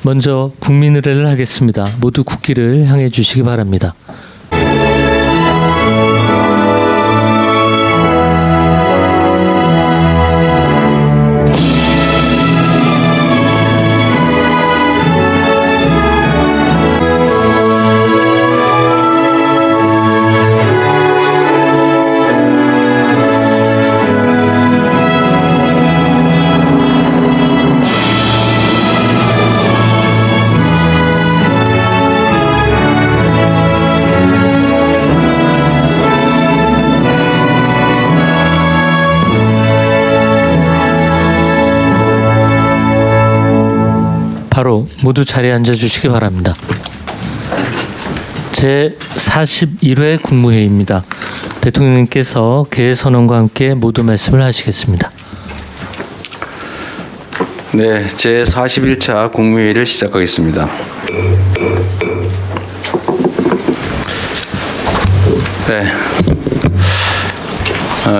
먼저 국민의례를 하겠습니다. 모두 국기를 향해 주시기 바랍니다. 바로 모두 자리에 앉아 주시기 바랍니다. 제41회 국무회의입니다. 대통령님께서 개회선언과 함께 모두 말씀을 하시겠습니다. 네, 제41차 국무회의를 시작하겠습니다. 네,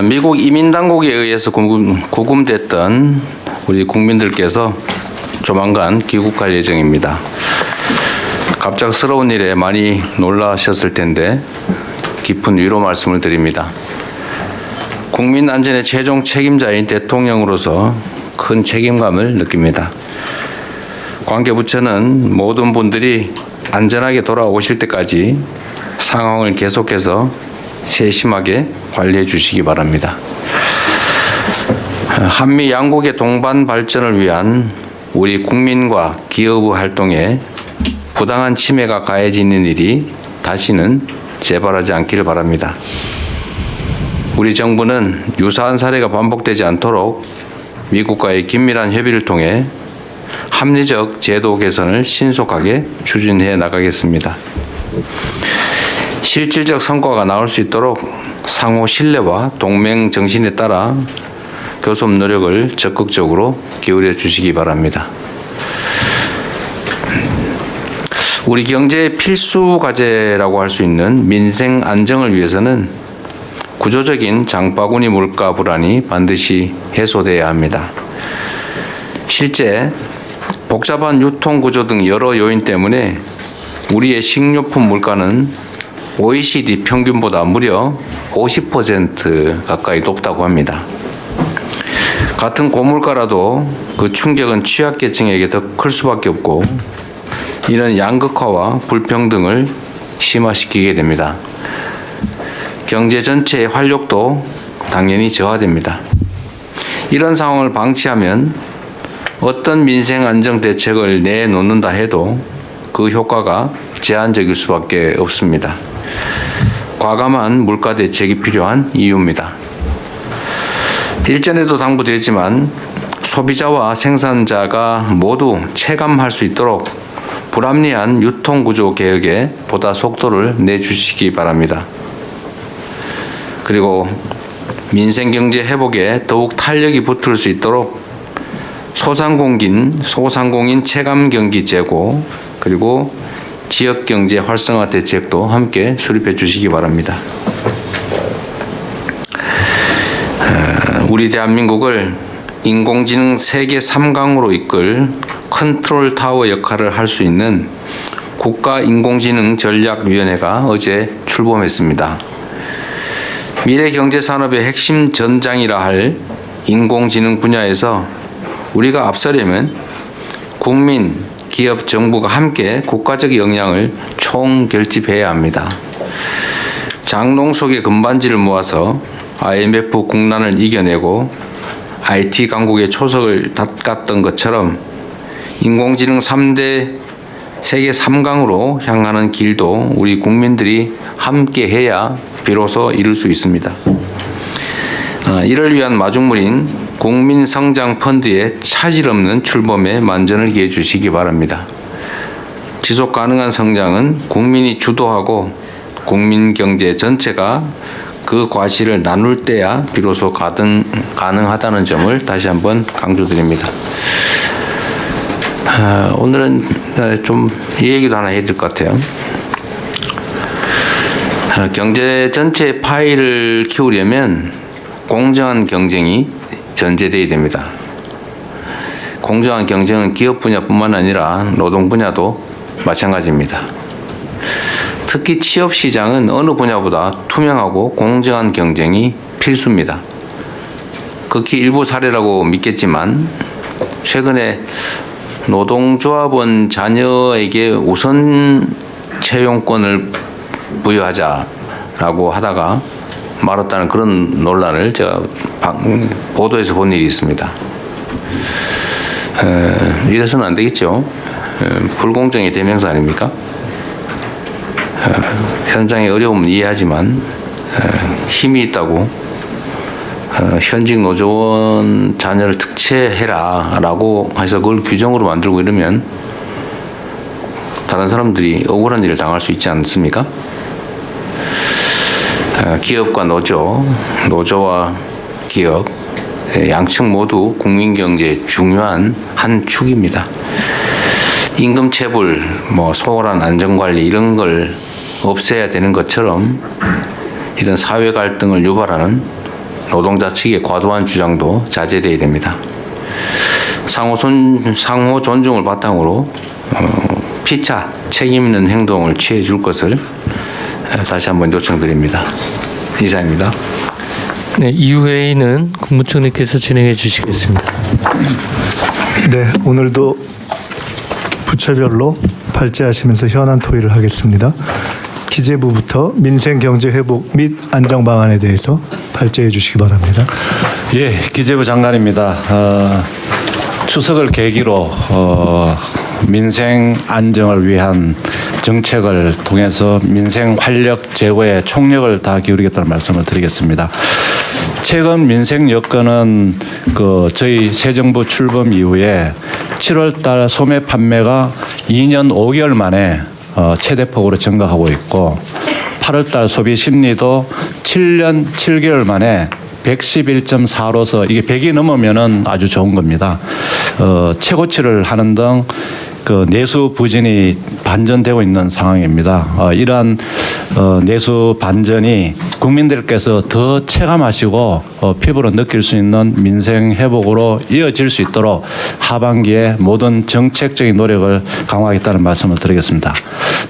미국 이민당국에 의해서 구금됐던 우리 국민들께서 조만간 귀국할 예정입니다. 갑작스러운 일에 많이 놀라셨을 텐데 깊은 위로 말씀을 드립니다. 국민 안전의 최종 책임자인 대통령으로서 큰 책임감을 느낍니다. 관계부처는 모든 분들이 안전하게 돌아오실 때까지 상황을 계속해서 세심하게 관리해 주시기 바랍니다. 한미 양국의 동반 발전을 위한 우리 국민과 기업의 활동에 부당한 침해가 가해지는 일이 다시는 재발하지 않기를 바랍니다. 우리 정부는 유사한 사례가 반복되지 않도록 미국과의 긴밀한 협의를 통해 합리적 제도 개선을 신속하게 추진해 나가겠습니다. 실질적 성과가 나올 수 있도록 상호 신뢰와 동맹 정신에 따라 교섭 노력을 적극적으로 기울여 주시기 바랍니다. 우리 경제의 필수 과제라고 할 수 있는 민생 안정을 위해서는 구조적인 장바구니 물가 불안이 반드시 해소돼야 합니다. 실제 복잡한 유통 구조 등 여러 요인 때문에 우리의 식료품 물가는 OECD 평균보다 무려 50% 가까이 높다고 합니다. 같은 고물가라도 그 충격은 취약계층에게 더 클 수밖에 없고 이는 양극화와 불평등을 심화시키게 됩니다. 경제 전체의 활력도 당연히 저하됩니다. 이런 상황을 방치하면 어떤 민생 안정 대책을 내놓는다 해도 그 효과가 제한적일 수밖에 없습니다. 과감한 물가 대책이 필요한 이유입니다. 일전에도 당부드렸지만 소비자와 생산자가 모두 체감할 수 있도록 불합리한 유통구조 개혁에 보다 속도를 내주시기 바랍니다. 그리고 민생경제 회복에 더욱 탄력이 붙을 수 있도록 소상공인 체감경기 제고 그리고 지역경제 활성화 대책도 함께 수립해 주시기 바랍니다. 우리 대한민국을 인공지능 세계 3강으로 이끌 컨트롤 타워 역할을 할 수 있는 국가인공지능전략위원회가 어제 출범했습니다. 미래경제산업의 핵심 전장이라 할 인공지능 분야에서 우리가 앞서려면 국민, 기업, 정부가 함께 국가적 역량을 총결집해야 합니다. 장롱 속의 금반지를 모아서 IMF 국난을 이겨내고 IT 강국의 초석을 닦았던 것처럼 인공지능 3대 세계 3강으로 향하는 길도 우리 국민들이 함께 해야 비로소 이룰 수 있습니다. 이를 위한 마중물인 국민성장펀드의 차질 없는 출범에 만전을 기해 주시기 바랍니다. 지속 가능한 성장은 국민이 주도하고 국민 경제 전체가 그 과실을 나눌 때야 비로소 가능하다는 점을 다시 한번 강조드립니다. 오늘은 좀 이 얘기도 하나 해야 될 것 같아요. 경제 전체의 파이를 키우려면 공정한 경쟁이 전제되어야 됩니다. 공정한 경쟁은 기업 분야뿐만 아니라 노동 분야도 마찬가지입니다. 특히 취업 시장은 어느 분야보다 투명하고 공정한 경쟁이 필수입니다. 극히 일부 사례라고 믿겠지만 최근에 노동조합원 자녀에게 우선 채용권을 부여하자라고 하다가 말았다는 그런 논란을 제가 보도에서 본 일이 있습니다. 이래서는 안 되겠죠. 불공정의 대명사 아닙니까? 현장의 어려움은 이해하지만 힘이 있다고 현직 노조원 자녀를 특채해라라고 해서 그걸 규정으로 만들고 이러면 다른 사람들이 억울한 일을 당할 수 있지 않습니까? 기업과 노조, 노조와 기업 양측 모두 국민 경제의 중요한 한 축입니다. 임금 체불, 소홀한 안전관리 이런 걸 없애야 되는 것처럼 이런 사회 갈등을 유발하는 노동자 측의 과도한 주장도 자제돼야 됩니다. 상호 존중을 바탕으로 피차 책임 있는 행동을 취해 줄 것을 다시 한번 요청드립니다. 이상입니다. 네, 이후 회의는 국무총리께서 진행해 주시겠습니다. 네, 오늘도 부처별로 발제하시면서 현안 토의를 하겠습니다. 기재부부터 민생 경제 회복 및 안정 방안에 대해서 발제해 주시기 바랍니다. 예, 기재부 장관입니다. 추석을 계기로 민생 안정을 위한 정책을 통해서 민생 활력 제고에 총력을 다 기울이겠다는 말씀을 드리겠습니다. 최근 민생 여건은 저희 새 정부 출범 이후에 7월달 소매 판매가 2년 5개월 만에 최대폭으로 증가하고 있고 8월달 소비 심리도 7년 7개월 만에 111.4로서 이게 100이 넘으면은 아주 좋은 겁니다. 최고치를 하는 등 내수 부진이 반전되고 있는 상황입니다. 이러한 내수 반전이 국민들께서 더 체감하시고 피부로 느낄 수 있는 민생 회복으로 이어질 수 있도록 하반기에 모든 정책적인 노력을 강화하겠다는 말씀을 드리겠습니다.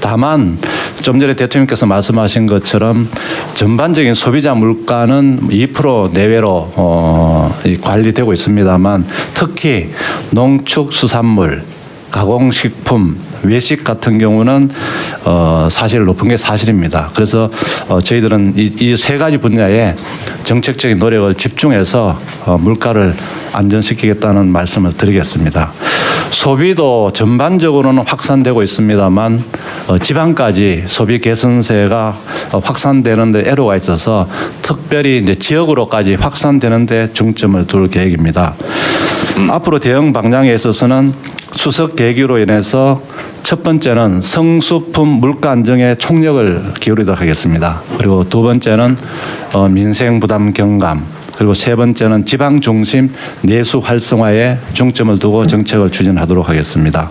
다만 좀 전에 대통령께서 말씀하신 것처럼 전반적인 소비자 물가는 2% 내외로 관리되고 있습니다만 특히 농축수산물, 가공식품, 외식 같은 경우는 사실 높은 게 사실입니다. 그래서 저희들은 이 세 가지 분야에 정책적인 노력을 집중해서 물가를 안정시키겠다는 말씀을 드리겠습니다. 소비도 전반적으로는 확산되고 있습니다만 지방까지 소비 개선세가 확산되는 데 애로가 있어서 특별히 이제 지역으로까지 확산되는 데 중점을 둘 계획입니다. 앞으로 대응 방향에 있어서는 추석 계기로 인해서 첫 번째는 성수품 물가 안정에 총력을 기울이도록 하겠습니다. 그리고 두 번째는 민생 부담 경감, 그리고 세 번째는 지방 중심 내수 활성화에 중점을 두고 정책을 추진하도록 하겠습니다.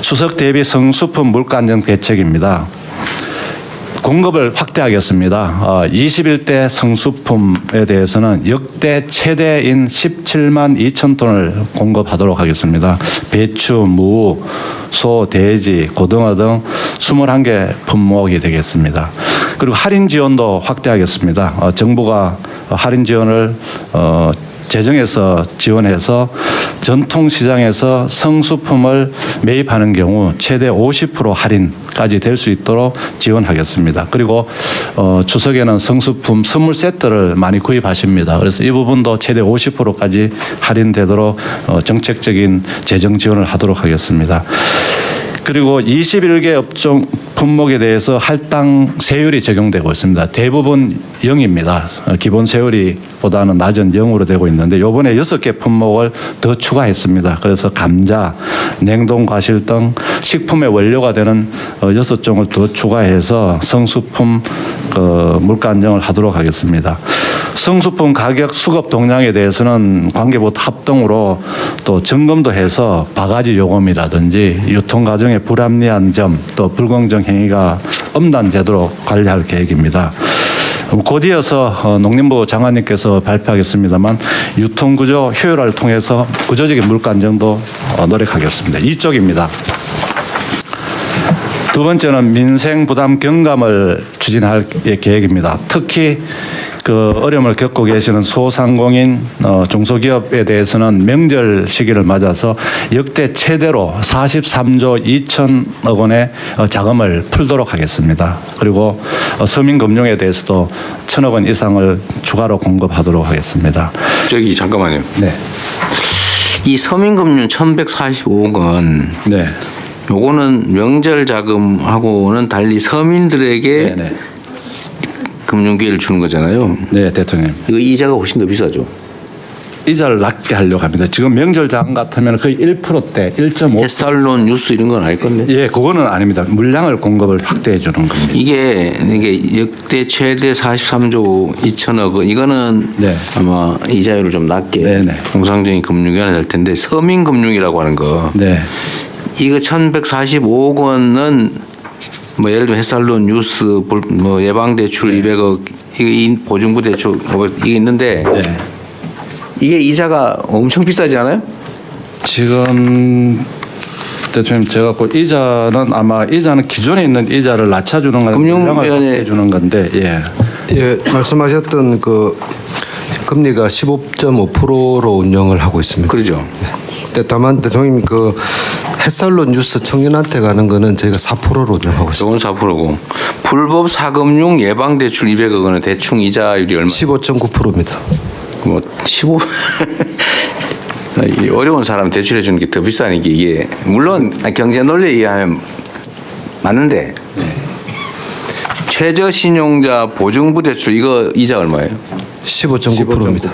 추석 대비 성수품 물가 안정 대책입니다. 공급을 확대하겠습니다. 21대 성수품에 대해서는 역대 최대인 17만 2천 톤을 공급하도록 하겠습니다. 배추, 무, 소, 돼지, 고등어 등 21개 품목이 되겠습니다. 그리고 할인 지원도 확대하겠습니다. 정부가 할인 지원을 재정에서 지원해서 전통시장에서 성수품을 매입하는 경우 최대 50% 할인까지 될 수 있도록 지원하겠습니다. 그리고 추석에는 성수품 선물 세트를 많이 구입하십니다. 그래서 이 부분도 최대 50%까지 할인되도록 정책적인 재정 지원을 하도록 하겠습니다. 그리고 21개 업종 품목에 대해서 할당 세율이 적용되고 있습니다. 대부분 0입니다. 기본 세율이보다는 낮은 0으로 되고 있는데 이번에 6개 품목을 더 추가했습니다. 그래서 감자, 냉동 과실 등 식품의 원료가 되는 6종을 더 추가해서 성수품 물가 안정을 하도록 하겠습니다. 성수품 가격 수급 동향에 대해서는 관계부 합동으로 또 점검도 해서 바가지 요금이라든지 유통 과정의 불합리한 점 또 불공정 행위가 없는 제도로 관리할 계획입니다. 곧이어서 농림부 장관님께서 발표하겠습니다만 유통구조 효율화를 통해서 구조적인 물가 안정도 노력하겠습니다. 이쪽입니다. 두 번째는 민생 부담 경감을 추진할 계획입니다. 특히 그 어려움을 겪고 계시는 소상공인 중소기업에 대해서는 명절 시기를 맞아서 역대 최대로 43조 2천억 원의 자금을 풀도록 하겠습니다. 그리고 서민금융에 대해서도 1,000억 원 이상을 추가로 공급하도록 하겠습니다. 저기 잠깐만요. 네. 이 서민금융 1,145억 원. 네. 요거는 명절 자금하고는 달리 서민들에게 네. 금융기회를 주는 거잖아요. 네, 대통령. 이거 이자가 훨씬 더 비싸죠. 이자를 낮게 하려고 합니다. 지금 명절 자금 같으면 거의 1%대, 1.5%. 햇살론 뉴스 이런 건 아닐 건데. 예, 그거는 아닙니다. 물량을 공급을 확대해 주는 겁니다. 이게 역대 최대 43조 2천억 원. 이거는 네. 아마 이자율을 좀 낮게 네네. 통상적인 금융이 하나 될 텐데 서민금융이라고 하는 거. 네. 이거 1,145억 원은 뭐 예를 들면 햇살론 뉴스 뭐 예방대출 200억 이게 보증부 대출 이게 있는데 네. 이게 이자가 엄청 비싸지 않아요? 지금 대통령 제가 그 이자는 아마 이자는 기존에 있는 이자를 낮춰주는 건 금융위원회 주는 건데 예. 예, 말씀하셨던 그 금리가 15.5%로 운영을 하고 있습니다. 그러죠. 근데 다만 대통령님 그 햇살론 뉴스 청년한테 가는 거는 저희가 4%로 운영하고 있습니다. 저건 4%고 불법 사금융 예방대출 200억 원은 대충 이자율이 얼마? 15.9%입니다. 뭐 15. 이 어려운 사람 대출해 주는 게 더 비싸는 게 이게 물론 경제 논리에 의하면 맞는데 최저 신용자 보증부 대출 이거 이자 얼마예요? 15.9%입니다.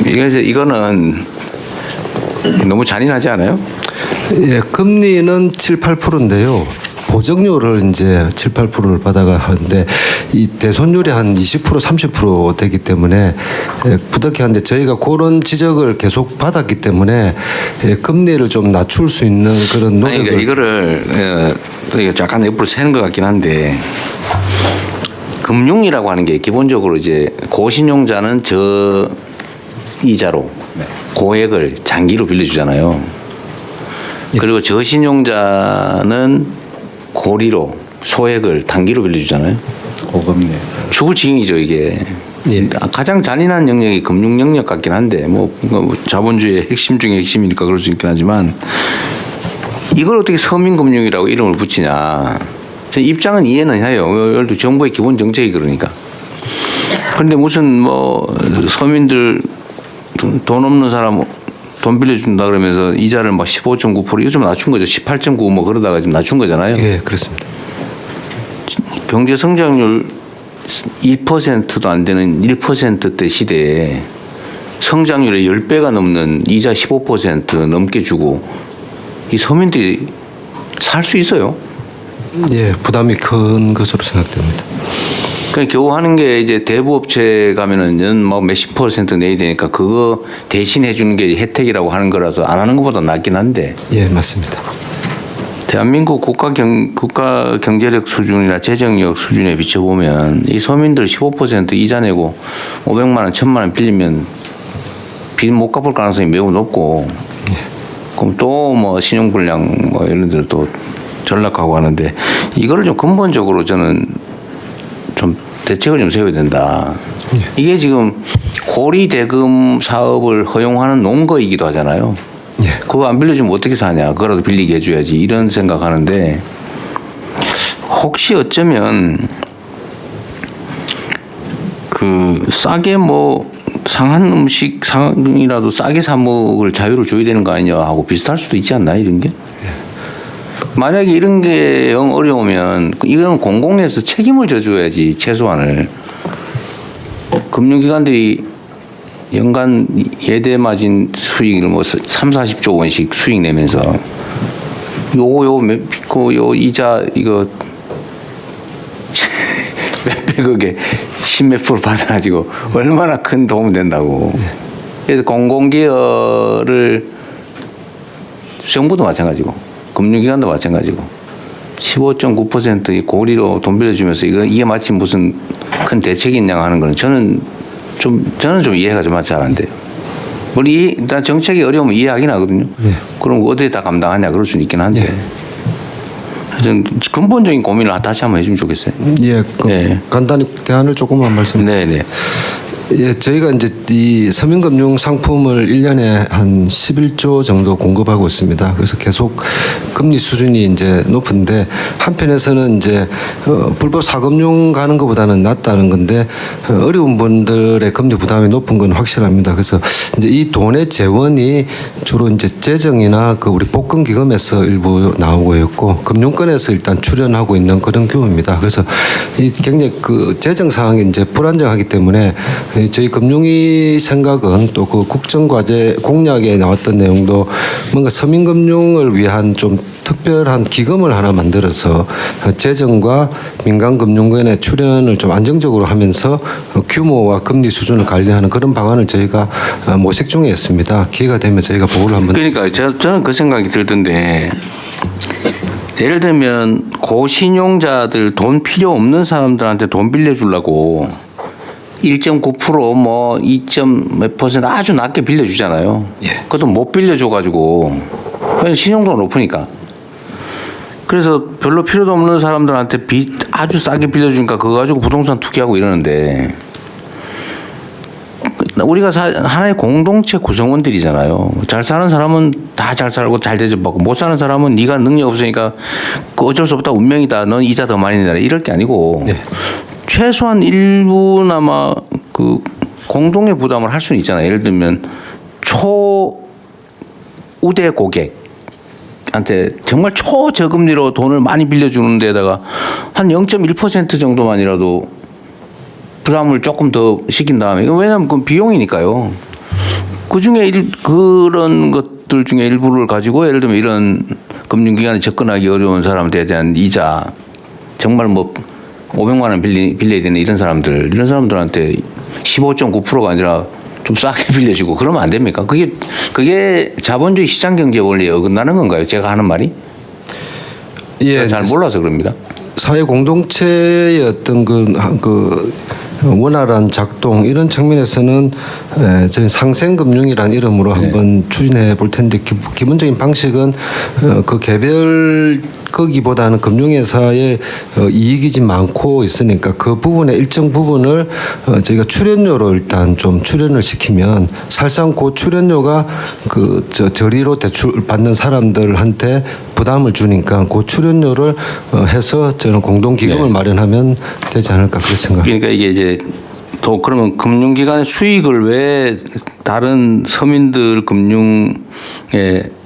그래서 이거는 너무 잔인하지 않아요? 예, 금리는 7, 8%인데요. 보정료를 이제 7, 8%를 받아가 하는데 이 대손율이 한 20%, 30% 되기 때문에 부득이 한데 저희가 그런 지적을 계속 받았기 때문에 금리를 좀 낮출 수 있는 그런 아니 노력을 그러니까 이거를 이게 약간 옆으로 새는 것 같긴 한데 금융이라고 하는 게 기본적으로 이제 고신용자는 저 이자로 고액을 장기로 빌려주잖아요. 그리고 저신용자는 고리로 소액을 단기로 빌려주잖아요. 고금리. 죽을 지경이죠 이게. 예. 가장 잔인한 영역이 금융 영역 같긴 한데 뭐 자본주의의 핵심 중에 핵심이니까 그럴 수 있긴 하지만 이걸 어떻게 서민금융이라고 이름을 붙이냐. 제 입장은 이해는 해요. 예를 들어 정부의 기본 정책이 그러니까. 그런데 무슨 뭐 서민들 돈 없는 사람 돈 빌려준다 그러면서 이자를 막 15.9% 이거 좀 낮춘 거죠. 18.9 뭐 그러다가 좀 낮춘 거잖아요. 예, 그렇습니다. 경제 성장률 1%도 안 되는 1%대 시대에 성장률의 10배가 넘는 이자 15% 넘게 주고 이 서민들이 살 수 있어요. 예, 부담이 큰 것으로 생각됩니다. 그러니까 겨우 하는 게 이제 대부업체 가면은 뭐 몇십 % 내야 되니까 그거 대신 해주는 게 혜택이라고 하는 거라서 안 하는 것보다 낫긴 한데. 예, 맞습니다. 대한민국 국가 경제력 수준이나 재정력 수준에 비춰보면 이 서민들 15% 이자 내고 500만 원, 1000만 원 빌리면 빚 못 갚을 가능성이 매우 높고 그럼 또 뭐 신용불량 뭐 이런 데로 또 전락하고 하는데 이거를 좀 근본적으로 저는 좀 대책을 좀 세워야 된다. 이게 지금 고리대금 사업을 허용하는 농거이기도 하잖아요. 예. 그거 안 빌려주면 어떻게 사냐. 그거라도 빌리게 해줘야지. 이런 생각하는데 혹시 어쩌면 그 싸게 뭐 상한 음식 상이라도 싸게 사 먹을 자유를 줘야 되는 거 아니냐 하고 비슷할 수도 있지 않나 이런 게. 만약에 이런 게 영 어려우면 이건 공공에서 책임을 져줘야지 최소한을. 금융기관들이 연간 예대 마진 수익을 뭐 3, 40조 원씩 수익 내면서 요 이자 이거 몇백억에 10몇 프로 받아가지고 얼마나 큰 도움이 된다고. 그래서 공공기여를 정부도 마찬가지고 금융기관도 마찬가지고 15.9% 고리로 돈 빌려주면서 이게 마치 무슨 큰 대책이냐 하는 거는 저는 좀 이해가 좀 잘 안 돼요. 물론 일단 정책이 어려우면 이해하긴 하거든요. 네. 그럼 어디에다 감당하냐 그럴 수는 있긴 한데. 좀 근본적인 고민을 다시 한번 해주면 좋겠어요. 예, 네. 간단히 대안을 조금만 말씀드릴게요. 네네. 예, 저희가 이제 이 서민금융 상품을 1년에 한 11조 정도 공급하고 있습니다. 그래서 계속 금리 수준이 이제 높은데 한편에서는 이제 불법 사금융 가는 것보다는 낫다는 건데 어려운 분들의 금리 부담이 높은 건 확실합니다. 그래서 이제 이 돈의 재원이 주로 이제 재정이나 그 우리 복권기금에서 일부 나오고 있고 금융권에서 일단 출연하고 있는 그런 규모입니다. 그래서 이 굉장히 그 재정 상황이 이제 불안정하기 때문에 저희 금융위 생각은 또 그 국정과제 공약에 나왔던 내용도 뭔가 서민금융을 위한 좀 특별한 기금을 하나 만들어서 재정과 민간금융권의 출연을 좀 안정적으로 하면서 규모와 금리 수준을 관리하는 그런 방안을 저희가 모색 중에 있습니다. 기회가 되면 저희가 보고를 한번. 그러니까 저는 그 생각이 들던데 예를 들면 고신용자들 돈 필요 없는 사람들한테 돈 빌려주려고 1.9% 뭐 2.몇% 아주 낮게 빌려주잖아요. 예. 그것도 못 빌려줘가지고 왜냐면 신용도가 높으니까. 그래서 별로 필요도 없는 사람들한테 빚 아주 싸게 빌려주니까 그거 가지고 부동산 투기하고 이러는데 우리가 하나의 공동체 구성원들이잖아요. 잘 사는 사람은 다 잘 살고 잘 대접받고 못 사는 사람은 네가 능력 없으니까 그 어쩔 수 없다 운명이다. 넌 이자 더 많이 내라 이럴 게 아니고 네. 최소한 일부나마 그 공동의 부담을 할 수는 있잖아요. 예를 들면 초우대 고객한테 정말 초저금리로 돈을 많이 빌려주는 데다가 한 0.1% 정도만이라도 부담을 조금 더 시킨 다음에 왜냐하면 그건 비용이니까요. 그 중에 그런 것들 중에 일부를 가지고 예를 들면 이런 금융기관에 접근하기 어려운 사람들에 대한 이자 정말 뭐 500만 원 빌려야 되는 이런 사람들한테 15.9%가 아니라 좀 싸게 빌려주고 그러면 안 됩니까? 그게 자본주의 시장 경제 원리에 어긋나는 건가요? 제가 하는 말이? 예, 잘 몰라서 그럽니다. 사회 공동체의 어떤 그 원활한 작동 이런 측면에서는 저희 상생금융이라는 이름으로 한번 추진해 볼 텐데 기본적인 방식은 그 개별 거기보다는 금융회사의 이익이 좀 많고 있으니까 그 부분의 일정 부분을 저희가 출연료로 일단 좀 출연을 시키면 사실상 그 출연료가 그 저리로 대출 받는 사람들한테 부담을 주니까 그 출연료를 해서 저는 공동기금을 네. 마련하면 되지 않을까 그렇게 생각합니다. 그러니까 이게 이제 또 그러면 금융기관의 수익을 왜 다른 서민들 금융에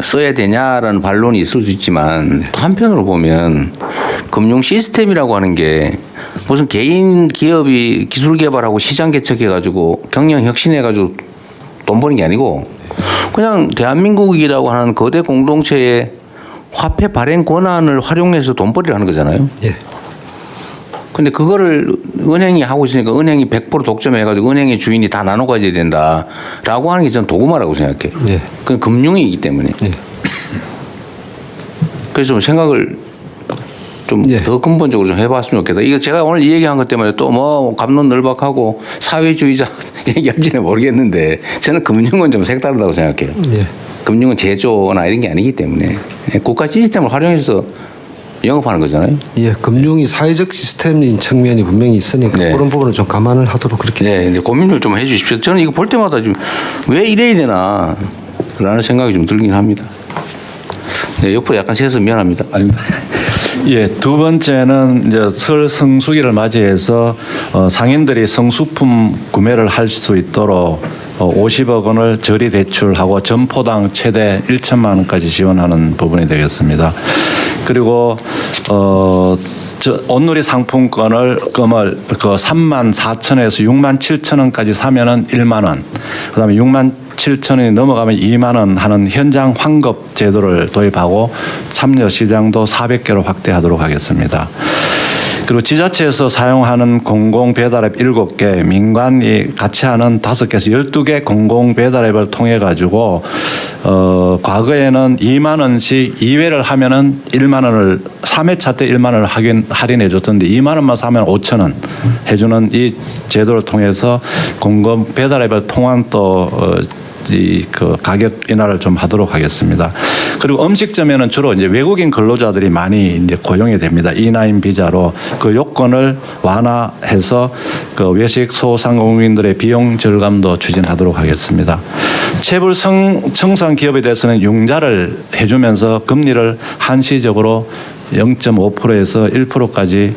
써야 되냐라는 반론이 있을 수 있지만 또 한편으로 보면 금융 시스템이라고 하는 게 무슨 개인 기업이 기술 개발하고 시장 개척해가지고 경영 혁신해가지고 돈 버는 게 아니고 그냥 대한민국이라고 하는 거대 공동체의 화폐 발행 권한을 활용해서 돈벌이를 하는 거잖아요. 예. 근데 그거를 은행이 하고 있으니까 은행이 100% 독점해가지고 은행의 주인이 다 나눠 가져야 된다라고 하는 게 저는 도구마라고 생각해요. 예. 그건 금융이기 때문에. 예. 그래서 좀 생각을 좀 예. 더 근본적으로 좀 해봤으면 좋겠다. 이거 제가 오늘 이 얘기한 것 때문에 또 뭐 갑론을박하고 사회주의자 얘기할지는 모르겠는데 저는 금융은 좀 색다르다고 생각해요. 예. 금융은 제조나 이런 게 아니기 때문에 국가 시스템을 활용해서 영업하는 거잖아요. 예, 금융이 사회적 시스템인 측면이 분명히 있으니까 네. 그런 부분을 좀 감안을 하도록 그렇게. 네, 근데 고민을 좀 해주십시오. 저는 이거 볼 때마다 좀 왜 이래야 되나라는 생각이 좀 들긴 합니다. 네, 옆으로 약간 새서 미안합니다. 아닙니다. 예, 두 번째는 이제 설 성수기를 맞이해서 상인들이 성수품 구매를 할 수 있도록 50억 원을 저리 대출하고 점포당 최대 1천만 원까지 지원하는 부분이 되겠습니다. 그리고 온누리 상품권을 그 3만 4천에서 6만 7천 원까지 사면은 1만 원, 그다음에 6만 7천 원이 넘어가면 2만 원 하는 현장 환급 제도를 도입하고 참여 시장도 400개로 확대하도록 하겠습니다. 그리고 지자체에서 사용하는 공공 배달앱 7개, 민간이 같이 하는 5개에서 12개 공공 배달앱을 통해 가지고 과거에는 2만 원씩 2회를 하면은 1만 원을 3회차 때 1만 원을 할인해 줬던데 2만 원만 사면 5천 원 해주는 이 제도를 통해서 공공 배달앱을 통한 또 그 가격 인하를 좀 하도록 하겠습니다. 그리고 음식점에는 주로 이제 외국인 근로자들이 많이 이제 고용이 됩니다. E9 비자로 그 요건을 완화해서 그 외식 소상공인들의 비용 절감도 추진하도록 하겠습니다. 체불 청산 기업에 대해서는 융자를 해주면서 금리를 한시적으로 0.5%에서 1%까지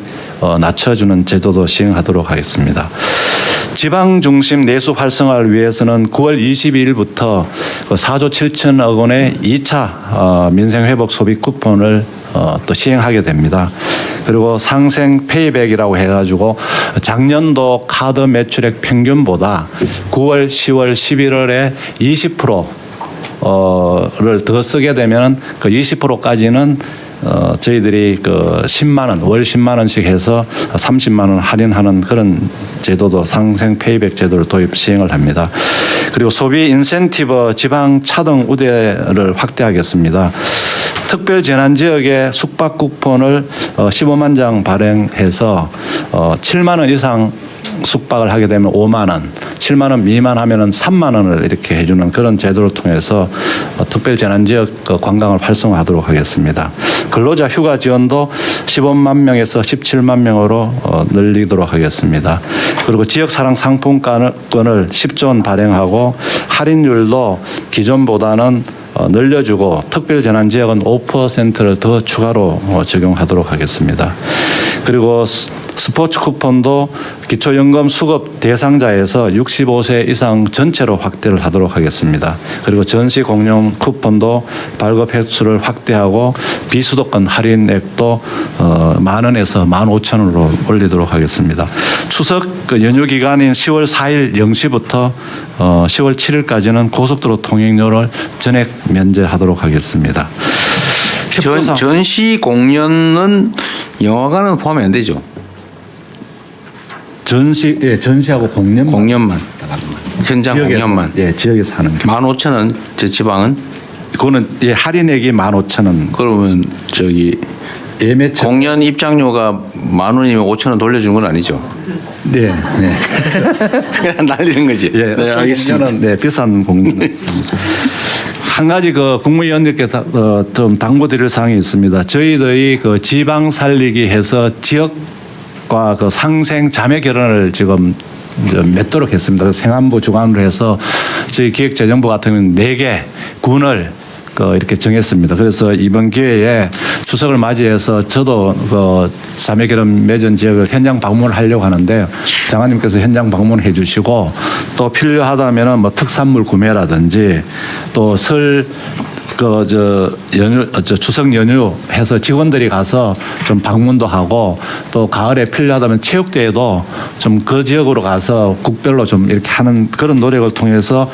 낮춰주는 제도도 시행하도록 하겠습니다. 지방 중심 내수 활성화를 위해서는 9월 22일부터 4조 7천억 원의 2차 민생회복 소비 쿠폰을 또 시행하게 됩니다. 그리고 상생 페이백이라고 해가지고 작년도 카드 매출액 평균보다 9월, 10월, 11월에 20%를 더 쓰게 되면 그 20%까지는 저희들이 그 10만 원, 월 10만 원씩 해서 30만 원 할인하는 그런 제도도 상생 페이백 제도를 도입 시행을 합니다. 그리고 소비 인센티브 지방 차등 우대를 확대하겠습니다. 특별 재난 지역의 숙박 쿠폰을 15만 장 발행해서 7만 원 이상 숙박을 하게 되면 5만 원, 7만 원 미만 하면은 3만 원을 이렇게 해주는 그런 제도를 통해서 특별 재난 지역 관광을 활성화하도록 하겠습니다. 근로자 휴가 지원도 15만 명에서 17만 명으로 늘리도록 하겠습니다. 그리고 지역 사랑 상품권을 10조 원 발행하고 할인율도 기존보다는 늘려주고 특별 재난 지역은 5%를 더 추가로 적용하도록 하겠습니다. 그리고 스포츠 쿠폰도 기초연금 수급 대상자에서 65세 이상 전체로 확대를 하도록 하겠습니다. 그리고 전시 공연 쿠폰도 발급 횟수를 확대하고 비수도권 할인액도 10,000원에서 15,000원으로 올리도록 하겠습니다. 추석 연휴 기간인 10월 4일 0시부터 10월 7일까지는 고속도로 통행료를 전액 면제하도록 하겠습니다. 전시 공연은 영화관은 포함이 안 되죠. 전시하고 공연만. 현장 공연만. 예, 지역에서 하는 게. 15,000원, 저 지방은? 그거는 예, 할인액이 15,000원. 그러면 저기 예매처. 공연 입장료가 10,000원이면 5,000원 돌려준 건 아니죠? 네, 네. 그냥 날리는 거지. 예, 네, 알겠습니다. 공연은 네, 비싼 공연. 한 가지 그 국무위원님께 좀 당부드릴 사항이 있습니다. 저희들이 그 지방 살리기 해서 지역과 그 상생 자매 결혼을 지금 맺도록 했습니다. 그래서 행안부 주관으로 해서 저희 기획재정부 같은 경우는 4개 군을 이렇게 정했습니다. 그래서 이번 기회에 추석을 맞이해서 저도 그 자매 결혼 맺은 지역을 현장 방문을 하려고 하는데 장관님께서 현장 방문해 주시고 또 필요하다면은 뭐 특산물 구매라든지 또 추석 연휴 해서 직원들이 가서 좀 방문도 하고 또 가을에 필요하다면 체육대회도 좀 그 지역으로 가서 국별로 좀 이렇게 하는 그런 노력을 통해서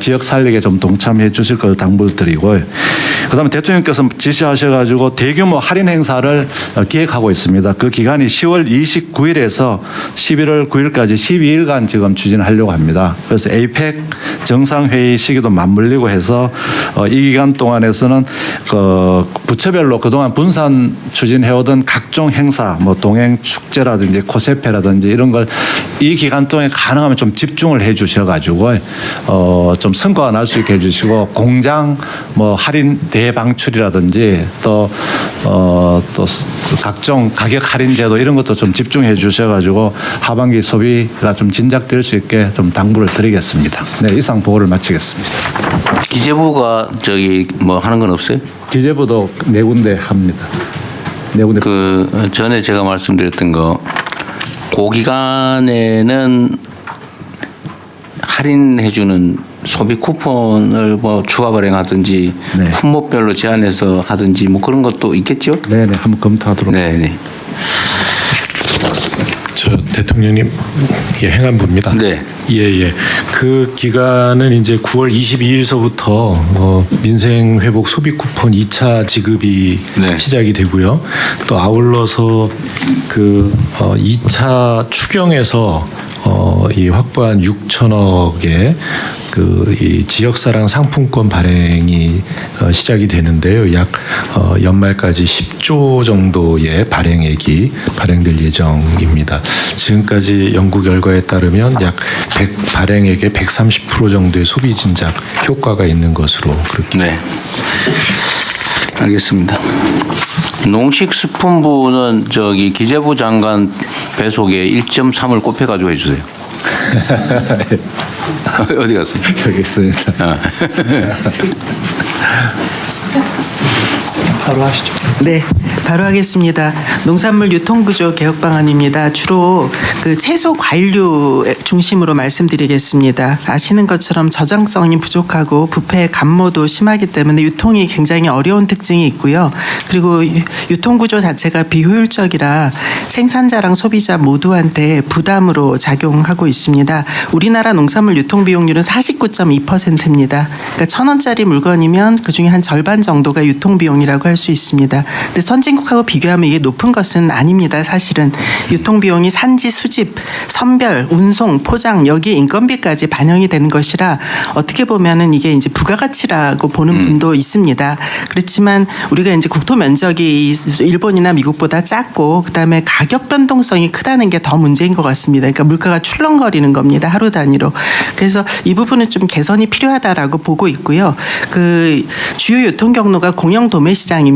지역 살리기에 좀 동참해 주실 걸 당부를 드리고요. 그다음에 대통령께서 지시하셔가지고 대규모 할인 행사를 기획하고 있습니다. 그 기간이 10월 29일에서 11월 9일까지 12일간 지금 추진하려고 합니다. 그래서 에이펙 정상회의 시기도 맞물리고 해서 이 기간 동안에서는 그 부처별로 그동안 분산 추진해오던 각종 행사, 뭐 동행 축제라든지 코세페라든지 이런 걸 이 기간 동안에 가능하면 좀 집중을 해 주셔가지고 좀 성과가 날 수 있게 해주시고 공장 뭐 할인 대방출이라든지 또 각종 가격 할인 제도 이런 것도 좀 집중해 주셔가지고 하반기 소비가 좀 진작될 수 있게 좀 당부를 드리겠습니다. 네, 이상 보고를 마치겠습니다. 기재부가 저기 뭐 하는 건 없어요? 기재부도 4군데 합니다. 4군데. 그 전에 제가 말씀드렸던 거 그 기간에는 할인해주는 소비 쿠폰을 뭐 추가 발행하든지 네. 품목별로 제한해서 하든지 뭐 그런 것도 있겠죠? 네네, 한번 검토하도록. 네네. 저 대통령님 행안부입니다. 네. 예. 그 기간은 이제 9월 22일서부터 민생 회복 소비 쿠폰 2차 지급이 네. 시작이 되고요. 또 아울러서 그 2차 추경에서 이 확보한 6천억의 이 지역사랑 상품권 발행이 시작이 되는데요. 약 연말까지 10조 정도의 발행액이 발행될 예정입니다. 지금까지 연구 결과에 따르면 약 발행액의 130% 정도의 소비 진작 효과가 있는 것으로 그렇게. 네. 알겠습니다. 농식스품부는 기재부 장관 배속에 1.3을 곱해가지고 해주세요. 어디 갔어요? 여기 있습니다. 바로 하시죠. 네, 바로 하겠습니다. 농산물 유통구조 개혁 방안입니다. 주로 그 채소 과일류 중심으로 말씀드리겠습니다. 아시는 것처럼 저장성이 부족하고 부패 감모도 심하기 때문에 유통이 굉장히 어려운 특징이 있고요. 그리고 유통구조 자체가 비효율적이라 생산자랑 소비자 모두한테 부담으로 작용하고 있습니다. 우리나라 농산물 유통 비용률은 49.2%입니다. 그러니까 1,000원짜리 물건이면 그중에 한 절반 정도가 유통 비용이라고 할 수 있습니다. 근데 선진국하고 비교하면 이게 높은 것은 아닙니다. 사실은 유통 비용이 산지, 수집, 선별, 운송, 포장 여기 인건비까지 반영이 되는 것이라 어떻게 보면은 이게 이제 부가가치라고 보는 분도 있습니다. 그렇지만 우리가 이제 국토 면적이 일본이나 미국보다 작고 그다음에 가격 변동성이 크다는 게 더 문제인 것 같습니다. 그러니까 물가가 출렁거리는 겁니다. 하루 단위로. 그래서 이 부분은 좀 개선이 필요하다라고 보고 있고요. 그 주요 유통 경로가 공영 도매 시장입니다.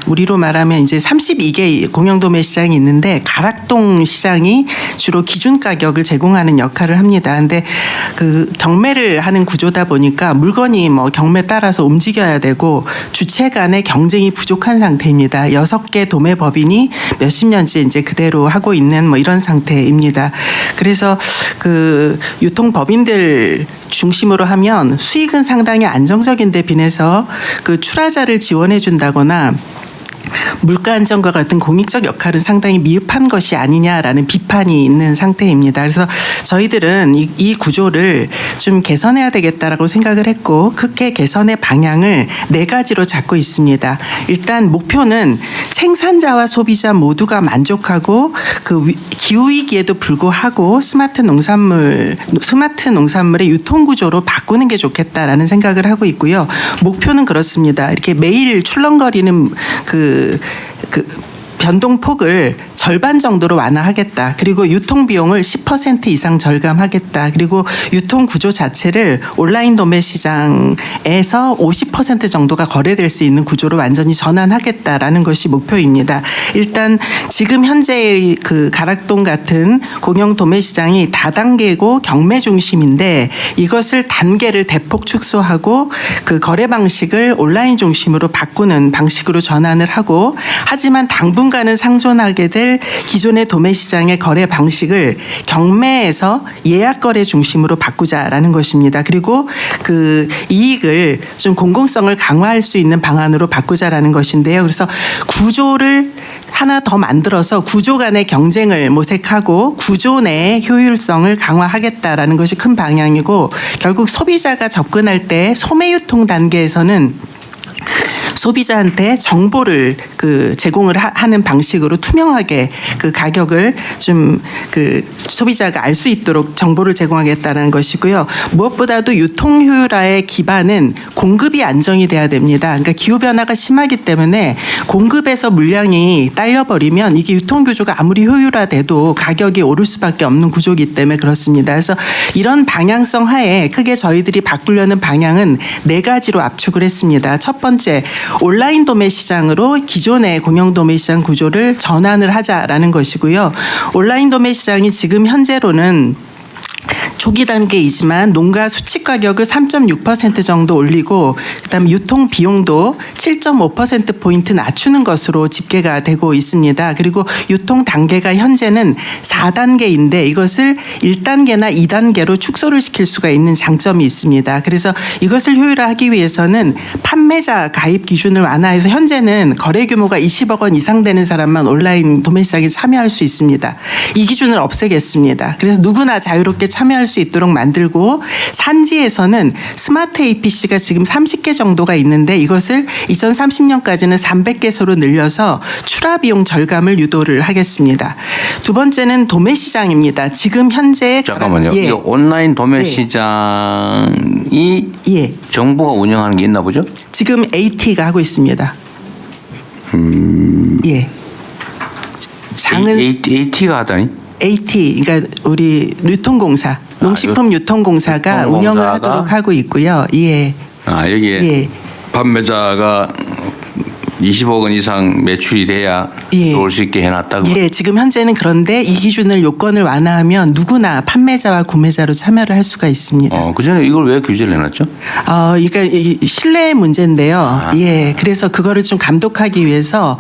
우리로 말하면 이제 32개 공영 도매 시장이 있는데 가락동 시장이 주로 기준 가격을 제공하는 역할을 합니다. 근데 그 경매를 하는 구조다 보니까 물건이 뭐 경매 따라서 움직여야 되고 주체 간의 경쟁이 부족한 상태입니다. 6개 도매 법인이 몇십 년째 이제 그대로 하고 있는 뭐 이런 상태입니다. 그래서 그 유통 법인들 중심으로 하면 수익은 상당히 안정적인 데 비해서 그 출하자를 지원해 준다거나 물가 안정과 같은 공익적 역할은 상당히 미흡한 것이 아니냐라는 비판이 있는 상태입니다. 그래서 저희들은 이 구조를 좀 개선해야 되겠다라고 생각을 했고 크게 개선의 방향을 4가지로 잡고 있습니다. 일단 목표는 생산자와 소비자 모두가 만족하고 그 기후위기에도 불구하고 스마트 농산물의 유통 구조로 바꾸는 게 좋겠다라는 생각을 하고 있고요. 목표는 그렇습니다. 이렇게 매일 출렁거리는 그 변동폭을 절반 정도로 완화하겠다. 그리고 유통 비용을 10% 이상 절감하겠다. 그리고 유통 구조 자체를 온라인 도매 시장에서 50% 정도가 거래될 수 있는 구조로 완전히 전환하겠다라는 것이 목표입니다. 일단 지금 현재의 그 가락동 같은 공영 도매 시장이 다단계고 경매 중심인데 이것을 단계를 대폭 축소하고 그 거래 방식을 온라인 중심으로 바꾸는 방식으로 전환을 하고 하지만 당분간은 상존하게 될 기존의 도매 시장의 거래 방식을 경매에서 예약 거래 중심으로 바꾸자라는 것입니다. 그리고 그 이익을 좀 공공성을 강화할 수 있는 방안으로 바꾸자라는 것인데요. 그래서 구조를 하나 더 만들어서 구조 간의 경쟁을 모색하고 구조 내의 효율성을 강화하겠다라는 것이 큰 방향이고 결국 소비자가 접근할 때 소매 유통 단계에서는 소비자한테 정보를 그 제공을 하는 방식으로 투명하게 그 가격을 좀 그 소비자가 알 수 있도록 정보를 제공하겠다는 것이고요. 무엇보다도 유통 효율화의 기반은 공급이 안정이 돼야 됩니다. 그러니까 기후 변화가 심하기 때문에 공급에서 물량이 딸려버리면 이게 유통 구조가 아무리 효율화돼도 가격이 오를 수밖에 없는 구조이기 때문에 그렇습니다. 그래서 이런 방향성 하에 크게 저희들이 바꾸려는 방향은 4가지로 압축을 했습니다. 첫 번째, 온라인 도매 시장으로 기존의 공영 도매 시장 구조를 전환을 하자라는 것이고요. 온라인 도매 시장이 지금 현재로는 초기 단계이지만 농가 수칙 가격을 3.6% 정도 올리고 그다음 유통 비용도 7.5%포인트 낮추는 것으로 집계가 되고 있습니다. 그리고 유통 단계가 현재는 4단계인데 이것을 1단계나 2단계로 축소를 시킬 수가 있는 장점이 있습니다. 그래서 이것을 효율화하기 위해서는 판매 판매자 가입 기준을 완화해서 현재는 거래 규모가 20억 원 이상 되는 사람만 온라인 도매시장에 참여할 수 있습니다. 이 기준을 없애겠습니다. 그래서 누구나 자유롭게 참여할 수 있도록 만들고 산지에서는 스마트 APC가 지금 30개 정도가 있는데 이것을 2030년까지는 300개소로 늘려서 출하 비용 절감을 유도를 하겠습니다. 두 번째는 도매시장입니다. 지금 현재 잠깐만요. 예. 이 온라인 도매 시장이 예. 정부가 운영하는 게 있나 보죠? 지금 AT가 하고 있습니다. 예. 장은 AT가 하다니? AT, 그러니까 우리 유통공사, 농식품 유통공사가 유통공사가? 운영을 하도록 하고 있고요. 예. 여기에 예. 판매자가 20억 원 이상 매출이 돼야 예. 들어올 수 있게 해놨다고. 예, 지금 현재는 그런데 이 기준을 요건을 완화하면 누구나 판매자와 구매자로 참여를 할 수가 있습니다. 그전에 이걸 왜 규제를 해놨죠? 그러니까 이 신뢰 문제인데요. 예, 그래서 그거를 좀 감독하기 위해서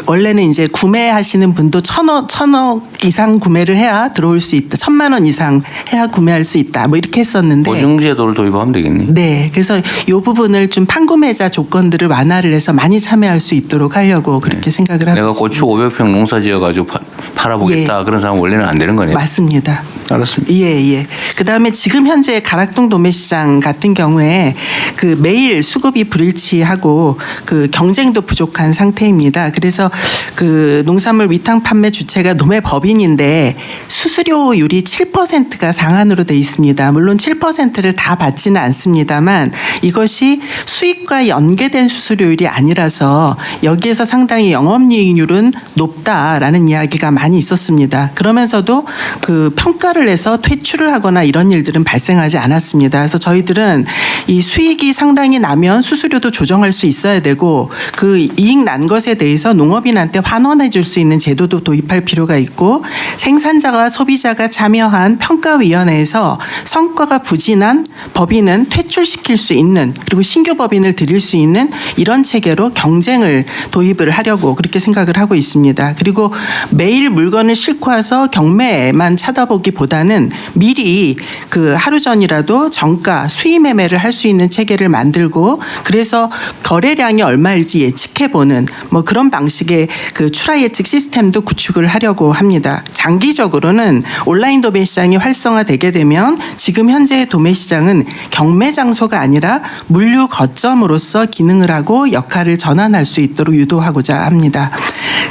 원래는 이제 구매하시는 분도 1,000억 이상 구매를 해야 들어올 수 있다. 1,000만 원 이상 해야 구매할 수 있다. 뭐 이렇게 했었는데. 보증제도를 도입하면 되겠네. 네, 그래서 이 부분을 좀 판구매자 조건들을 완화를 해서 많이 참여할 수 있도록 하려고 그렇게 생각을 하고 내가 있습니다. 고추 500평 농사 지어가지고 팔아보겠다. 그런 사람 원래는 안 되는 거네요. 맞습니다. 알았습니다. 예. 그다음에 지금 현재 가락동 도매시장 같은 경우에 그 매일 수급이 불일치하고 그 경쟁도 부족한 상태입니다. 그래서 그 농산물 위탁 판매 주체가 도매법인인데 수수료율이 7%가 상한으로 돼 있습니다. 물론 7%를 다 받지는 않습니다만 이것이 수익과 연계된 수수료율이 아니라서 여기에서 상당히 영업이익률은 높다라는 이야기가 많이 있었습니다. 그러면서도 그 평가를 해서 퇴출을 하거나 이런 일들은 발생하지 않았습니다. 그래서 저희들은 이 수익이 상당히 나면 수수료도 조정할 수 있어야 되고 그 이익 난 것에 대해서 농업인한테 환원해 줄 수 있는 제도도 도입할 필요가 있고 생산자와 소비자가 참여한 평가위원회에서 성과가 부진한 법인은 퇴출시킬 수 있는 그리고 신규 법인을 들일 수 있는 이런 체계로 경쟁을 도입을 하려고 그렇게 생각을 하고 있습니다. 그리고 매일 물건을 싣고 와서 경매만 찾아보기보다는 미리 그 하루 전이라도 정가 수의 매매를 할 수 있는 체계를 만들고 그래서 거래량이 얼마일지 예측해보는 뭐 그런 방식의 그 출하 예측 시스템도 구축을 하려고 합니다. 장기적으로는 온라인 도매시장이 활성화되게 되면 지금 현재의 도매시장은 경매 장소가 아니라 물류 거점으로서 기능을 하고 역할을 전환할 수 있도록 유도하고자 합니다.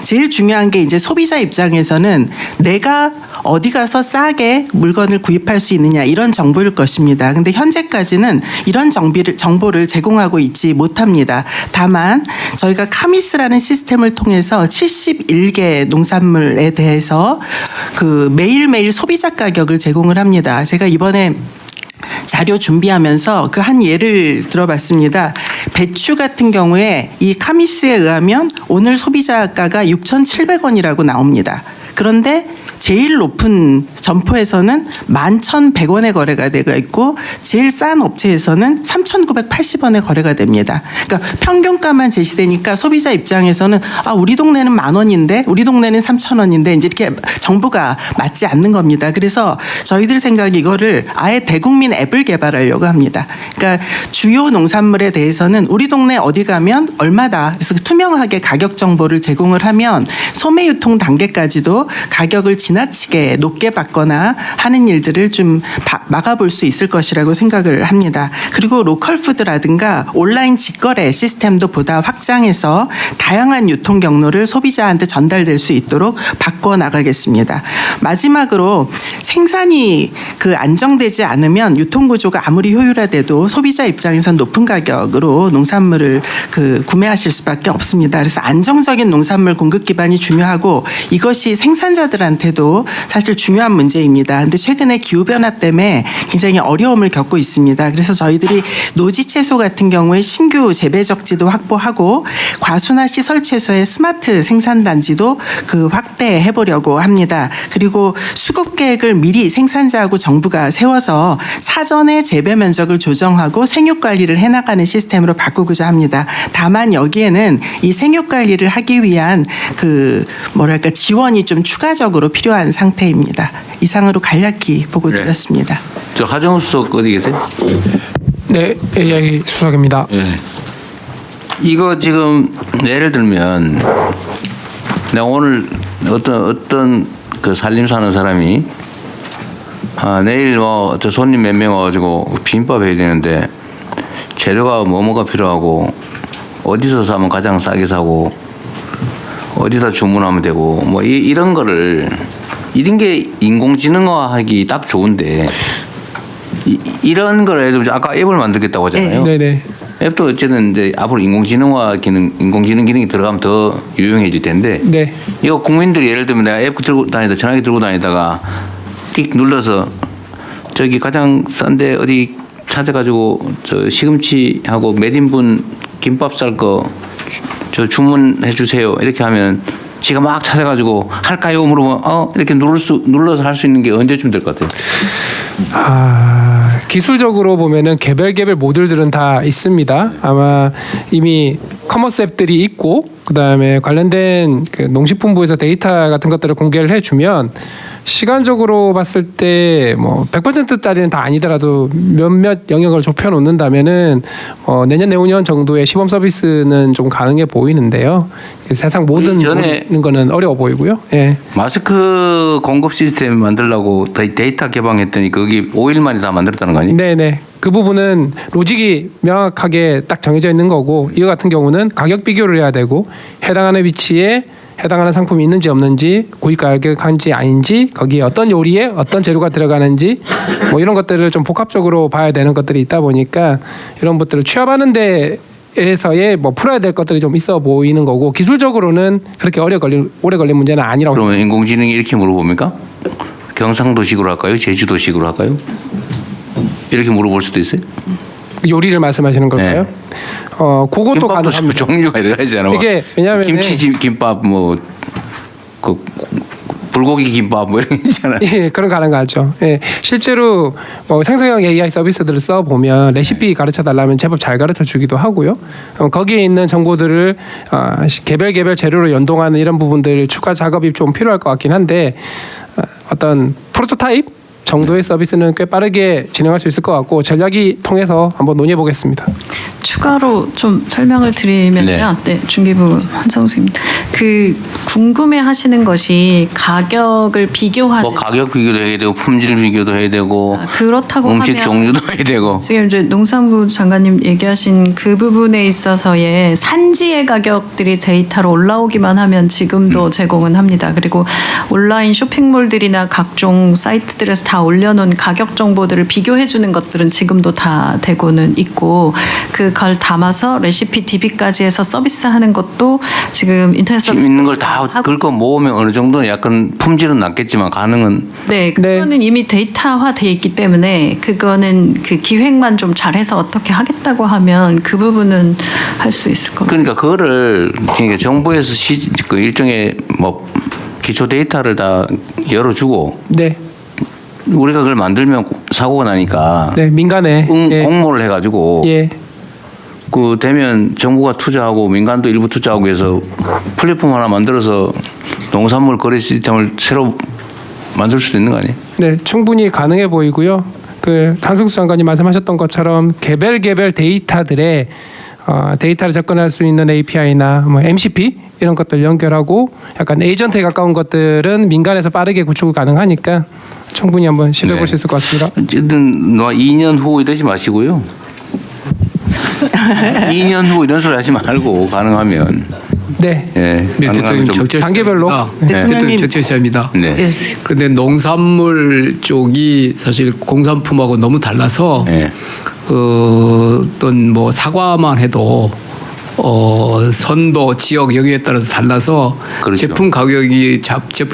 제일 중요한 게 이제 소비자 입장에서는 내가 어디 가서 싸게 물건을 구입할 수 있느냐 이런 정보일 것입니다. 근데 현재까지는 이런 정보를 제공하고 있지 못합니다. 다만 저희가 카미스라는 시스템을 통해서 71개 농산물에 대해서 그 매일매일 소비자 가격을 제공을 합니다. 제가 이번에 자료 준비하면서 그 한 예를 들어봤습니다. 배추 같은 경우에 이 카미스에 의하면 오늘 소비자가가 6,700원이라고 나옵니다. 그런데 제일 높은 점포에서는 11,100원에 거래가 되고 있고 제일 싼 업체에서는 3,980원에 거래가 됩니다. 그러니까 평균가만 제시되니까 소비자 입장에서는 우리 동네는 10,000원인데 우리 동네는 3,000원인데 이제 이렇게 정보가 맞지 않는 겁니다. 그래서 저희들 생각에 이거를 아예 대국민 앱을 개발하려고 합니다. 그러니까 주요 농산물에 대해서는 우리 동네 어디 가면 얼마다 그래서 투명하게 가격 정보를 제공을 하면 소매 유통 단계까지도 가격을 지나치게 높게 받거나 하는 일들을 좀 막아볼 수 있을 것이라고 생각을 합니다. 그리고 로컬 푸드라든가 온라인 직거래 시스템도 보다 확장해서 다양한 유통 경로를 소비자한테 전달될 수 있도록 바꿔 나가겠습니다. 마지막으로 생산이 그 안정되지 않으면 유통 구조가 아무리 효율화돼도 소비자 입장에선 높은 가격으로 농산물을 그 구매하실 수밖에 없습니다. 그래서 안정적인 농산물 공급 기반이 중요하고 이것이 생산자들한테도 사실 중요한 문제입니다. 그런데 최근에 기후변화 때문에 굉장히 어려움을 겪고 있습니다. 그래서 저희들이 노지 채소 같은 경우에 신규 재배 적지도 확보하고 과수나 시설 채소의 스마트 생산단지도 그 확대해 보려고 합니다. 그리고 수급 계획을 미리 생산자하고 정부가 세워서 사전에 재배 면적을 조정하고 생육 관리를 해나가는 시스템으로 바꾸고자 합니다. 다만 여기에는 이 생육 관리를 하기 위한 그 뭐랄까 지원이 좀 추가적으로 필요한 상태입니다. 이상으로 간략히 보고 드렸습니다. 저 하정우 수석 어디 계세요? 네, AI 수석입니다. 예. 이거 지금 예를 들면 내가 오늘 어떤 그 살림사 하는 사람이 내일 뭐 저 손님 몇 명 와가지고 비빔밥 해야 되는데 재료가 뭐가 필요하고 어디서 사면 가장 싸게 사고 어디다 주문하면 되고 뭐 이런 거를 이런 게 인공지능화하기 딱 좋은데 이런 걸 예를 들어 아까 앱을 만들겠다고 하잖아요. 네네. 앱도 어쨌든 이제 앞으로 인공지능 기능이 들어가면 더 유용해질 텐데 네. 이거 국민들이 예를 들면 내가 앱 들고 다니다 전화기 들고 다니다가 띡 눌러서 저기 가장 싼데 어디 찾아가지고 저 시금치하고 몇 인분 김밥 쌀 거 저 주문해 주세요 이렇게 하면 지가 막 찾아가지고 할까요 물어보면 이렇게 눌러서 할 수 있는 게 언제쯤 될 것 같아요? 기술적으로 보면은 개별 모듈들은 다 있습니다. 아마 이미 커머스 앱들이 있고 그다음에 관련된 그 농식품부에서 데이터 같은 것들을 공개를 해주면 시간적으로 봤을 때 뭐 100%짜리는 다 아니더라도 몇몇 영역을 좁혀 놓는다면은 내년 내후년 정도의 시범 서비스는 좀 가능해 보이는데요. 세상 모든 전에 거는 어려워 보이고요. 예. 마스크 공급 시스템 만들려고 데이터 개방했더니 거기 5일 만에 다 만들었다는 거 아니에요? 네네. 그 부분은 로직이 명확하게 딱 정해져 있는 거고 이거 같은 경우는 가격 비교를 해야 되고 해당하는 위치에 해당하는 상품이 있는지 없는지 고객 가격한지 아닌지 거기에 어떤 요리에 어떤 재료가 들어가는지 뭐 이런 것들을 좀 복합적으로 봐야 되는 것들이 있다 보니까 이런 것들을 취합하는 데에서의 뭐 풀어야 될 것들이 좀 있어 보이는 거고 기술적으로는 그렇게 오래 걸린 문제는 아니라고. 그러면 인공지능이 이렇게 물어봅니까? 경상도식으로 할까요? 제주도식으로 할까요? 이렇게 물어볼 수도 있어요. 요리를 말씀하시는 걸까요? 네. 그것도 김밥도 가능합니다. 종류가 여러 가지잖아요. 이게 왜냐하면 김치 김밥 그 불고기 김밥 뭐 이런 게 있잖아요. 예, 그런 가능하죠. 예, 실제로 생성형 AI 서비스들을 써 보면 레시피 가르쳐 달라면 제법 잘 가르쳐 주기도 하고요. 거기에 있는 정보들을 개별 재료로 연동하는 이런 부분들 추가 작업이 좀 필요할 것 같긴 한데 어떤 프로토타입 정도의 서비스는 꽤 빠르게 진행할 수 있을 것 같고 전략이 통해서 한번 논의해 보겠습니다. 추가로 좀 설명을 드리면요. 네, 중기부 한성수입니다. 그 궁금해하시는 것이 가격을 비교하는. 뭐 가격 비교도 해야 되고 품질 비교도 해야 되고. 그렇다고 음식 하면 종류도 해야 되고. 지금 이제 농산부 장관님 얘기하신 그 부분에 있어서의 산지의 가격들이 데이터로 올라오기만 하면 지금도 제공은 합니다. 그리고 온라인 쇼핑몰들이나 각종 사이트들에서 다 올려놓은 가격 정보들을 비교해주는 것들은 지금도 다 되고는 있고 그걸 담아서 레시피 DB까지 해서 서비스하는 것도 지금 인터넷 서비스 있는 걸 다 긁어 모으면 어느 정도 약간 품질은 낮겠지만 가능은. 네, 그거는 이미 데이터화돼 있기 때문에 그거는 그 기획만 좀 잘해서 어떻게 하겠다고 하면 그 부분은 할 수 있을 겁니다. 그러니까 그거를 그러니까 정부에서 그 일종의 뭐 기초 데이터를 다 열어주고. 네. 우리가 그걸 만들면 사고가 나니까. 네, 민간에 공모를 해가지고. 예. 그 되면 정부가 투자하고 민간도 일부 투자하고 해서 플랫폼 하나 만들어서 농산물 거래 시스템을 새로 만들 수도 있는 거 아니에요? 네, 충분히 가능해 보이고요. 그 한승수 장관님 말씀하셨던 것처럼 개별 데이터들의 데이터를 접근할 수 있는 API나 뭐 MCP 이런 것들 연결하고 약간 에이전트에 가까운 것들은 민간에서 빠르게 구축 가능하니까 충분히 한번 시도해 볼 수 있을 것 같습니다. 어쨌든 2년 후 이러지 마시고요. 2년 후 이런 소리 하지 말고 가능하면. 네. 예. 대통령 단계별로. 대통령 적절시합니다. 네. 그런데 농산물 쪽이 사실 공산품하고 너무 달라서 네. 어떤 뭐 사과만 해도 선도 지역 여기에 따라서 달라서 그렇죠. 제품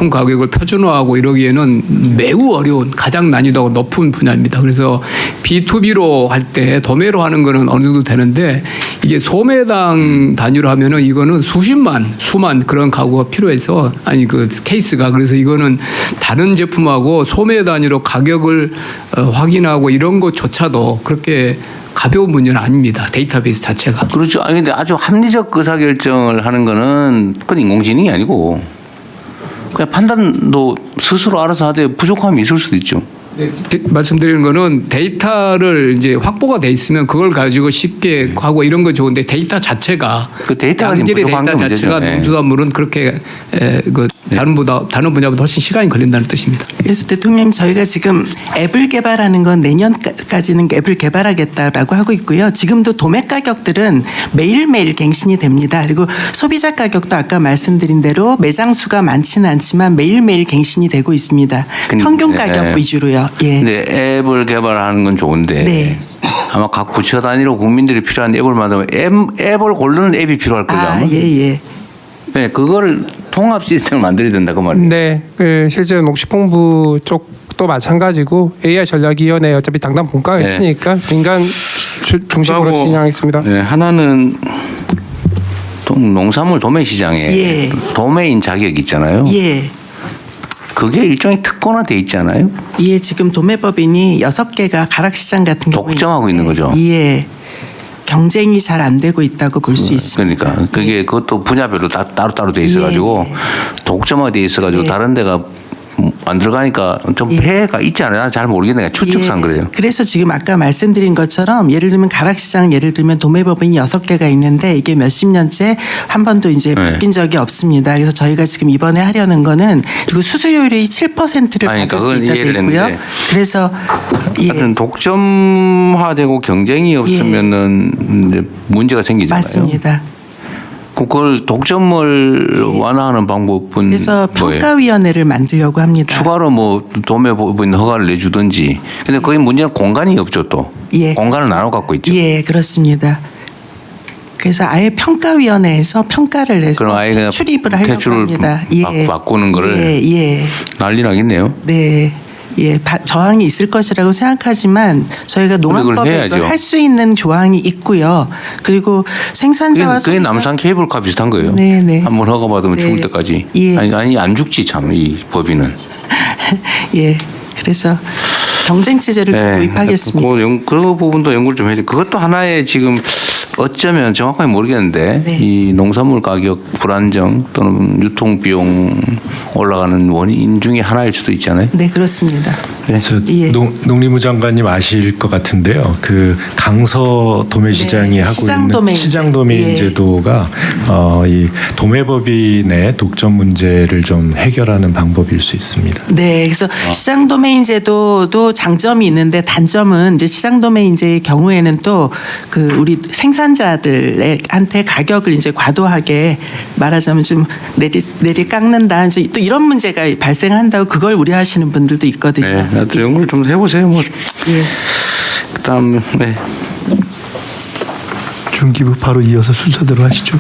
가격을 표준화하고 이러기에는 매우 어려운 가장 난이도가 높은 분야입니다. 그래서 B2B로 할 때 도매로 하는 거는 어느 정도 되는데 이게 소매당 단위로 하면은 이거는 수만 그런 가구가 필요해서 그 케이스가 그래서 이거는 다른 제품하고 소매 단위로 가격을 확인하고 이런 것조차도 그렇게 가벼운 문제는 아닙니다. 데이터베이스 자체가. 그렇죠. 아니 근데 아주 합리적 의사결정을 하는 거는 그건 인공지능이 아니고 그냥 판단도 스스로 알아서 하되 부족함이 있을 수도 있죠. 말씀드리는 거는 데이터를 이제 확보가 돼 있으면 그걸 가지고 쉽게 하고 이런 건 좋은데 데이터 자체가 그 데이터가 지금 양질의 부족한 데이터 건 자체가 문제죠. 네. 농수산물은 그렇게 그 다른 분야보다 훨씬 시간이 걸린다는 뜻입니다. 그래서 대통령님 저희가 지금 앱을 개발하는 건 내년까지는 앱을 개발하겠다라고 하고 있고요. 지금도 도매 가격들은 매일매일 갱신이 됩니다. 그리고 소비자 가격도 아까 말씀드린 대로 매장 수가 많지는 않지만 매일매일 갱신이 되고 있습니다. 평균 가격 네. 위주로요. 예. 근데 앱을 개발하는 건 좋은데 네. 아마 각 부처 단위로 국민들이 필요한 앱을 만들면 앱을 고르는 앱이 필요할 거예요. 아마. 예. 네, 그거를 통합 시스템을 만들어야 된다 그 말이에요. 네, 실제 농식품부 쪽도 마찬가지고 AI 전략위원회 어차피 당당 본가가 네. 있으니까 민간 중심으로 그리고, 진행하겠습니다. 네, 하나는 농산물 도매 시장에 예. 도매인 자격이 있잖아요. 예. 그게 일종의 특권화돼 있잖아요. 예, 지금 도매법인이 6개가 가락시장 같은 경우에 독점하고 있는 거죠. 예. 경쟁이 잘 안 되고 있다고 볼 수 있습니다. 그러니까 그게 그것도 분야별로 다 따로따로 돼 있어가지고 예. 독점화 돼 있어가지고 예. 다른 데가 안 들어가니까 좀 폐해가 있지 않아요? 잘 모르겠네. 추측상 예. 그래요. 그래서 지금 아까 말씀드린 것처럼 예를 들면 가락시장 예를 들면 도매법인이 6개가 있는데 이게 몇십 년째 한 번도 이제 네. 바뀐 적이 없습니다. 그래서 저희가 지금 이번에 하려는 거는 그리고 수수료율이 7%를 아니, 받을 수 그건 있게 이해를 돼 있고요. 했는데. 그래서 예. 하여튼 독점화되고 경쟁이 없으면은 이제 문제가 생기잖아요. 맞습니다. 그걸 독점을 완화하는 방법은 그래서 뭐예요? 평가위원회를 만들려고 합니다. 추가로 뭐 도매법인 허가를 내주든지. 근데 거기 문제는 공간이 없죠 또. 예. 공간을 나눠 갖고 있죠. 예, 그렇습니다. 그래서 아예 평가위원회에서 평가를 해서 그럼 아예 그냥 출입을 하려고 퇴출을 합니다. 바꾸는 거를 예. 난리 나겠네요. 네. 예, 저항이 있을 것이라고 생각하지만 저희가 농업법에 해야죠. 할 수 있는 조항이 있고요. 그리고 생산자와 그게 소비자- 남산 케이블카 비슷한 거예요. 네. 한번 허가 받으면 네. 죽을 때까지. 예. 아니 안 죽지 참 이 법인은. 예, 그래서 경쟁 체제를 도입하겠습니다. 그 부분도 연구를 좀 해야 돼. 그것도 하나의 지금 어쩌면 정확하게 모르겠는데 네. 이 농산물 가격 불안정 또는 유통 비용 올라가는 원인 중에 하나일 수도 있잖아요. 네, 그렇습니다. 그래서 예. 농림부 장관님 아실 것 같은데요. 그 강서 도매시장이 네, 하고 시장 있는 도매인 시장 도매인 예. 제도가 이 도매법인의 독점 문제를 좀 해결하는 방법일 수 있습니다. 네, 그래서 시장 도메인 제도도 장점이 있는데 단점은 이제 시장 도메인제의 경우에는 또 그 우리 생산자들한테 가격을 이제 과도하게 말하자면 좀 내리 깎는다. 이제 또 이런 문제가 발생한다고 그걸 우려하시는 분들도 있거든요. 네, 나도 연구를 좀 해보세요. 뭐 예. 그다음 네. 중기부 바로 이어서 순서대로 하시죠.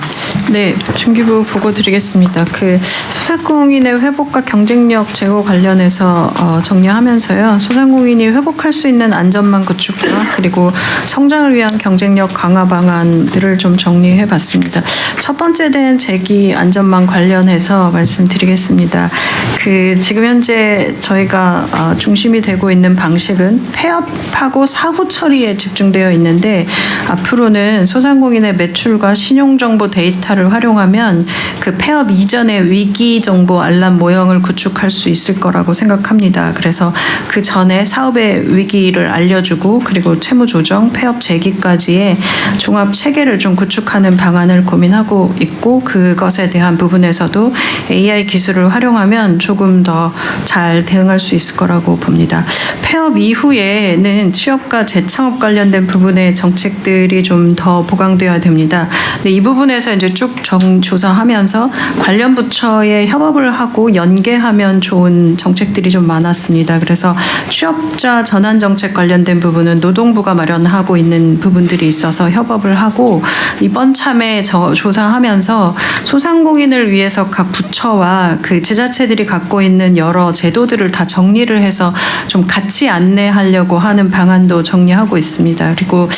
네, 중기부 보고 드리겠습니다. 그 소상공인의 회복과 경쟁력 제고 관련해서 정리하면서요. 소상공인이 회복할 수 있는 안전망 구축과 그리고 성장을 위한 경쟁력 강화 방안들을 좀 정리해봤습니다. 첫 번째는 재기 안전망 관련해서 말씀드리겠습니다. 그 지금 현재 저희가 중심이 되고 있는 방식은 폐업하고 사후 처리에 집중되어 있는데 앞으로는 소상공인의 매출과 신용정보 데이터를 활용하면 그 폐업 이전의 위기 정보 알람 모형을 구축할 수 있을 거라고 생각합니다. 그래서 그 전에 사업의 위기를 알려주고 그리고 채무 조정, 폐업 재기까지의 종합 체계를 좀 구축하는 방안을 고민하고 있고 그것에 대한 부분에서도 AI 기술을 활용하면 조금 더 잘 대응할 수 있을 거라고 봅니다. 폐업 이후에는 취업과 재창업 관련된 부분의 정책들이 좀 더 보강되어야 됩니다. 근데 이 부분에서 이제 쭉 조사하면서 관련 부처에 협업을 하고 연계하면 좋은 정책들이 좀 많았습니다. 그래서 취업자 전환 정책 관련된 부분은 노동부가 마련하고 있는 부분들이 있어서 협업을 하고 이번 참에 조사하면서 소상공인을 위해서 각 부처와 그 지자체들이 갖고 있는 여러 제도들을 다 정리를 해서 좀 같이 안내하려고 하는 방안도 정리하고 있습니다. 그리고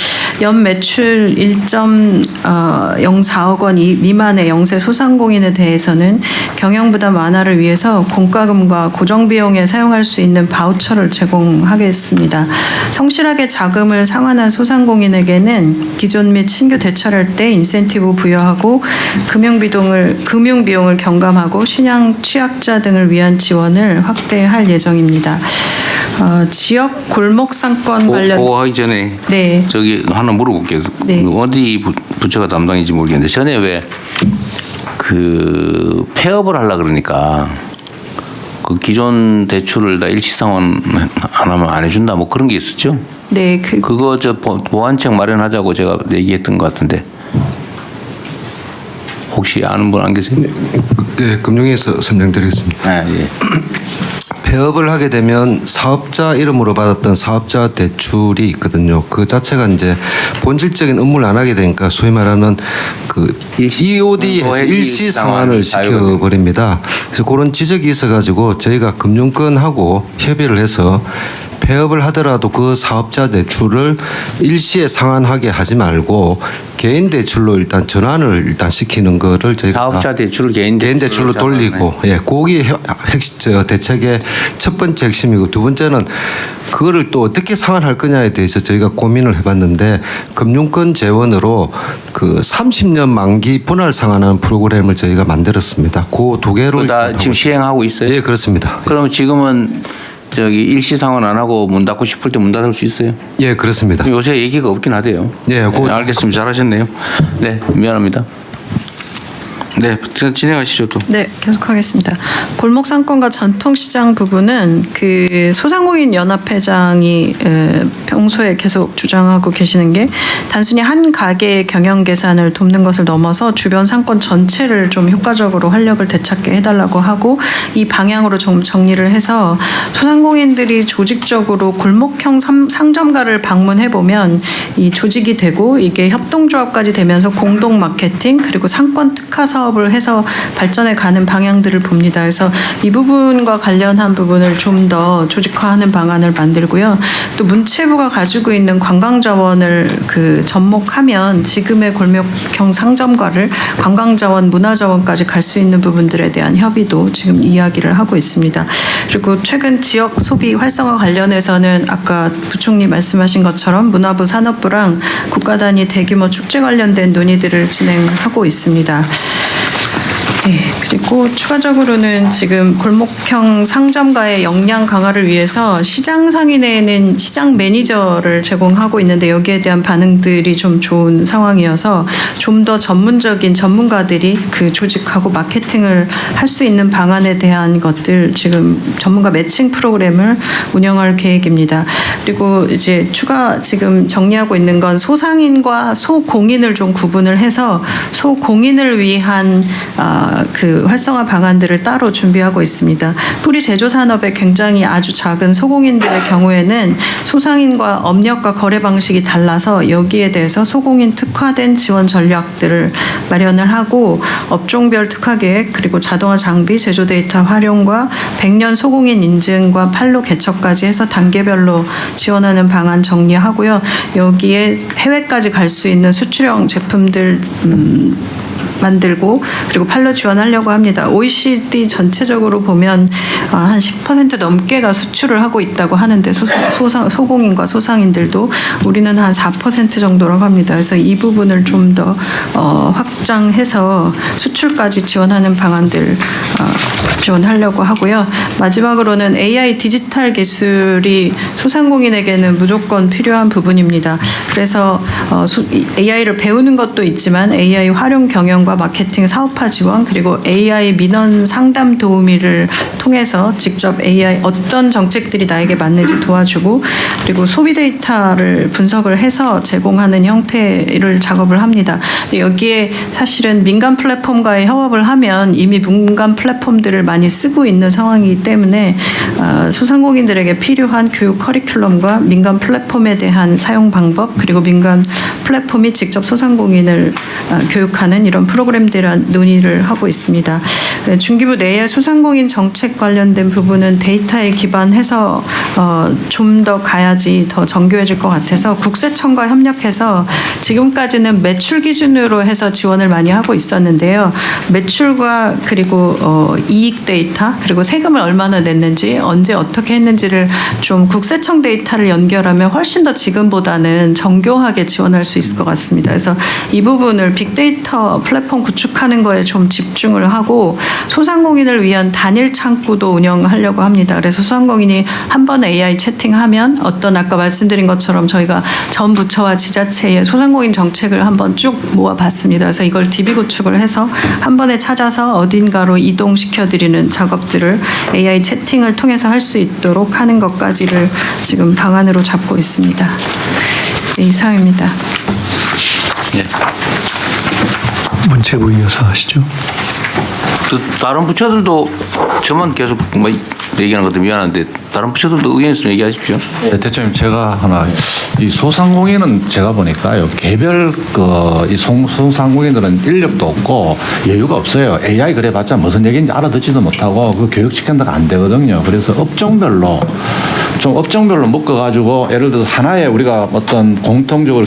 연 매출 1.04억 원 미만의 영세 소상공인에 대해서는 경영 부담 완화를 위해서 공과금과 고정 비용에 사용할 수 있는 바우처를 제공하겠습니다. 성실하게 자금을 상환한 소상공인에게는 기존 및 신규 대출할 때 인센티브 부여하고 금융 비용을 경감하고 신양 취약자 등을 위한 지원을 확대할 예정입니다. 지역 골목 상권 관련 그거 하기 전에 네. 저기 하나 물어볼게요. 네. 어디 부처가 담당인지 모르겠는데 전에 왜 그 폐업을 하려 그러니까 그 기존 대출을 다 일시상환 안 하면 안 해준다 뭐 그런 게 있었죠? 네, 그거 저 보완책 마련하자고 제가 얘기했던 것 같은데 혹시 아는 분 안 계세요? 네, 금융위에서 설명드리겠습니다. 아, 예. 폐업을 하게 되면 사업자 이름으로 받았던 사업자 대출이 있거든요. 그 자체가 이제 본질적인 업무를 안 하게 되니까 소위 말하는 그 EOD에서 일시 상환을 시켜버립니다. 그래서 그런 지적이 있어가지고 저희가 금융권하고 협의를 해서 폐업을 하더라도 그 사업자 대출을 일시에 상환하게 하지 말고 개인 대출로 일단 전환을 일단 시키는 거를 저희가 사업자 대출을 개인 대출로 돌리고 그게 대책의 첫 번째 핵심이고 두 번째는 그거를 또 어떻게 상환할 거냐에 대해서 저희가 고민을 해봤는데 금융권 재원으로 그 30년 만기 분할 상환하는 프로그램을 저희가 만들었습니다. 그 두 개로 다 지금 시행하고 있어요? 예, 그렇습니다. 그럼 지금은 저기 일시 상환 안 하고 문 닫고 싶을 때 문 닫을 수 있어요? 예, 그렇습니다. 요새 얘기가 없긴 하대요. 예, 네, 알겠습니다. 잘하셨네요. 네, 미안합니다. 네, 진행하시죠 또. 네, 계속하겠습니다. 골목 상권과 전통시장 부분은 그 소상공인 연합회장이 평소에 계속 주장하고 계시는 게 단순히 한 가게의 경영 개선을 돕는 것을 넘어서 주변 상권 전체를 좀 효과적으로 활력을 되찾게 해달라고 하고 이 방향으로 좀 정리를 해서 소상공인들이 조직적으로 골목형 상점가를 방문해 보면 이 조직이 되고 이게 협동조합까지 되면서 공동 마케팅 그리고 상권 특화 사업을 해서 발전해 가는 방향들을 봅니다. 그래서 이 부분과 관련한 부분을 좀 더 조직화하는 방안을 만들고요. 또 문체부가 가지고 있는 관광자원을 그 접목하면 지금의 골목형 상점가를 관광자원, 문화자원까지 갈 수 있는 부분들에 대한 협의도 지금 이야기를 하고 있습니다. 그리고 최근 지역 소비 활성화 관련해서는 아까 부총리 말씀하신 것처럼 문화부, 산업부랑 국가 단위 대규모 축제 관련된 논의들을 진행하고 있습니다. 네, 그리고 추가적으로는 지금 골목형 상점가의 역량 강화를 위해서 시장 상인회에는 시장 매니저를 제공하고 있는데 여기에 대한 반응들이 좀 좋은 상황이어서 좀 더 전문적인 전문가들이 그 조직하고 마케팅을 할 수 있는 방안에 대한 것들 지금 전문가 매칭 프로그램을 운영할 계획입니다. 그리고 이제 추가 지금 정리하고 있는 건 소상인과 소공인을 좀 구분을 해서 소공인을 위한 그 활성화 방안들을 따로 준비하고 있습니다. 뿌리 제조 산업에 굉장히 아주 작은 소공인들의 경우에는 소상인과 업력과 거래 방식이 달라서 여기에 대해서 소공인 특화된 지원 전략들을 마련을 하고 업종별 특화 계획 그리고 자동화 장비 제조 데이터 활용과 100년 소공인 인증과 판로 개척까지 해서 단계별로 지원하는 방안 정리하고요. 여기에 해외까지 갈 수 있는 수출형 제품들 만들고 그리고 판로 지원하려고 합니다. OECD 전체적으로 보면 한 10% 넘게가 수출을 하고 있다고 하는데 소공인과 소상인들도 우리는 한 4% 정도라고 합니다. 그래서 이 부분을 좀 더 확장해서 수출까지 지원하는 방안들 지원하려고 하고요. 마지막으로는 AI 디지털 기술이 소상공인에게는 무조건 필요한 부분입니다. 그래서 AI를 배우는 것도 있지만 AI 활용 경영과 마케팅 사업화 지원 그리고 AI 민원 상담 도우미를 통해서 직접 AI 어떤 정책들이 나에게 맞는지 도와주고 그리고 소비 데이터를 분석을 해서 제공하는 형태를 작업을 합니다. 여기에 사실은 민간 플랫폼과의 협업을 하면 이미 민간 플랫폼들을 많이 쓰고 있는 상황이기 때문에 소상공인들에게 필요한 교육 커리큘럼과 민간 플랫폼에 대한 사용 방법 그리고 민간 플랫폼이 직접 소상공인을 교육하는 이런 프로그램들을 논의를 하고 있습니다. 중기부 내에 소상공인 정책 관련된 부분은 데이터에 기반해서 좀 더 가야지 더 정교해질 것 같아서 국세청과 협력해서 지금까지는 매출 기준으로 해서 지원을 많이 하고 있었는데요. 매출과 그리고 이익 데이터 그리고 세금을 얼마나 냈는지 언제 어떻게 했는지를 좀 국세청 데이터를 연결하면 훨씬 더 지금보다는 정교하게 지원할 수 있을 것 같습니다. 그래서 이 부분을 빅데이터 플랫폼 구축하는 거에 좀 집중을 하고 소상공인을 위한 단일 창구도 운영하려고 합니다. 그래서 소상공인이 한 번 AI 채팅하면 어떤 아까 말씀드린 것처럼 저희가 전 부처와 지자체의 소상공인 정책을 한번 쭉 모아봤습니다. 그래서 이걸 DB 구축을 해서 한 번에 찾아서 어딘가로 이동시켜드리는 작업들을 AI 채팅을 통해서 할 수 있도록 하는 것까지를 지금 방안으로 잡고 있습니다. 네, 이상입니다. 문체부 이어서 하시죠. 또 다른 부처들도 저만 계속 뭐 얘기하는 것도 미안한데 다른 부처들도 의견 있으면 얘기하십시오. 네, 대표님 제가 하나 이 소상공인은 제가 보니까요 개별 이 소상공인들은 인력도 없고 여유가 없어요. AI 그래봤자 무슨 얘기인지 알아듣지도 못하고 그 교육시킨다가 안 되거든요. 그래서 업종별로 묶어가지고 예를 들어서 하나의 우리가 어떤 공통적으로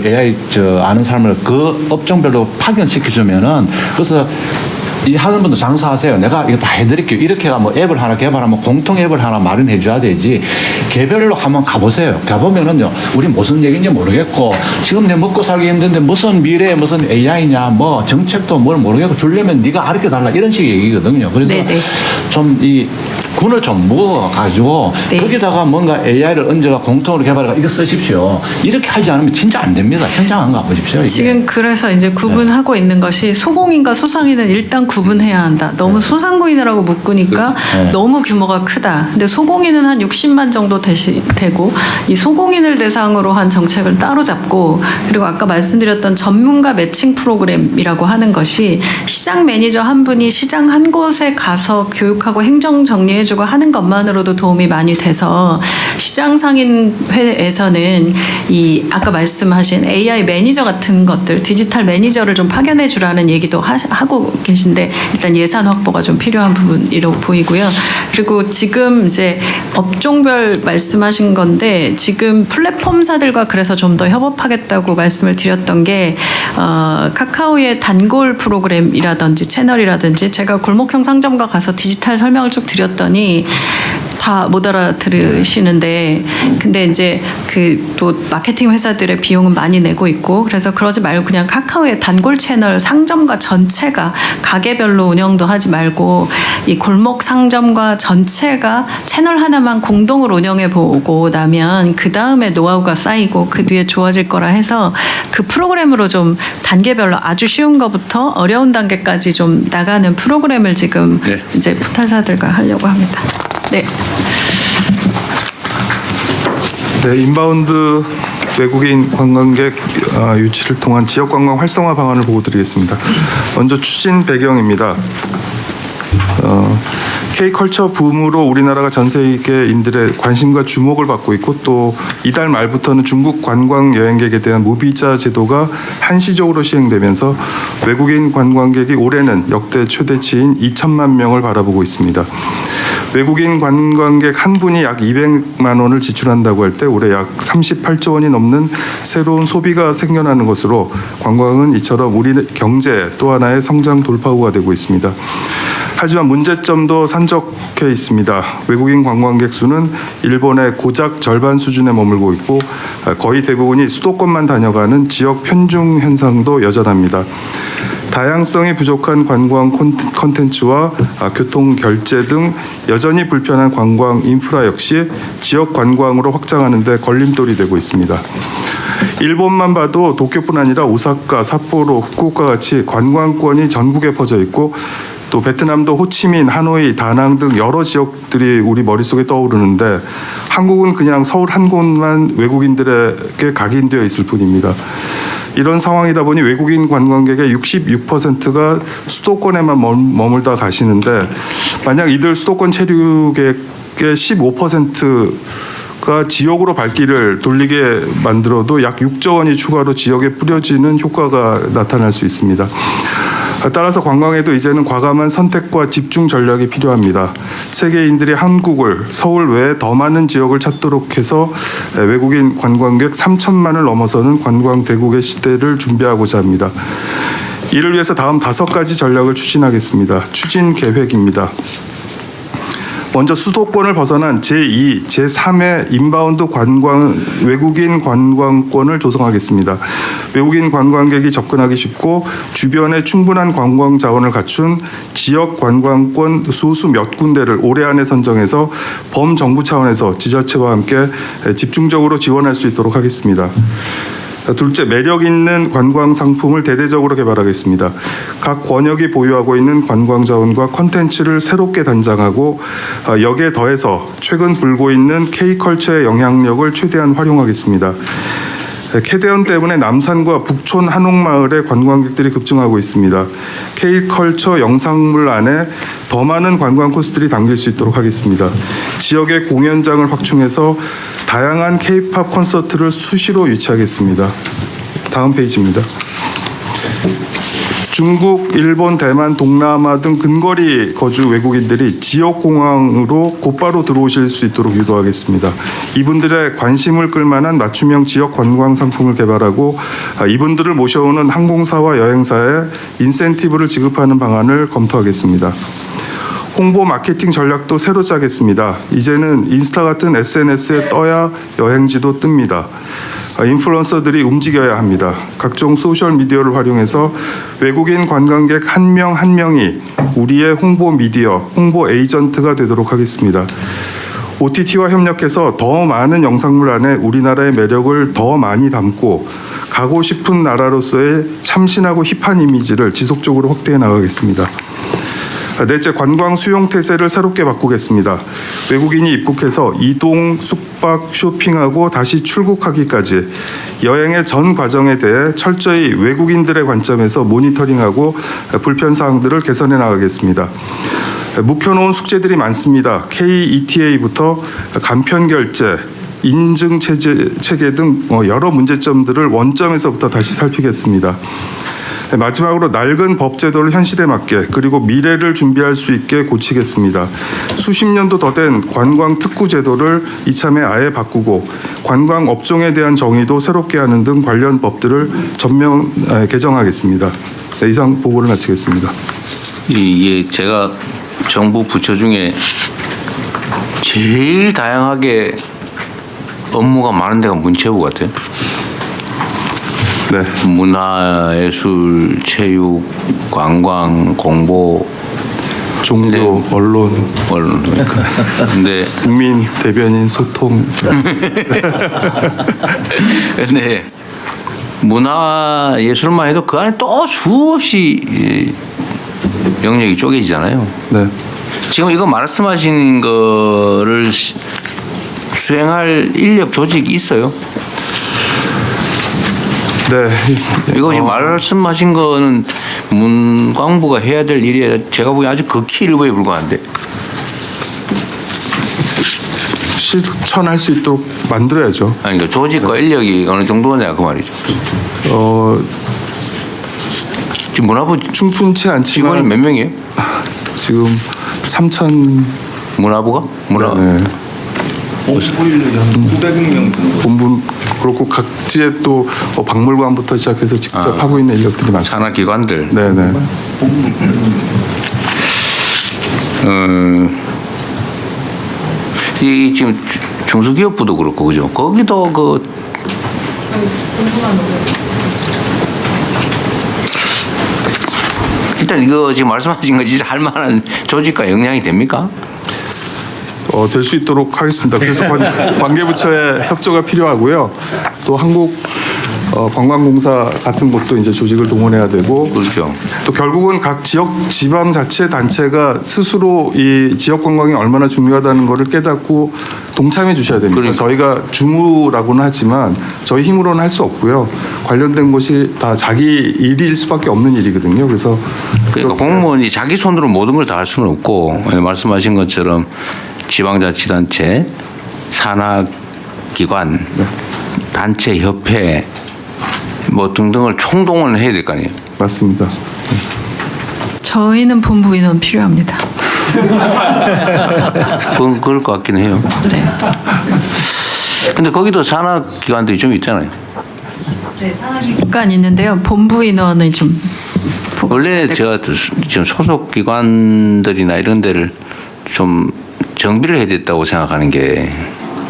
AI 아는 사람을 그 업종별로 파견시켜주면은 그래서 이 하는 분도 장사하세요. 내가 이거 다 해드릴게요. 이렇게가 뭐 앱을 하나 개발하면 공통 앱을 하나 마련해 줘야 되지. 개별로 한번 가보세요. 가보면은요, 우리 무슨 얘기인지 모르겠고, 지금 내 먹고 살기 힘든데 무슨 미래에 무슨 AI냐, 뭐 정책도 뭘 모르겠고, 주려면 네가 가르쳐 달라. 이런 식의 얘기거든요. 그래서 좀 이 군을 좀 모아가지고 거기다가 뭔가 AI를 얹어가 공통으로 개발해가 이거 쓰십시오. 이렇게 하지 않으면 진짜 안 됩니다. 현장 안 가보십시오. 이게. 지금 그래서 이제 구분하고 있는 것이 소공인과 소상인은 일단 구분해야 한다. 너무 소상공인이라고 묶으니까 너무 규모가 크다. 근데 소공인은 한 60만 정도 되고 이 소공인을 대상으로 한 정책을 따로 잡고 그리고 아까 말씀드렸던 전문가 매칭 프로그램이라고 하는 것이 시장 매니저 한 분이 시장 한 곳에 가서 교육하고 행정 정리해주고 하는 것만으로도 도움이 많이 돼서 시장 상인회에서는 이 아까 말씀하신 AI 매니저 같은 것들 디지털 매니저를 좀 파견해 주라는 얘기도 하고 계신데 일단 예산 확보가 좀 필요한 부분이라고 보이고요. 그리고 지금 이제 업종별 말씀하신 건데 지금 플랫폼사들과 그래서 좀 더 협업하겠다고 말씀을 드렸던 게 카카오의 단골 프로그램이라든지 채널이라든지 제가 골목형 상점가 가서 디지털 설명을 쭉 드렸더니 다 못 알아들으시는데 근데 이제 그 또 마케팅 회사들의 비용은 많이 내고 있고 그래서 그러지 말고 그냥 카카오의 단골 채널 상점가 전체가 가게별로 운영도 하지 말고 이 골목 상점가 전체가 채널 하나만 공동으로 운영해 보고 나면 그 다음에 노하우가 쌓이고 그 뒤에 좋아질 거라 해서 그 프로그램으로 좀 단계별로 아주 쉬운 것부터 어려운 단계까지 좀 나가는 프로그램을 지금 이제 포탈사들과 하려고 합니다. 네. 네, 인바운드 외국인 관광객 유치를 통한 지역 관광 활성화 방안을 보고 드리겠습니다. 먼저 추진 배경입니다. K컬처 붐으로 우리나라가 전 세계인들의 관심과 주목을 받고 있고 또 이달 말부터는 중국 관광 여행객에 대한 무비자 제도가 한시적으로 시행되면서 외국인 관광객이 올해는 역대 최대치인 2천만 명을 바라보고 있습니다. 외국인 관광객 한 분이 약 200만 원을 지출한다고 할 때 올해 약 38조 원이 넘는 새로운 소비가 생겨나는 것으로 관광은 이처럼 우리 경제 또 하나의 성장 돌파구가 되고 있습니다. 하지만 문제점도 산적해 있습니다. 외국인 관광객 수는 일본의 고작 절반 수준에 머물고 있고 거의 대부분이 수도권만 다녀가는 지역 편중 현상도 여전합니다. 다양성이 부족한 관광 콘텐츠와 교통 결제 등 여전히 불편한 관광 인프라 역시 지역 관광으로 확장하는 데 걸림돌이 되고 있습니다. 일본만 봐도 도쿄뿐 아니라 오사카, 삿포로, 후쿠오카 같이 관광권이 전국에 퍼져 있고 또 베트남도 호치민, 하노이, 다낭 등 여러 지역들이 우리 머릿속에 떠오르는데 한국은 그냥 서울 한 곳만 외국인들에게 각인되어 있을 뿐입니다. 이런 상황이다 보니 외국인 관광객의 66%가 수도권에만 머물다 가시는데 만약 이들 수도권 체류객의 15%가 지역으로 발길을 돌리게 만들어도 약 6조 원이 추가로 지역에 뿌려지는 효과가 나타날 수 있습니다. 따라서 관광에도 이제는 과감한 선택과 집중 전략이 필요합니다. 세계인들이 한국을 서울 외에 더 많은 지역을 찾도록 해서 외국인 관광객 3천만을 넘어서는 관광 대국의 시대를 준비하고자 합니다. 이를 위해서 다음 5가지 전략을 추진하겠습니다. 추진 계획입니다. 먼저 수도권을 벗어난 제2, 제3의 인바운드 외국인 관광권을 조성하겠습니다. 외국인 관광객이 접근하기 쉽고 주변에 충분한 관광 자원을 갖춘 지역 관광권 소수 몇 군데를 올해 안에 선정해서 범정부 차원에서 지자체와 함께 집중적으로 지원할 수 있도록 하겠습니다. 둘째, 매력 있는 관광 상품을 대대적으로 개발하겠습니다. 각 권역이 보유하고 있는 관광 자원과 콘텐츠를 새롭게 단장하고 여기에 더해서 최근 불고 있는 K컬처의 영향력을 최대한 활용하겠습니다. 캐대언 때문에 남산과 북촌 한옥마을의 관광객들이 급증하고 있습니다. K컬처 영상물 안에 더 많은 관광 코스들이 담길 수 있도록 하겠습니다. 지역의 공연장을 확충해서 다양한 K-팝 콘서트를 수시로 유치하겠습니다. 다음 페이지입니다. 중국, 일본, 대만, 동남아 등 근거리 거주 외국인들이 지역공항으로 곧바로 들어오실 수 있도록 유도하겠습니다. 이분들의 관심을 끌만한 맞춤형 지역 관광 상품을 개발하고 이분들을 모셔오는 항공사와 여행사에 인센티브를 지급하는 방안을 검토하겠습니다. 홍보 마케팅 전략도 새로 짜겠습니다. 이제는 인스타 같은 SNS에 떠야 여행지도 뜹니다. 인플루언서들이 움직여야 합니다. 각종 소셜미디어를 활용해서 외국인 관광객 한 명 한 명이 우리의 홍보 미디어, 홍보 에이전트가 되도록 하겠습니다. OTT와 협력해서 더 많은 영상물 안에 우리나라의 매력을 더 많이 담고 가고 싶은 나라로서의 참신하고 힙한 이미지를 지속적으로 확대해 나가겠습니다. 넷째, 관광 수용 태세를 새롭게 바꾸겠습니다. 외국인이 입국해서 이동, 숙박, 쇼핑하고 다시 출국하기까지 여행의 전 과정에 대해 철저히 외국인들의 관점에서 모니터링하고 불편사항들을 개선해 나가겠습니다. 묵혀놓은 숙제들이 많습니다. KETA부터 간편결제, 인증 체계 등 여러 문제점들을 원점에서부터 다시 살피겠습니다. 마지막으로 낡은 법 제도를 현실에 맞게 그리고 미래를 준비할 수 있게 고치겠습니다. 수십 년도 더 된 관광 특구 제도를 이참에 아예 바꾸고 관광 업종에 대한 정의도 새롭게 하는 등 관련 법들을 전면 개정하겠습니다. 네, 이상 보고를 마치겠습니다. 이게 제가 정부 부처 중에 제일 다양하게 업무가 많은 데가 문체부 같아요. 네. 문화예술, 체육, 관광, 공보, 종교, 언론. 근데 국민 대변인 소통. 근데 문화예술만 해도 그 안에 또 수없이 영역이 쪼개지잖아요. 네. 지금 이거 말씀하신 거를 수행할 인력 조직이 있어요? 네. 이거 지금 말씀하신 거는 문광부가 해야 될 일이 제가 보기엔 아주 극히 일부에 불과한데. 실천할 수 있도록 만들어야죠. 아니, 그러니까 조직과 인력이 어느 정도냐 그 말이죠. 지금 문화부 충분치 않지만 직원이 몇 명이에요? 지금 3,000. 문화부가? 네. 본부 인력이 한 900명. 본부 그렇고 각지에 또 박물관부터 시작해서 직접 하고 있는 인력들이 많습니다. 산하기관들. 네네. 이 지금 중소기업부도 그렇고 그죠? 거기도 일단 이거 지금 말씀하신 거 진짜 할 만한 조직과 역량이 됩니까? 될 수 있도록 하겠습니다. 그래서 관계부처의 협조가 필요하고요. 또 한국 관광공사 같은 곳도 이제 조직을 동원해야 되고, 그렇죠. 또 결국은 각 지방 자치 단체가 스스로 이 지역 관광이 얼마나 중요하다는 것을 깨닫고 동참해 주셔야 됩니다. 그러니까. 저희가 주무라고는 하지만 저희 힘으로는 할 수 없고요. 관련된 것이 다 자기 일일 수밖에 없는 일이거든요. 그래서 그러니까 공무원이 자기 손으로 모든 걸 다 할 수는 없고, 말씀하신 것처럼 지방자치단체, 산하기관, 단체, 협회 뭐 등등을 총동원을 해야 될 거 아니에요. 맞습니다. 저희는 본부 인원 필요합니다. 그럴 것 같긴 해요. 네. 근데 거기도 산하기관들이 좀 있잖아요. 네, 산하기관 있는데요. 본부 인원을 좀 원래 제가 지금 소속 기관들이나 이런 데를 좀 정비를 해야 됐다고 생각하는 게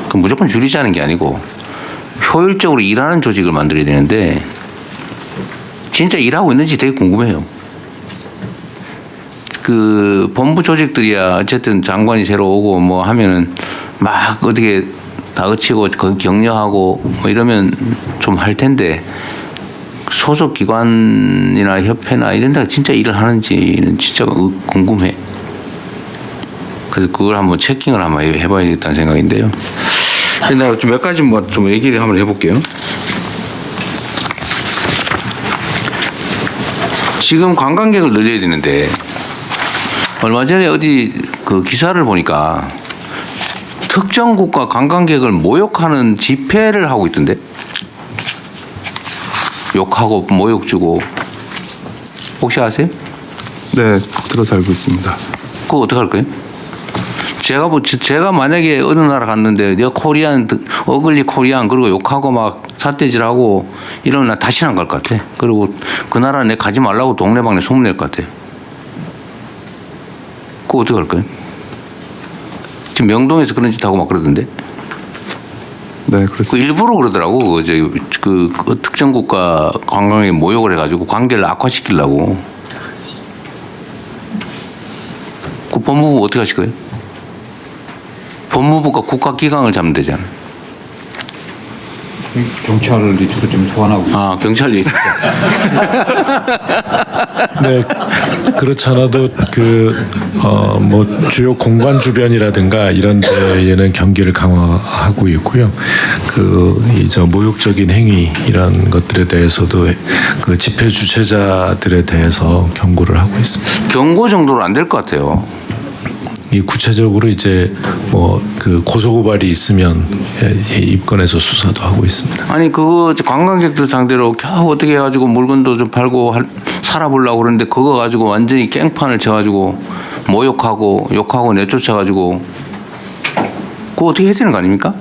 그 무조건 줄이자는 게 아니고 효율적으로 일하는 조직을 만들어야 되는데 진짜 일하고 있는지 되게 궁금해요. 그 본부 조직들이야 어쨌든 장관이 새로 오고 뭐 하면은 막 어떻게 다그치고 격려하고 뭐 이러면 좀 할 텐데 소속 기관이나 협회나 이런 데가 진짜 일을 하는지는 진짜 궁금해. 그래서 그걸 한번 체킹을 한번 해봐야겠다는 생각인데요. 내가 좀 몇 가지 뭐 좀 얘기를 한번 해볼게요. 지금 관광객을 늘려야 되는데 얼마 전에 어디 그 기사를 보니까 특정 국가 관광객을 모욕하는 집회를 하고 있던데. 욕하고 모욕 주고 혹시 아세요? 네, 들어서 알고 있습니다. 그거 어떻게 할 거예요? 제가 만약에 어느 나라 갔는데 내가 코리안 어글리 코리안 그리고 욕하고 막 삿대질하고 이러면 나 다시는 안 갈 것 같아. 그리고 그 나라 내 가지 말라고 동네방네 소문낼 것 같아. 그거 어떻게 할 거예요? 지금 명동에서 그런 짓 하고 막 그러던데. 네, 그렇습니다. 그 일부러 그러더라고. 그 특정 국가 관광에 모욕을 해가지고 관계를 악화시키려고. 그 법무부 어떻게 하실 거예요? 법무부가 국가기강을 잡으면 되잖아. 경찰을 이쪽으로 좀 소환하고. 아, 경찰이. 네, 그렇지 않아도 뭐 주요 공관 주변이라든가 이런 데에는 경계를 강화하고 있고요. 이 모욕적인 행위 이런 것들에 대해서도 그 집회 주최자들에 대해서 경고를 하고 있습니다. 경고 정도로 안 될 것 같아요. 이 구체적으로 이제 뭐 그 고소고발이 있으면 입건해서 수사도 하고 있습니다. 아니 그거 관광객들 상대로 겨우 어떻게 해가지고 물건도 좀 팔고 살아보려고 그러는데 그거 가지고 완전히 깽판을 쳐가지고 모욕하고 욕하고 내쫓아가지고 그거 어떻게 해야 되는 거 아닙니까?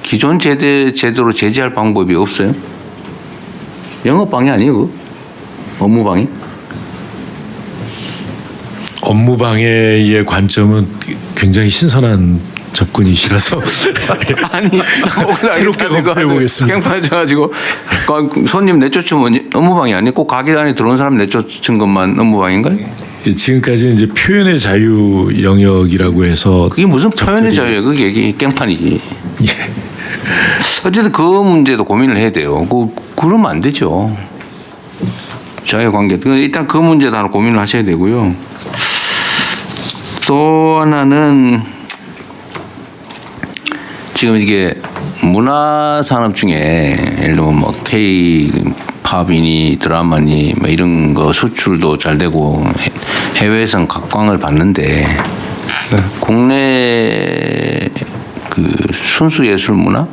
기존 제도로 제재할 방법이 없어요? 영업방해 아니에요 그거? 업무방해? 업무방해의 관점은 굉장히 신선한 접근이시라서 아니 새롭게 검토해 보겠습니다. 깽판 쳐가지고 손님 내쫓으면 업무방해 아니에요? 꼭 가게 안에 들어온 사람 내쫓은 것만 업무방해인가요? 지금까지는 이제 표현의 자유 영역이라고 해서 그게 무슨 표현의 자유예요? 그게 깽판이지. 예. 어쨌든 그 문제도 고민을 해야 돼요. 그러면 안 되죠. 자유관계. 일단 그 문제도 하나 고민을 하셔야 되고요. 또 하나는 지금 이게 문화산업 중에 예를 들면 뭐 K-팝이니 드라마니 뭐 이런 거 수출도 잘 되고 해외에선 각광을 받는데 네. 국내 그 순수 예술 문화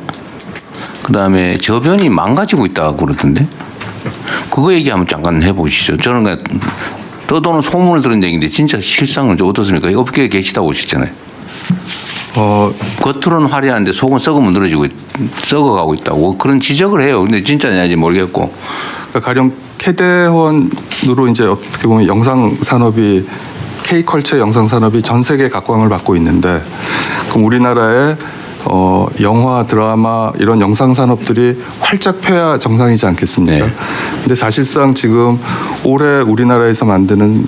그다음에 저변이 망가지고 있다고 그러던데 그거 얘기 한번 잠깐 해보시죠. 저는 그냥 떠도는 소문을 들은 얘기인데 진짜 실상은 좀 어떻습니까? 업계에 계시다고 오셨잖아요. 겉으로는 화려한데 속은 썩으면 늘어지고 썩어가고 있다고 그런 지적을 해요. 근데 진짜냐지 모르겠고. 그러니까 가령 캐대원으로 이제 어떻게 보면 영상 산업이 K컬처 영상 산업이 전 세계 각광을 받고 있는데 그럼 우리나라에 영화, 드라마 이런 영상 산업들이 활짝 펴야 정상이지 않겠습니까? 네. 근데 사실상 지금 올해 우리나라에서 만드는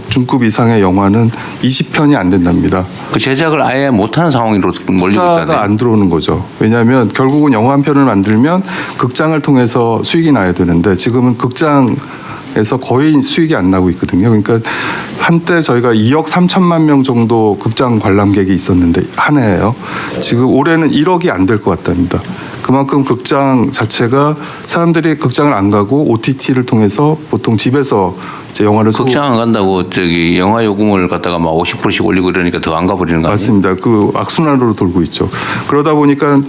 중급 이상의 영화는 20편이 안 된답니다. 그 제작을 아예 못하는 상황으로 몰리고 있다네. 안 들어오는 거죠. 왜냐하면 결국은 영화 한 편을 만들면 극장을 통해서 수익이 나야 되는데 지금은 극장에서 거의 수익이 안 나고 있거든요. 그러니까 한때 저희가 2억 3천만 명 정도 극장 관람객이 있었는데 한 해에요. 지금 올해는 1억이 안 될 것 같답니다. 그만큼 극장 자체가 사람들이 극장을 안 가고 OTT를 통해서 보통 집에서 이제 영화를 극장 안 간다고 영화 요금을 갖다가 막 50%씩 올리고 이러니까 더 안 가버리는 거 아니에요? 맞습니다. 그 악순환으로 돌고 있죠. 그러다 보니까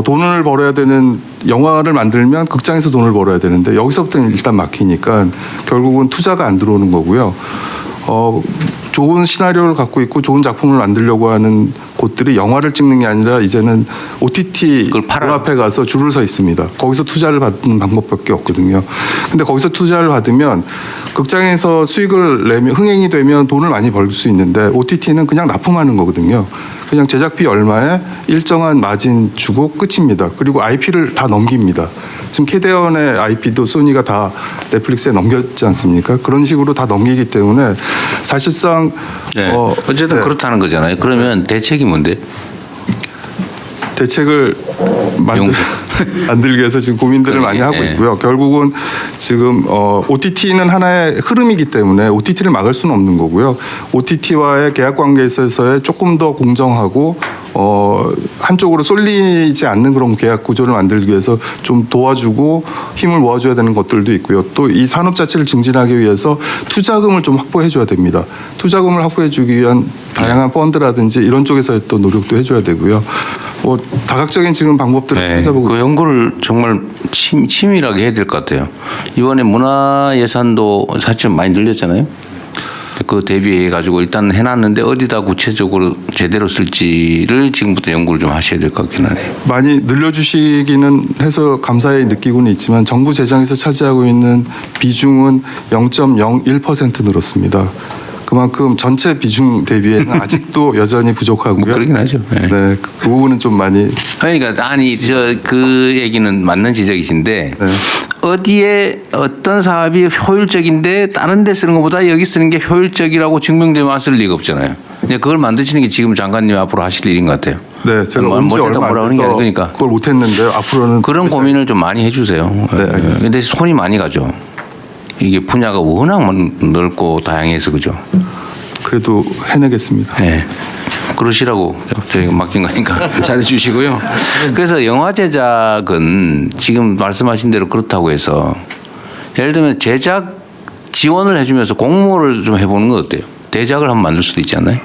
돈을 벌어야 되는 영화를 만들면 극장에서 돈을 벌어야 되는데 여기서부터는 일단 막히니까 결국은 투자가 안 들어오는 거고요. 좋은 시나리오를 갖고 있고 좋은 작품을 만들려고 하는 곳들이 영화를 찍는 게 아니라 이제는 OTT 앞에 가서 줄을 서 있습니다. 거기서 투자를 받는 방법밖에 없거든요. 근데 거기서 투자를 받으면 극장에서 수익을 내면 흥행이 되면 돈을 많이 벌 수 있는데 OTT는 그냥 납품하는 거거든요. 그냥 제작비 얼마에 일정한 마진 주고 끝입니다. 그리고 IP를 다 넘깁니다. 지금 캐대언의 IP도 소니가 다 넷플릭스에 넘겼지 않습니까? 그런 식으로 다 넘기기 때문에 사실상 어쨌든 그렇다는 거잖아요. 그러면 대책이 뭔데? 대책을 만들기 위해서 지금 고민들을 많이 하고 있고요. 결국은 지금 OTT는 하나의 흐름이기 때문에 OTT를 막을 수는 없는 거고요. OTT와의 계약 관계에 있어서의 조금 더 공정하고 한쪽으로 쏠리지 않는 그런 계약 구조를 만들기 위해서 좀 도와주고 힘을 모아줘야 되는 것들도 있고요. 또 이 산업 자체를 증진하기 위해서 투자금을 좀 확보해 줘야 됩니다. 투자금을 확보해 주기 위한 다양한 펀드라든지 이런 쪽에서의 또 노력도 해줘야 되고요. 다각적인 지금 방법들을 찾아보고 그 연구를 정말 치밀하게 해야 될 것 같아요. 이번에 문화 예산도 사실 많이 늘렸잖아요. 그 대비해 가지고 일단 해놨는데 어디다 구체적으로 제대로 쓸지를 지금부터 연구를 좀 하셔야 될 것 같긴 하네요. 많이 늘려주시기는 해서 감사히 느끼고는 있지만 정부 재정에서 차지하고 있는 비중은 0.01% 늘었습니다. 그만큼 전체 비중 대비에는 아직도 여전히 부족하고요. 그러긴 하죠. 네, 그 부분은 좀 많이. 그러니까 아니 그 얘기는 맞는 지적이신데 어디에 어떤 사업이 효율적인데 다른 데 쓰는 것보다 여기 쓰는 게 효율적이라고 증명되면 안 쓸 리가 없잖아요. 그걸 만드시는 게 지금 장관님 앞으로 하실 일인 것 같아요. 네, 제가 언제 얼마 안 돼서 그러니까 그걸 못했는데 앞으로는 그런 고민을 좀 많이 해주세요. 네, 알겠습니다. 근데 손이 많이 가죠. 이게 분야가 워낙 넓고 다양해서 그죠. 그래도 해내겠습니다. 네. 그러시라고 저희가 맡긴 거니까 잘해주시고요. 그래서 영화 제작은 지금 말씀하신 대로 그렇다고 해서 예를 들면 제작 지원을 해주면서 공모를 좀 해보는 건 어때요? 대작을 한번 만들 수도 있지 않나요?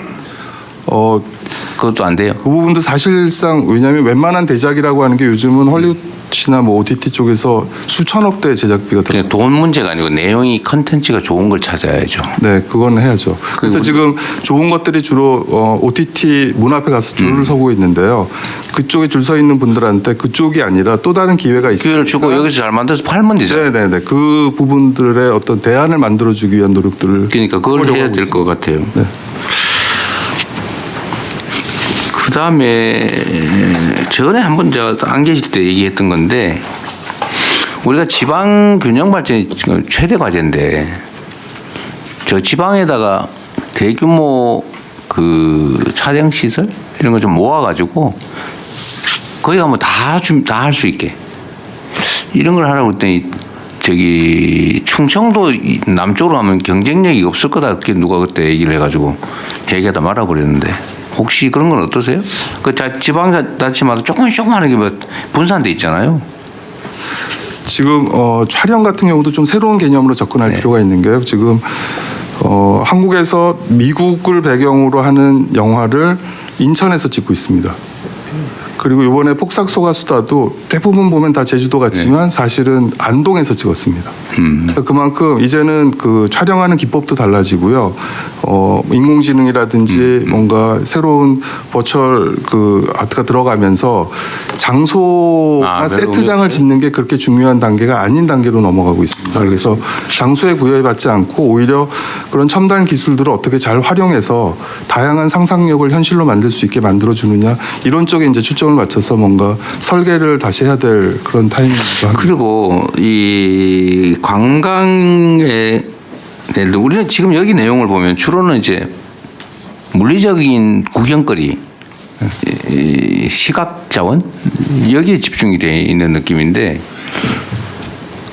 그것도 안 돼요. 그 부분도 사실상 왜냐하면 웬만한 대작이라고 하는 게 요즘은 헐리우드나 뭐 OTT 쪽에서 수천억대 제작비가 들어요. 돈 문제가 아니고 내용이 컨텐츠가 좋은 걸 찾아야죠. 네, 그건 해야죠. 그래서 지금 좋은 것들이 주로 OTT 문 앞에 가서 줄을 서고 있는데요. 그쪽에 줄 서 있는 분들한테 그쪽이 아니라 또 다른 기회가 있어요. 기회를 주고 여기서 잘 만들어서 팔면 되죠. 네네네. 그 부분들의 어떤 대안을 만들어주기 위한 노력들을 그러니까 그걸 해야 될 것 같아요. 네. 그 다음에 전에 한번 제가 안 계실 때 얘기했던 건데 우리가 지방 균형 발전이 지금 최대 과제인데 저 지방에다가 대규모 그 촬영 시설 이런 거 좀 모아가지고 거기 가면 다 할 수 있게 이런 걸 하라고 했더니 저기 충청도 남쪽으로 하면 경쟁력이 없을 거다 그렇게 누가 그때 얘기를 해가지고 얘기하다 말아버렸는데. 혹시 그런 건 어떠세요? 그 지방자치마다 조그마하게 뭐 분산돼 있잖아요. 지금 촬영 같은 경우도 좀 새로운 개념으로 접근할 필요가 있는 게요. 지금 한국에서 미국을 배경으로 하는 영화를 인천에서 찍고 있습니다. 그리고 이번에 폭삭소가수다도 대부분 보면 다 제주도 같지만 사실은 안동에서 찍었습니다. 그만큼 이제는 그 촬영하는 기법도 달라지고요. 인공지능이라든지 뭔가 새로운 버추얼 그 아트가 들어가면서 장소나 세트장을 짓는 게 그렇게 중요한 단계가 아닌 단계로 넘어가고 있습니다. 그래서 장소에 부여받지 않고 오히려 그런 첨단 기술들을 어떻게 잘 활용해서 다양한 상상력을 현실로 만들 수 있게 만들어주느냐 이런 쪽에 이제 초점을 맞춰서 뭔가 설계를 다시 해야 될 그런 타이밍이기도 합니다. 그리고 이 관광의 우리는 지금 여기 내용을 보면 주로는 이제 물리적인 구경거리, 시각 자원 여기에 집중이 돼 있는 느낌인데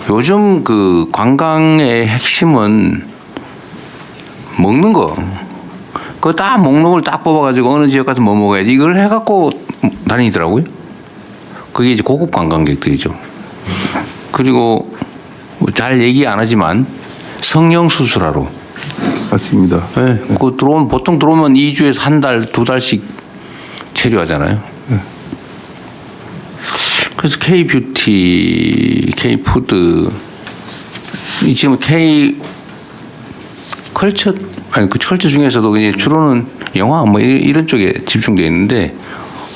요즘 그 관광의 핵심은 먹는 거. 그거 딱 목록을 딱 뽑아가지고 어느 지역 가서 뭐 먹어야지 이걸 해갖고 다니더라고요. 그게 이제 고급 관광객들이죠. 그리고 뭐 잘 얘기 안 하지만 성형 수술하러. 맞습니다. 네. 그 보통 들어오면 2주에서 한 달, 2달씩 체류하잖아요. 네. 그래서 K-뷰티, K-푸드, 지금 컬처 그 컬처 중에서도 이제 주로는 영화 뭐 이런 쪽에 집중돼 있는데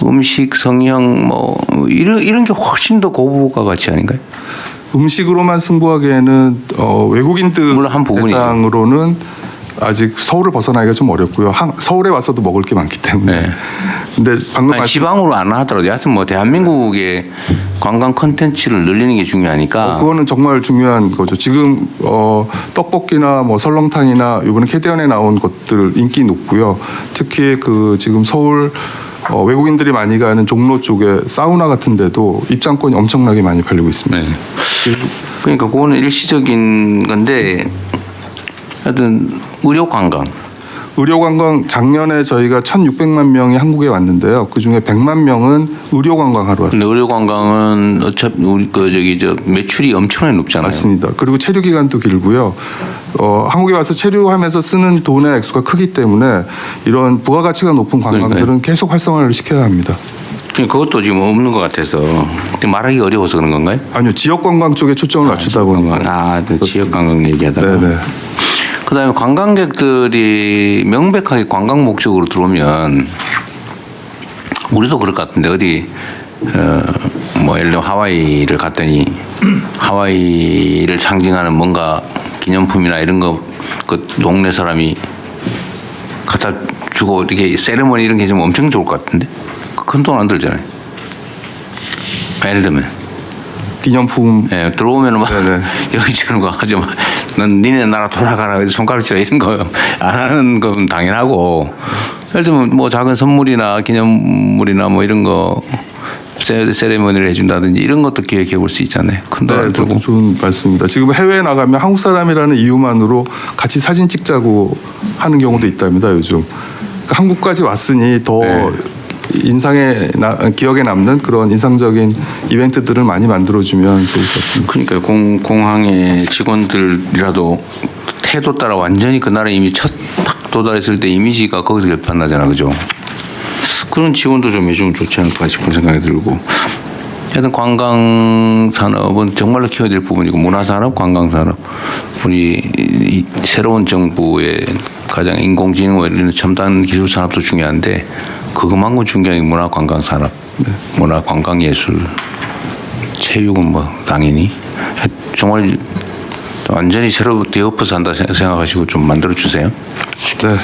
음식, 성형 뭐 이런 게 훨씬 더 고부가 가치 아닌가요? 음식으로만 승부하기에는 외국인들 물론 한 부분이죠. 대상으로는 아직 서울을 벗어나기가 좀 어렵고요. 서울에 와서도 먹을 게 많기 때문에. 네. 근데 방금 아니, 지방으로 안 하더라도 여하튼 뭐 대한민국의 관광 콘텐츠를 늘리는 게 중요하니까. 그거는 정말 중요한 거죠. 지금 떡볶이나 뭐 설렁탕이나 이번에 캐대언에 나온 것들 인기 높고요. 특히 그 지금 서울 외국인들이 많이 가는 종로 쪽에 사우나 같은 데도 입장권이 엄청나게 많이 팔리고 있습니다. 네. 그러니까 그거는 일시적인 건데 하여튼 의료 관광. 작년에 저희가 1,600만 명이 한국에 왔는데요. 그 중에 100만 명은 의료 관광하러 왔습니다. 근데 의료 관광은 어차피 우리 매출이 엄청나게 높잖아요. 맞습니다. 그리고 체류 기간도 길고요. 한국에 와서 체류하면서 쓰는 돈의 액수가 크기 때문에 이런 부가가치가 높은 관광들은 그러니까요. 계속 활성화를 시켜야 합니다. 그것도 지금 없는 것 같아서 말하기 어려워서 그런 건가요? 아니요. 지역 관광 쪽에 초점을 맞추다 보니까. 지역 관광 얘기하다가. 네네. 그다음에 관광객들이 명백하게 관광 목적으로 들어오면 우리도 그럴 것 같은데 어디 뭐 예를 들면 하와이를 갔더니 하와이를 상징하는 뭔가 기념품이나 이런 거 그 동네 사람이 갖다 주고 이렇게 세레머니 이런 게 좀 엄청 좋을 것 같은데 큰 돈 안 들잖아요. 예를 들면 기념품. 예, 들어오면은 막 네네. 여기 저런 거 하지 마. 넌 니네 나라 돌아가라. 손가락질라 이런 거 안 하는 건 당연하고. 예를 들면 뭐 작은 선물이나 기념물이나 뭐 이런 거 세레머니를 해준다든지 이런 것도 기획해 볼 수 있잖아요. 큰 돈 네, 안 들고. 그것도 좋은 말씀입니다. 지금 해외에 나가면 한국 사람이라는 이유만으로 같이 사진 찍자고 하는 경우도 있답니다. 요즘. 그러니까 한국까지 왔으니 더 네. 기억에 남는 그런 인상적인 이벤트들을 많이 만들어주면 좋을 것 같습니다. 그러니까 공항의 직원들이라도 태도 따라 완전히 그 나라에 이미 첫 딱 도달했을 때 이미지가 거기서 개판나잖아, 그죠? 그런 지원도 좀 해주면 좋지 않을까 싶은 생각이 들고. 하여튼 관광 산업은 정말로 키워야 될 부분이고 문화산업, 관광산업 우리 이 새로운 정부의 가장 인공지능 이런 첨단 기술 산업도 중요한데 그것만큼 중요한 게 문화 관광 산업, 문화 관광 예술, 체육은 뭐 당연히 정말 완전히 새로 되어서 한다 생각하시고 좀 만들어 주세요. 네,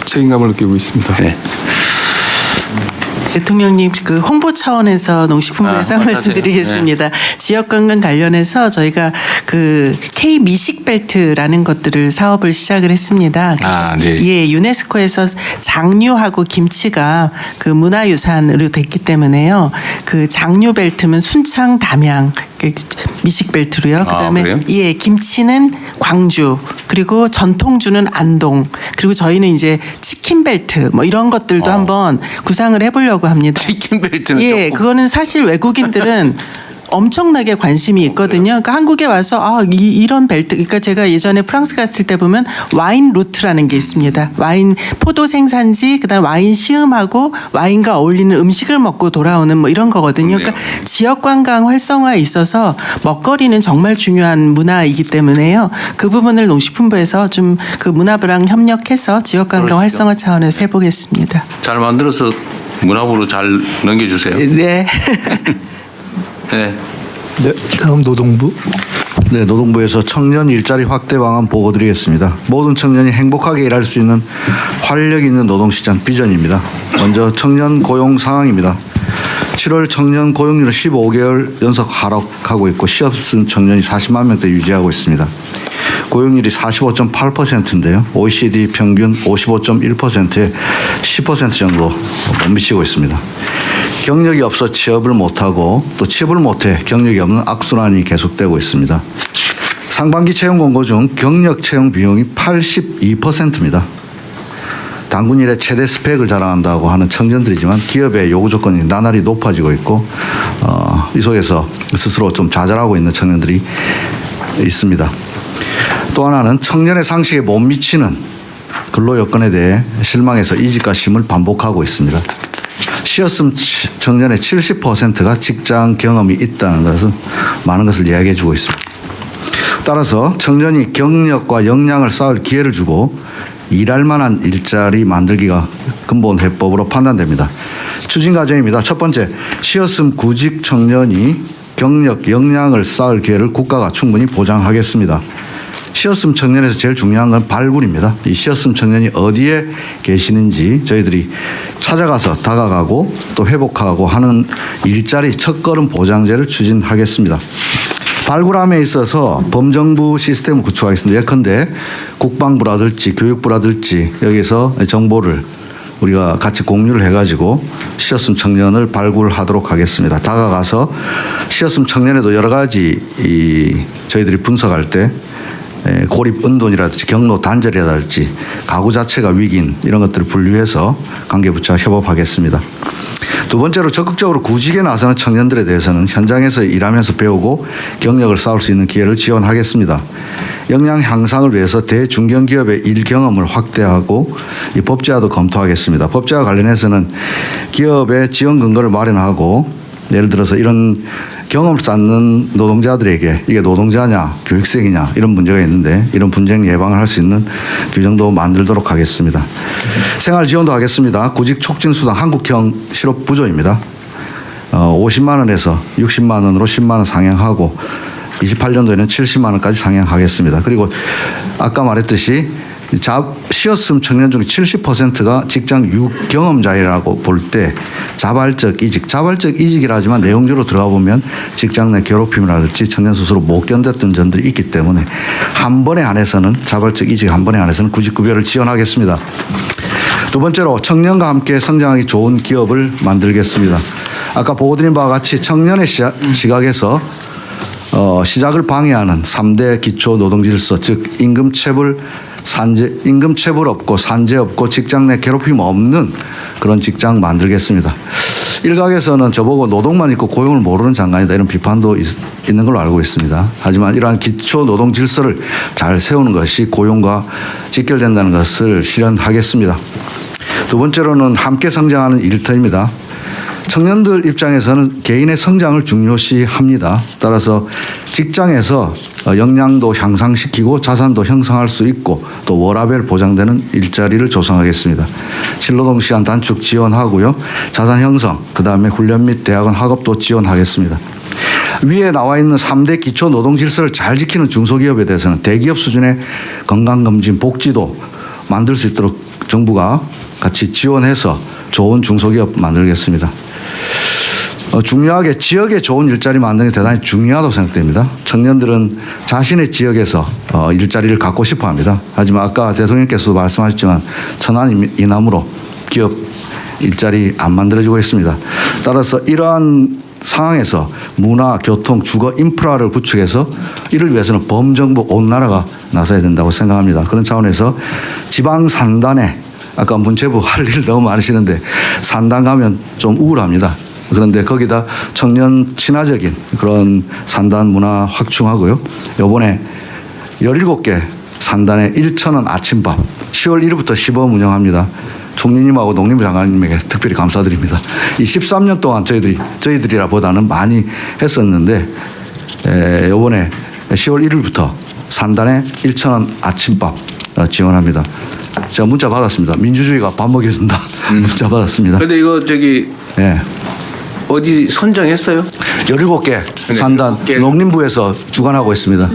책임감을 느끼고 있습니다. 네. 대통령님 그 홍보 차원에서 농식품부에서 말씀드리겠습니다. 지역 관광 관련해서 저희가 그 K 미식 벨트라는 것들을 사업을 시작을 했습니다. 그래서 네. 예, 유네스코에서 장류하고 김치가 그 문화유산으로 됐기 때문에요. 그 장류 벨트면 순창, 담양 미식 벨트로요. 그다음에 그래요? 예, 김치는 광주, 그리고 전통주는 안동, 그리고 저희는 이제 치킨 벨트 뭐 이런 것들도 한번 구상을 해보려고 합니다. 치킨 벨트는 예, 조금 그거는 사실 외국인들은 엄청나게 관심이 있거든요. 그러니까 한국에 와서 이런 벨트, 그러니까 제가 예전에 프랑스 갔을 때 보면 와인 루트라는 게 있습니다. 와인 포도 생산지, 그다음 와인 시음하고 와인과 어울리는 음식을 먹고 돌아오는 뭐 이런 거거든요. 그러니까 지역 관광 활성화에 있어서 먹거리는 정말 중요한 문화이기 때문에요. 그 부분을 농식품부에서 좀 그 문화부랑 협력해서 지역 관광 활성화 차원에서 해보겠습니다. 잘 만들어서 문화부로 잘 넘겨주세요. 네. 네. 네, 다음 노동부. 네, 노동부에서 청년 일자리 확대 방안 보고 드리겠습니다. 모든 청년이 행복하게 일할 수 있는 활력 있는 노동시장 비전입니다. 먼저 청년 고용 상황입니다. 7월 청년 고용률은 15개월 연속 하락하고 있고 시업 쓴 청년이 40만 명대 유지하고 있습니다. 고용률이 45.8%인데요. OECD 평균 55.1%에 10% 정도 못 미치고 있습니다. 경력이 없어 취업을 못하고 또 취업을 못해 경력이 없는 악순환이 계속되고 있습니다. 상반기 채용 공고 중 경력 채용 비용이 82%입니다. 단군 일에 최대 스펙을 자랑한다고 하는 청년들이지만 기업의 요구 조건이 나날이 높아지고 있고 이 속에서 스스로 좀 좌절하고 있는 청년들이 있습니다. 또 하나는 청년의 상식에 못 미치는 근로 여건에 대해 실망해서 이직과 심을 반복하고 있습니다. 쉬었음 청년의 70%가 직장 경험이 있다는 것은 많은 것을 이야기해 주고 있습니다. 따라서 청년이 경력과 역량을 쌓을 기회를 주고 일할 만한 일자리 만들기가 근본 해법으로 판단됩니다. 추진 과정입니다. 첫 번째, 쉬었음 구직 청년이 경력, 역량을 쌓을 기회를 국가가 충분히 보장하겠습니다. 쉬었음 청년에서 제일 중요한 건 발굴입니다. 이 쉬었음 청년이 어디에 계시는지 저희들이 찾아가서 다가가고 또 회복하고 하는 일자리 첫걸음 보장제를 추진하겠습니다. 발굴함에 있어서 범정부 시스템을 구축하겠습니다. 예컨대 국방부라든지 교육부라든지 여기서 정보를 우리가 같이 공유를 해가지고 쉬었음 청년을 발굴하도록 하겠습니다. 다가가서 쉬었음 청년에도 여러 가지 저희들이 분석할 때 고립 은돈이라든지 경로 단절이라든지 가구 자체가 위기인 이런 것들을 분류해서 관계부처와 협업하겠습니다. 두 번째로 적극적으로 구직에 나서는 청년들에 대해서는 현장에서 일하면서 배우고 경력을 쌓을 수 있는 기회를 지원하겠습니다. 역량 향상을 위해서 대중견기업의 일 경험을 확대하고 이 법제화도 검토하겠습니다. 법제화 관련해서는 기업의 지원 근거를 마련하고 예를 들어서 이런 경험을 쌓는 노동자들에게 이게 노동자냐 교육생이냐 이런 문제가 있는데 이런 분쟁 예방을 할 수 있는 규정도 만들도록 하겠습니다. 생활 지원도 하겠습니다. 구직 촉진 수당 한국형 실업 부조입니다. 50만 원에서 60만 원으로 10만 원 상향하고 28년도에는 70만 원까지 상향하겠습니다. 그리고 아까 말했듯이 쉬었음 청년 중 70%가 직장 유경험자라고 볼 때 자발적 이직이라 하지만 내용적으로 들어가 보면 직장 내 괴롭힘이라든지 청년 스스로 못 견뎠던 점들이 있기 때문에 한 번에 한해서는 자발적 이직 한 번에 한해서는 구직급여를 지원하겠습니다. 두 번째로 청년과 함께 성장하기 좋은 기업을 만들겠습니다. 아까 보고드린 바와 같이 청년의 시각에서 시작을 방해하는 3대 기초 노동질서 즉 임금체불 없고 산재 없고 직장 내 괴롭힘 없는 그런 직장 만들겠습니다. 일각에서는 저보고 노동만 있고 고용을 모르는 장관이다 이런 비판도 있는 걸로 알고 있습니다. 하지만 이러한 기초 노동 질서를 잘 세우는 것이 고용과 직결된다는 것을 실현하겠습니다. 두 번째로는 함께 성장하는 일터입니다. 청년들 입장에서는 개인의 성장을 중요시합니다. 따라서 직장에서 역량도 향상시키고 자산도 형성할 수 있고 또 워라밸 보장되는 일자리를 조성하겠습니다. 실노동 시간 단축 지원하고요. 자산 형성, 그다음에 훈련 및 대학원 학업도 지원하겠습니다. 위에 나와 있는 3대 기초 노동 질서를 잘 지키는 중소기업에 대해서는 대기업 수준의 건강검진 복지도 만들 수 있도록 정부가 같이 지원해서 좋은 중소기업 만들겠습니다. 중요하게 지역에 좋은 일자리 만드는 게 대단히 중요하다고 생각됩니다. 청년들은 자신의 지역에서 일자리를 갖고 싶어 합니다. 하지만 아까 대통령께서도 말씀하셨지만 천안 이남으로 기업 일자리 안 만들어지고 있습니다. 따라서 이러한 상황에서 문화, 교통, 주거 인프라를 구축해서 이를 위해서는 범정부 온 나라가 나서야 된다고 생각합니다. 그런 차원에서 지방 산단에 아까 문체부 할 일 너무 많으시는데 산단 가면 좀 우울합니다. 그런데 거기다 청년 친화적인 그런 산단 문화 확충하고요. 요번에 17개 산단에 1,000원 아침밥 10월 1일부터 시범 운영합니다. 총리님하고 농림부 장관님에게 특별히 감사드립니다. 이 13년 동안 저희들이라 보다는 많이 했었는데 요번에 10월 1일부터 산단에 1,000원 아침밥 지원합니다. 제가 문자 받았습니다. 민주주의가 밥 먹여준다. 문자 받았습니다. 근데 이거 예. 어디 선정했어요? 17개 산단 농림부에서 주관하고 있습니다.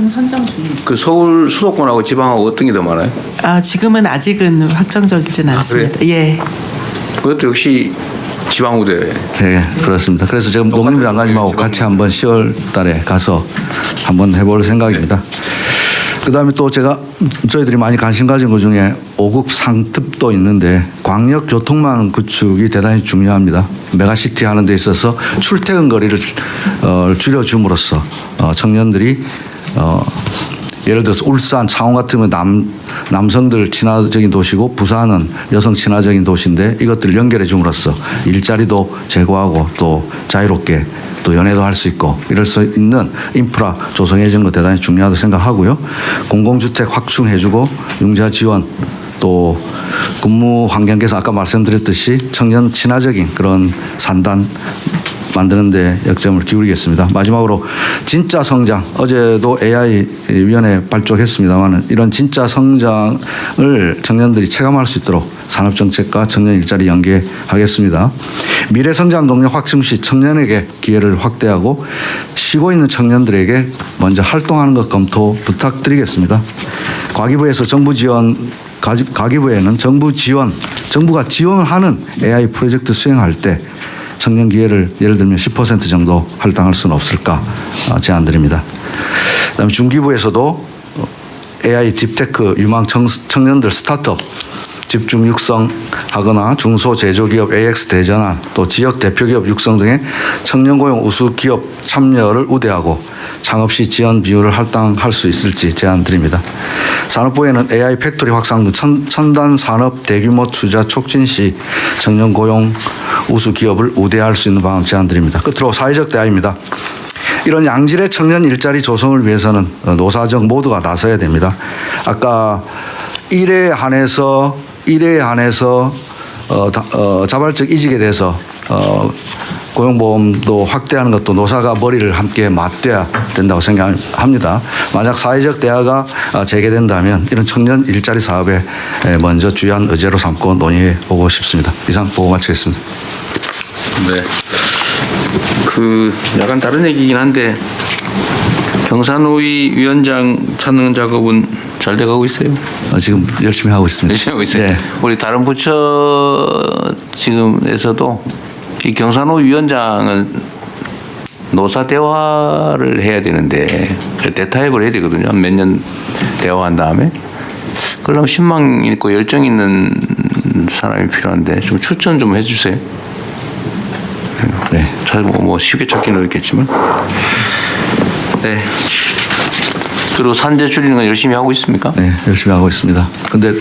그 서울 수도권하고 지방하고 어떤 게 더 많아요? 지금은 아직은 확정적이진 않습니다. 그래요? 예. 그것도 역시 지방우대. 네, 그렇습니다. 그래서 지금 농림부 장관님하고 같이 한번 10월 달에 가서 한번 해볼 생각입니다. 그다음에 또 저희들이 많이 관심 가진 것 중에 5급 상습도 있는데 광역 교통망 구축이 대단히 중요합니다. 메가시티 하는 데 있어서 출퇴근 거리를 줄여줌으로써 청년들이 예를 들어서 울산, 창원 같으면 남성들 친화적인 도시고 부산은 여성 친화적인 도시인데 이것들을 연결해 줌으로써 일자리도 제고하고 또 자유롭게 또 연애도 할 수 있고 이럴 수 있는 인프라 조성해 주는 거 대단히 중요하다고 생각하고요. 공공주택 확충해주고 융자 지원 또 근무 환경에서 아까 말씀드렸듯이 청년 친화적인 그런 산단 만드는 데 역점을 기울이겠습니다. 마지막으로 진짜 성장, 어제도 AI위원회 발족했습니다만 이런 진짜 성장을 청년들이 체감할 수 있도록 산업정책과 청년 일자리 연계하겠습니다. 미래성장 동력 확충 시 청년에게 기회를 확대하고 쉬고 있는 청년들에게 먼저 활동하는 것 검토 부탁드리겠습니다. 과기부에서 과기부에는 정부가 지원하는 AI 프로젝트 수행할 때 청년 기회를 예를 들면 10% 정도 할당할 수는 없을까 제안드립니다. 그다음에 중기부에서도 AI 딥테크 유망 청년들 스타트업 집중 육성하거나 중소제조기업 AX 대전환 또 지역 대표기업 육성 등의 청년고용 우수기업 참여를 우대하고 창업시 지원 비율을 할당할 수 있을지 제안드립니다. 산업부에는 AI 팩토리 확산 등 첨단 산업 대규모 투자 촉진 시 청년고용 우수기업을 우대할 수 있는 방안 제안드립니다. 끝으로 사회적 대화입니다. 이런 양질의 청년 일자리 조성을 위해서는 노사정 모두가 나서야 됩니다. 아까 일에 한해서 자발적 이직에 대해서 고용보험도 확대하는 것도 노사가 머리를 함께 맞대야 된다고 생각합니다. 만약 사회적 대화가 재개된다면 이런 청년 일자리 사업에 먼저 주요한 의제로 삼고 논의해 보고 싶습니다. 이상 보고 마치겠습니다. 네. 약간 다른 얘기긴 한데 경산호위 위원장 찾는 작업은 잘 돼가고 있어요? 지금 열심히 하고 있습니다. 열심히 하고 있어요. 네. 우리 다른 부처 지금에서도 이 경산호위 위원장은 노사 대화를 해야 되는데 대타협을 해야 되거든요. 몇 년 대화한 다음에. 그러려면 신망 있고 열정 있는 사람이 필요한데 좀 추천 좀 해주세요. 네. 잘 뭐 쉽게 찾기는 어렵겠지만. 네. 그리고 산재 줄이는 건 열심히 하고 있습니까? 네, 열심히 하고 있습니다. 근데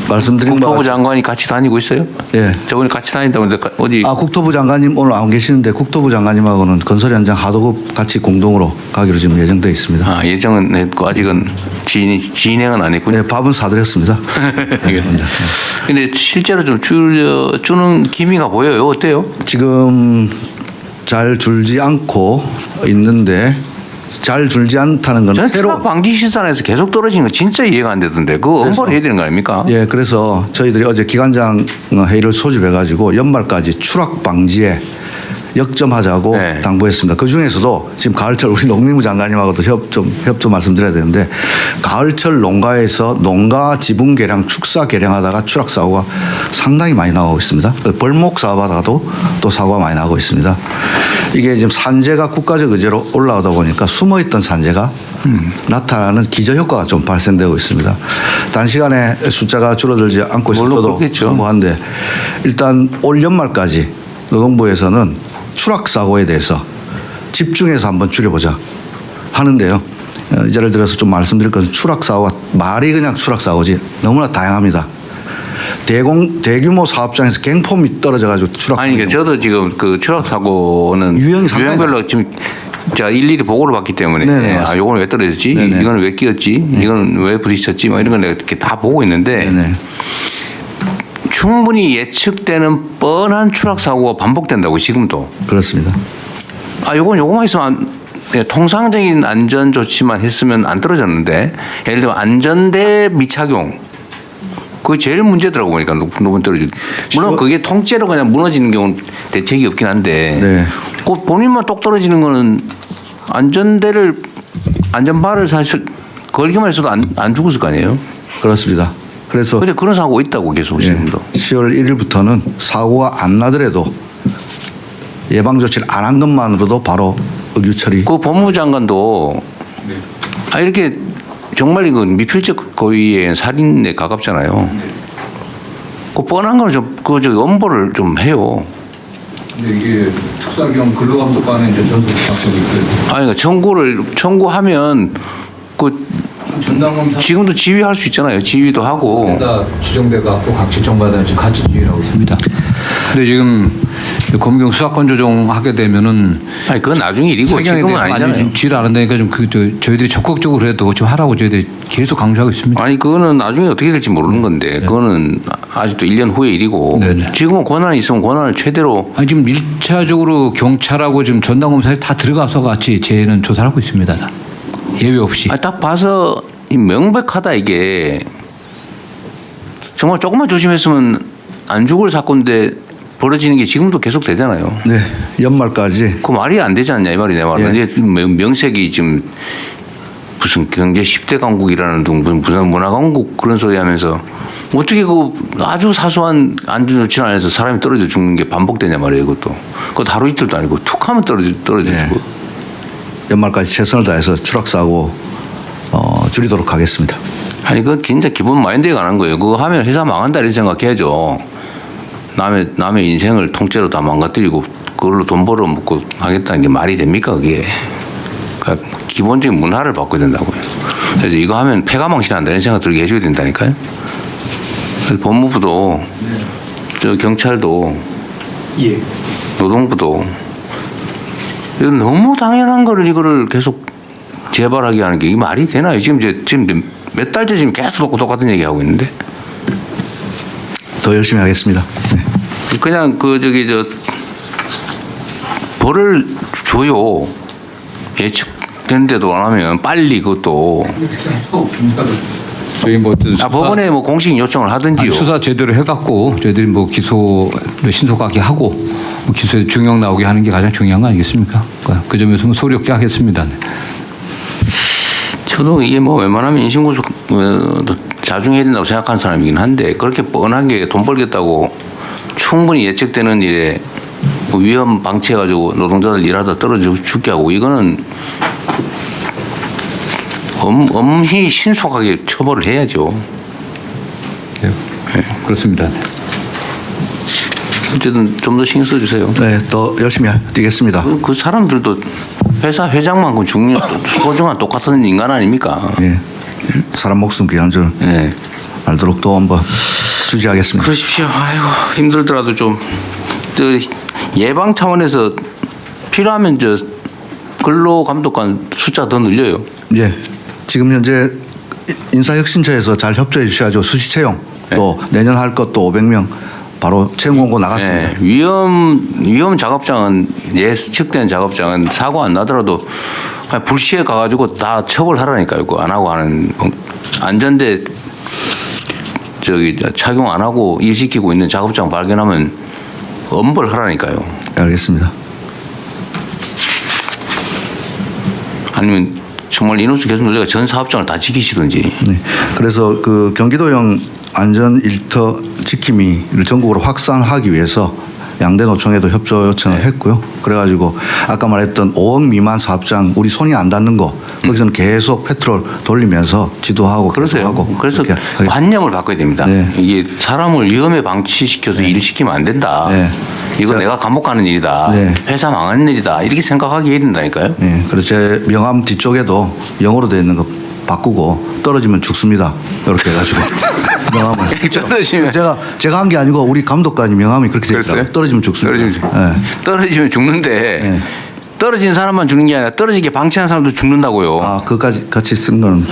말씀드린 국토부 장관이 같이 다니고 있어요? 예. 저번에 같이 다닌다고 했는데 어디? 국토부 장관님 오늘 안 계시는데 국토부 장관님하고는 건설 현장 하도급 같이 공동으로 가기로 지금 예정돼 있습니다. 예정은 했고 아직은 진행은 안 했군요. 네, 밥은 사드렸습니다. 근데 실제로 좀 주는 기미가 보여요. 어때요? 지금 잘 줄지 않고 있는데 잘 줄지 않다는 건 저는 추락 방지 시설에서 계속 떨어지는 거 진짜 이해가 안 되던데 그거 엄벌 해야 되는 거 아닙니까? 예, 그래서 저희들이 어제 기관장 회의를 소집해가지고 연말까지 추락 방지에 역점하자고 당부했습니다. 그 중에서도 지금 가을철 우리 농림부 장관님하고도 협 좀 말씀드려야 되는데 가을철 농가에서 농가 지분 개량, 축사 개량하다가 추락 사고가 상당히 많이 나오고 있습니다. 벌목 사업하다가도 또 사고가 많이 나오고 있습니다. 이게 지금 산재가 국가적 의제로 올라오다 보니까 숨어있던 산재가 나타나는 기저효과가 좀 발생되고 있습니다. 단시간에 숫자가 줄어들지 않고 있어도 한데 일단 올 연말까지 노동부에서는 추락 사고에 대해서 집중해서 한번 줄여보자 하는데요. 예를 들어서 좀 말씀드릴 것은 추락 사고가 말이 그냥 추락 사고지 너무나 다양합니다. 대규모 사업장에서 갱폼이 떨어져가지고 추락. 아니, 그러니까 저도 지금 그 추락 사고는 유형별로 지금 제가 일일이 보고를 받기 때문에 요거는 왜 떨어졌지? 이거는 왜 끼었지? 이거는 왜 부딪혔지? 뭐 이런 걸 내가 이렇게 다 보고 있는데. 충분히 예측되는 뻔한 추락 사고가 반복된다고 지금도. 그렇습니다. 요거만 있으면 통상적인 안전 조치만 했으면 안 떨어졌는데 예를 들면 안전대 미착용 그게 제일 문제더라고 보니까 높은 떨어지고. 물론 그게 통째로 그냥 무너지는 경우는 대책이 없긴 한데 그 본인만 똑 떨어지는 거는 안전바를 사실 걸기만 했어도 안 죽었을 거 아니에요? 그렇습니다. 그래서 근데 그런 사고가 있다고 계속 지금도. 10월 1일부터는 사고가 안 나더라도 예방 조치를 안 한 것만으로도 바로 의규 처리. 그 법무부 장관도 이렇게 정말 이건 미필적 고의의 살인에 가깝잖아요. 그 뻔한 거는 엄벌을 좀 해요. 근데 이게 특사경 근로감독관의 이제 전속 작성이 있어요. 그러니까 청구하면 지금도 지휘할 수 있잖아요. 지휘도 하고. 주정대가 또 각 지청마다 같이 지휘를 하고 있습니다. 근데 지금 검경 수사권 조정하게 되면은 아니 그건 나중에 일이고 지금은 아니잖아요. 지를 안 한다니까 좀 저희들이 적극적으로 해도 좀 하라고 저희들이 계속 강조하고 있습니다. 아니 그거는 나중에 어떻게 될지 모르는 건데 그거는 아직도 1년 후의 일이고 네네. 지금은 권한이 있으면 권한을 최대로 아니 지금 1차적으로 경찰하고 지금 전담검사에 다 들어가서 같이 저희는 조사를 하고 있습니다. 다. 예외 없이. 아니, 딱 봐서 이 명백하다 이게 정말 조금만 조심했으면 안 죽을 사건인데 벌어지는 게 지금도 계속 되잖아요. 네, 연말까지. 그 말이 안 되지 않냐 이 말이 내 말은. 예. 이제 명색이 지금 무슨 경제 10대 강국이라는 둥 무슨 문화 강국 그런 소리 하면서 어떻게 그 아주 사소한 안전조치 안에서 사람이 떨어져 죽는 게 반복되냐 말이에요. 그것도. 그거 하루 이틀도 아니고 툭 하면 떨어져 네. 죽고. 연말까지 최선을 다해서 추락사고 줄이도록 하겠습니다. 아니 그 진짜 기본 마인드에 관한 거예요. 그거 하면 회사 망한다 이렇게 생각해야죠. 남의 인생을 통째로 다 망가뜨리고 그걸로 돈 벌어먹고 하겠다는 게 말이 됩니까 그게. 그러니까 기본적인 문화를 바꿔야 된다고요. 그래서 이거 하면 폐가망신한다 이런 생각 들게 해줘야 된다니까요. 그래서 법무부도 저 경찰도 노동부도 이거 너무 당연한 거를 이거를 계속 재발하게 하는 게 이게 말이 되나요? 지금 몇 달째 지금 계속 똑같은 얘기 하고 있는데. 더 열심히 하겠습니다. 네. 그냥 벌을 줘요. 예측된데도 안 하면 빨리 그것도. 저희 뭐 법원에 뭐 공식 요청을 하든지요. 수사 제대로 해갖고 저희들이 뭐 기소 신속하게 하고 뭐 기소에 중형 나오게 하는 게 가장 중요한 거 아니겠습니까? 그 점에서 뭐 소리 없게 하겠습니다. 저도 이게 뭐 웬만하면 인신구속 자중해야 된다고 생각하는 사람이긴 한데 그렇게 뻔하게 돈 벌겠다고 충분히 예측되는 일에 뭐 위험 방치해가지고 노동자들 일하다 떨어져 죽게 하고 이거는 엄히 신속하게 처벌을 해야죠. 네. 그렇습니다. 어쨌든 좀 더 신경 써주세요. 네, 더 열심히 뛰겠습니다. 그 사람들도 회사 회장만큼 소중한 똑같은 인간 아닙니까? 네, 사람 목숨 귀한 줄 네. 알도록 또 한번 주지하겠습니다. 그러십시오. 아이고 힘들더라도 좀 예방 차원에서 필요하면 근로감독관 숫자 더 늘려요. 예, 지금 현재 인사혁신처에서 잘 협조해 주셔야죠. 수시 채용 또 내년 할 것도 500명 바로 채용 공고 나갔습니다. 네, 위험 작업장은 예측된 작업장은 사고 안 나더라도 그냥 불시에 가가지고 다 처벌하라니까요. 그거 안 하고 하는 안전대 착용 안 하고 일 시키고 있는 작업장 발견하면 엄벌하라니까요. 알겠습니다. 아니면 정말 인원수 개선 노조가 전 사업장을 다 지키시든지. 네, 그래서 그 경기도형 안전 일터 지킴이를 전국으로 확산하기 위해서 양대 노총에도 협조 요청을 했고요. 그래가지고 아까 말했던 5억 미만 사업장 우리 손이 안 닿는 거 거기서는 계속 페트롤 돌리면서 지도하고 그러세요. 그래서 관념을 바꿔야 됩니다. 네. 이게 사람을 위험에 방치시켜서 일을 시키면 안 된다. 네. 이거 내가 감옥 가는 일이다. 네. 회사 망하는 일이다. 이렇게 생각하게 해야 된다니까요. 네, 그래서 제 명함 뒤쪽에도 영어로 되어 있는 거 바꾸고 떨어지면 죽습니다. 이렇게 해가지고 명함을. 떨어지면 제가 한 게 아니고 우리 감독관이 명함이 그렇게 되어 있어요. 떨어지면 죽습니다. 떨어지면 죽는데 네. 떨어진 사람만 죽는 게 아니라 떨어지게 방치한 사람도 죽는다고요. 아, 그까지 같이 쓴 건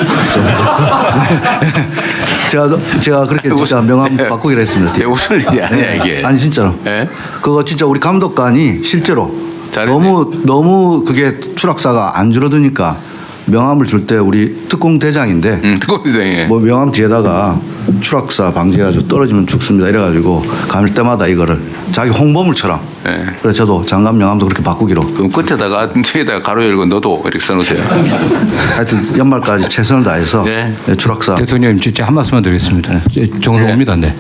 제가 그렇게 진짜 명함 바꾸기로 했습니다. 웃을 일이 아니야 이게. 아니 진짜로. 네? 그거 진짜 우리 감독관이 실제로 잘했네. 너무 그게 추락사가 안 줄어드니까 명함을 줄 때 우리 특공 대장인데 특공대장이 뭐 명함 뒤에다가 추락사 방지해가지고 떨어지면 죽습니다 이래가지고 갈 때마다 이거를 자기 홍보물처럼. 네. 그래서 저도 장관 명함도 그렇게 바꾸기로. 그럼 끝에다가 뒤에다가 가로 열고 너도 이렇게 써놓으세요. 하여튼 연말까지 최선을 다해서 네. 추락사. 대통령님 진짜 한 말씀만 드리겠습니다. 정성호입니다. 네.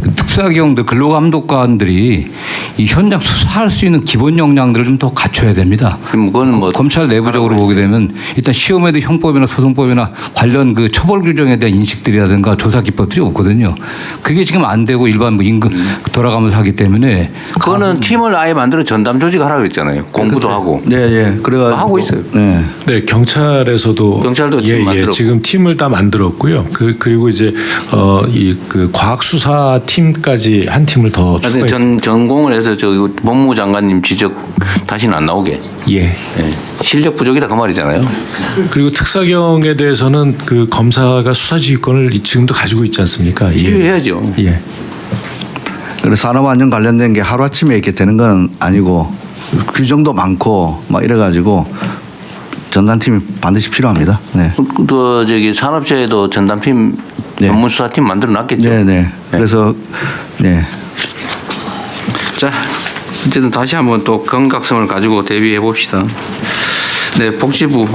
그 특사경들 근로감독관들이 이 현장 수사할 수 있는 기본 역량들을 좀 더 갖춰야 됩니다. 그거는 뭐 검찰 내부적으로 보게 되면 일단 시험에도 형법이나 소송법이나 관련 그 처벌 규정에 대한 인식들이라든가 조사 기법들이 없거든요. 그게 지금 안 되고 일반 뭐 임금 돌아가면서 하기 때문에 그거는 팀을 아예 만들어 전담 조직하라 그랬잖아요. 공부도 하고. 네. 그래가지고 하고 있어요. 네. 네, 경찰도 팀 만들었고. 지금 팀을 다 만들었고요. 그리고 이제 이 그 과학 수사 팀까지 한 팀을 더 하여튼 추가했습니다. 전공을 해서 저 법무부 장관님 지적 다시는 안 나오게. 예. 실력 부족이다 그 말이잖아요. 그리고 특사경에 대해서는 그 검사가 수사지휘권을 지금도 가지고 있지 않습니까? 지휘해야죠. 예. 그래서 산업안전 관련된 게 하루아침에 이렇게 되는 건 아니고 규정도 많고 막 이래가지고 전담팀이 반드시 필요합니다. 네. 또 저기 산업체에도 전담팀 전문수사팀 만들어 놨겠죠. 네네. 그래서 네. 자, 어쨌든 다시 한번 또 경각성을 가지고 대비해 봅시다. 네, 복지부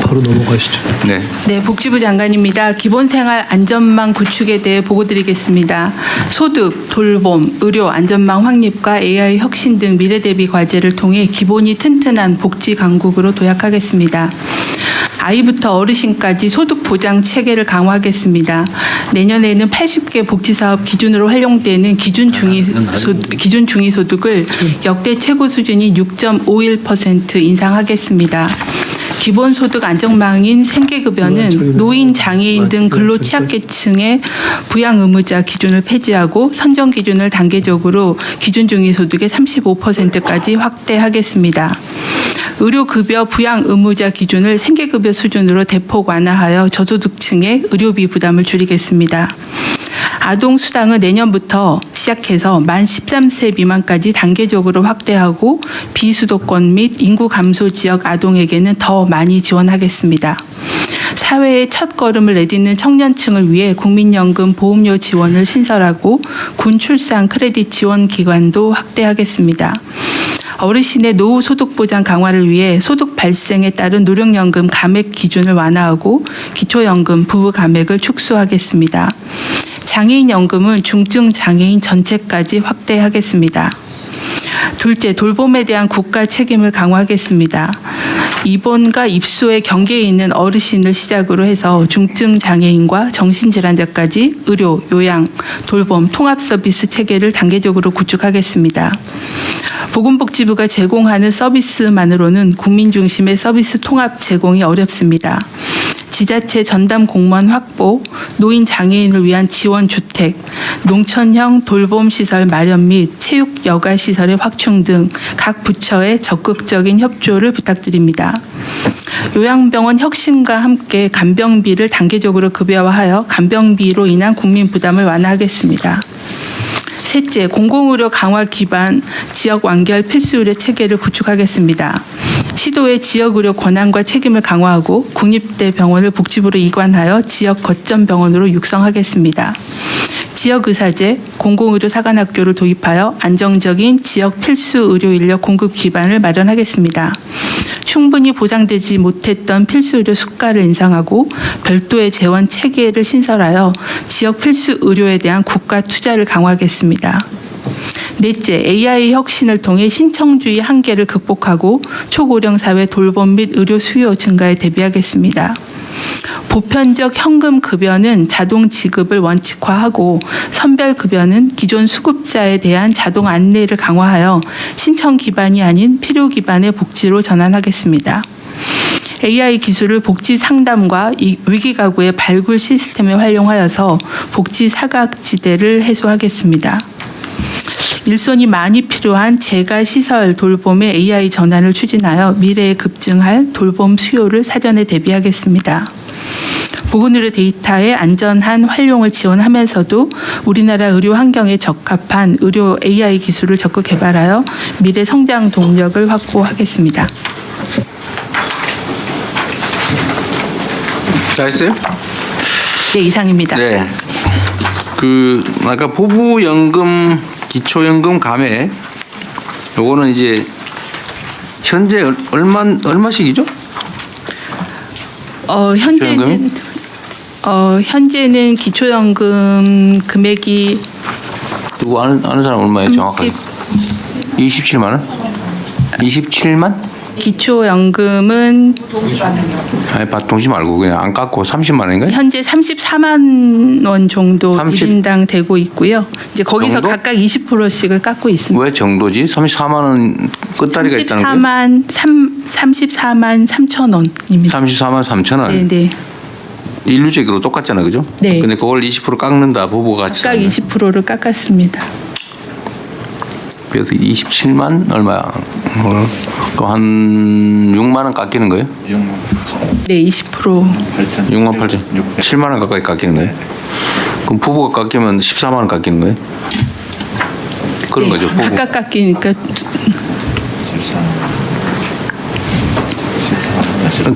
바로 넘어가시죠. 네. 네, 복지부 장관입니다. 기본생활 안전망 구축에 대해 보고드리겠습니다. 소득, 돌봄, 의료 안전망 확립과 AI 혁신 등 미래 대비 과제를 통해 기본이 튼튼한 복지 강국으로 도약하겠습니다. 아이부터 어르신까지 소득 보장 체계를 강화하겠습니다. 내년에는 80개 복지사업 기준으로 활용되는 기준 중위소득을 역대 최고 수준인 6.51% 인상하겠습니다. 기본소득 안정망인 생계급여는 노인, 장애인 등 근로 취약계층의 부양 의무자 기준을 폐지하고 선정 기준을 단계적으로 기준 중위소득의 35%까지 확대하겠습니다. 의료급여 부양 의무자 기준을 생계급여 수준으로 대폭 완화하여 저소득층의 의료비 부담을 줄이겠습니다. 아동수당은 내년부터 시작해서 만 13세 미만까지 단계적으로 확대하고 비수도권 및 인구 감소 지역 아동에게는 더 많이 지원하겠습니다. 사회의 첫걸음을 내딛는 청년층을 위해 국민연금 보험료 지원을 신설하고 군 출산 크레딧 지원 기간도 확대하겠습니다. 어르신의 노후 소득 보장 강화를 위해 소득 발생에 따른 노령연금 감액 기준을 완화하고 기초연금 부부 감액을 축소하겠습니다. 장애인 연금은 중증 장애인 전체까지 확대하겠습니다. 둘째, 돌봄에 대한 국가 책임을 강화하겠습니다. 입원과 입소의 경계에 있는 어르신을 시작으로 해서 중증 장애인과 정신질환자까지 의료, 요양, 돌봄, 통합 서비스 체계를 단계적으로 구축하겠습니다. 보건복지부가 제공하는 서비스만으로는 국민 중심의 서비스 통합 제공이 어렵습니다. 지자체 전담 공무원 확보, 노인 장애인을 위한 지원 주택, 농촌형 돌봄 시설 마련 및 체육 여가 시설의 확충 등 각 부처의 적극적인 협조를 부탁드립니다. 요양병원 혁신과 함께 간병비를 단계적으로 급여화하여 간병비로 인한 국민 부담을 완화하겠습니다. 셋째, 공공의료 강화 기반 지역 완결 필수의료 체계를 구축하겠습니다. 시도의 지역의료 권한과 책임을 강화하고 국립대 병원을 복지부로 이관하여 지역 거점 병원으로 육성하겠습니다. 지역의사제, 공공의료 사관학교를 도입하여 안정적인 지역 필수 의료 인력 공급 기반을 마련하겠습니다. 충분히 보장되지 못했던 필수 의료 수가를 인상하고 별도의 재원 체계를 신설하여 지역 필수 의료에 대한 국가 투자를 강화하겠습니다. 넷째, AI 혁신을 통해 신청주의 한계를 극복하고 초고령 사회 돌봄 및 의료 수요 증가에 대비하겠습니다. 보편적 현금 급여는 자동 지급을 원칙화하고 선별 급여는 기존 수급자에 대한 자동 안내를 강화하여 신청 기반이 아닌 필요 기반의 복지로 전환하겠습니다. AI 기술을 복지 상담과 위기 가구의 발굴 시스템에 활용하여서 복지 사각지대를 해소하겠습니다. 일손이 많이 필요한 재가 시설 돌봄의 AI 전환을 추진하여 미래에 급증할 돌봄 수요를 사전에 대비하겠습니다. 보건의료 데이터의 안전한 활용을 지원하면서도 우리나라 의료 환경에 적합한 의료 AI 기술을 적극 개발하여 미래 성장 동력을 확보하겠습니다. 다 했어요? 네, 이상입니다. 네. 아까 부부연금, 기초연금 감액, 요거는 이제 현재 얼마씩이죠? 현재는 기초연금 금액이 누구 아는 사람 얼마예요, 정확하게? 27만 원? 27만? 기초연금은 아니, 동시 말고 그냥 안 깎고 30만 원인가요? 현재 34만 원 정도 1인당 되고 있고요. 이제 거기서 정도? 각각 20%씩을 깎고 있습니다. 왜 정도지? 34만 원 끝다리가 있다는 거예요? 34만 3천 원입니다. 34만 3천 원. 네, 네. 인류제기로 똑같잖아, 그죠? 네. 근데 그걸 20% 깎는다, 부부가 같이. 각각 살면. 20%를 깎았습니다. 그래서 27만 얼마야? 그럼 한 6만 원 깎이는 거예요? 네, 20%. 6만 8천. 7만 원 가까이 깎이는 거예요? 그럼 부부가 깎이면 14만 원 깎이는 거예요? 그런 거죠. 부부. 각각 깎이니까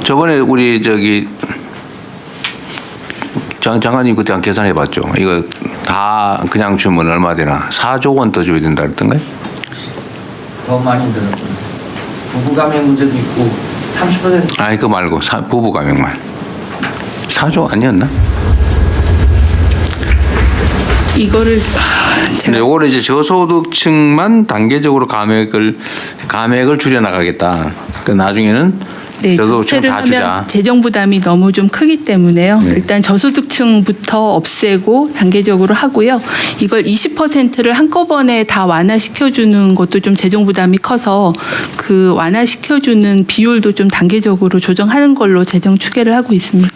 저번에 우리 저기 장관님 그때 한 계산해봤죠. 이거 다 그냥 주면 얼마 되나? 4조 원 더 줘야 된다 그랬던가요? 더 많이 들었죠. 부부 감염 문제도 있고 30%. 아니 그거 말고 부부 감액만 4조 아니었나? 이거를 근데 요거를 이제 저소득층만 단계적으로 감액을 줄여 나가겠다. 그 나중에는 네, 저소득층 조치를 다 하면 주자. 재정 부담이 너무 좀 크기 때문에요. 네. 일단 저소득층부터 없애고 단계적으로 하고요. 이걸 20%를 한꺼번에 다 완화시켜주는 것도 좀 재정 부담이 커서 그 완화시켜주는 비율도 좀 단계적으로 조정하는 걸로 재정 추계를 하고 있습니다.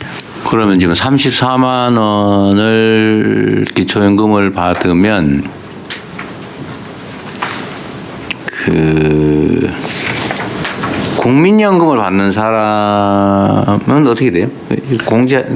그러면 지금 34만 원을 기초연금을 받으면 그 국민연금을 받는 사람은 어떻게 돼요? 공제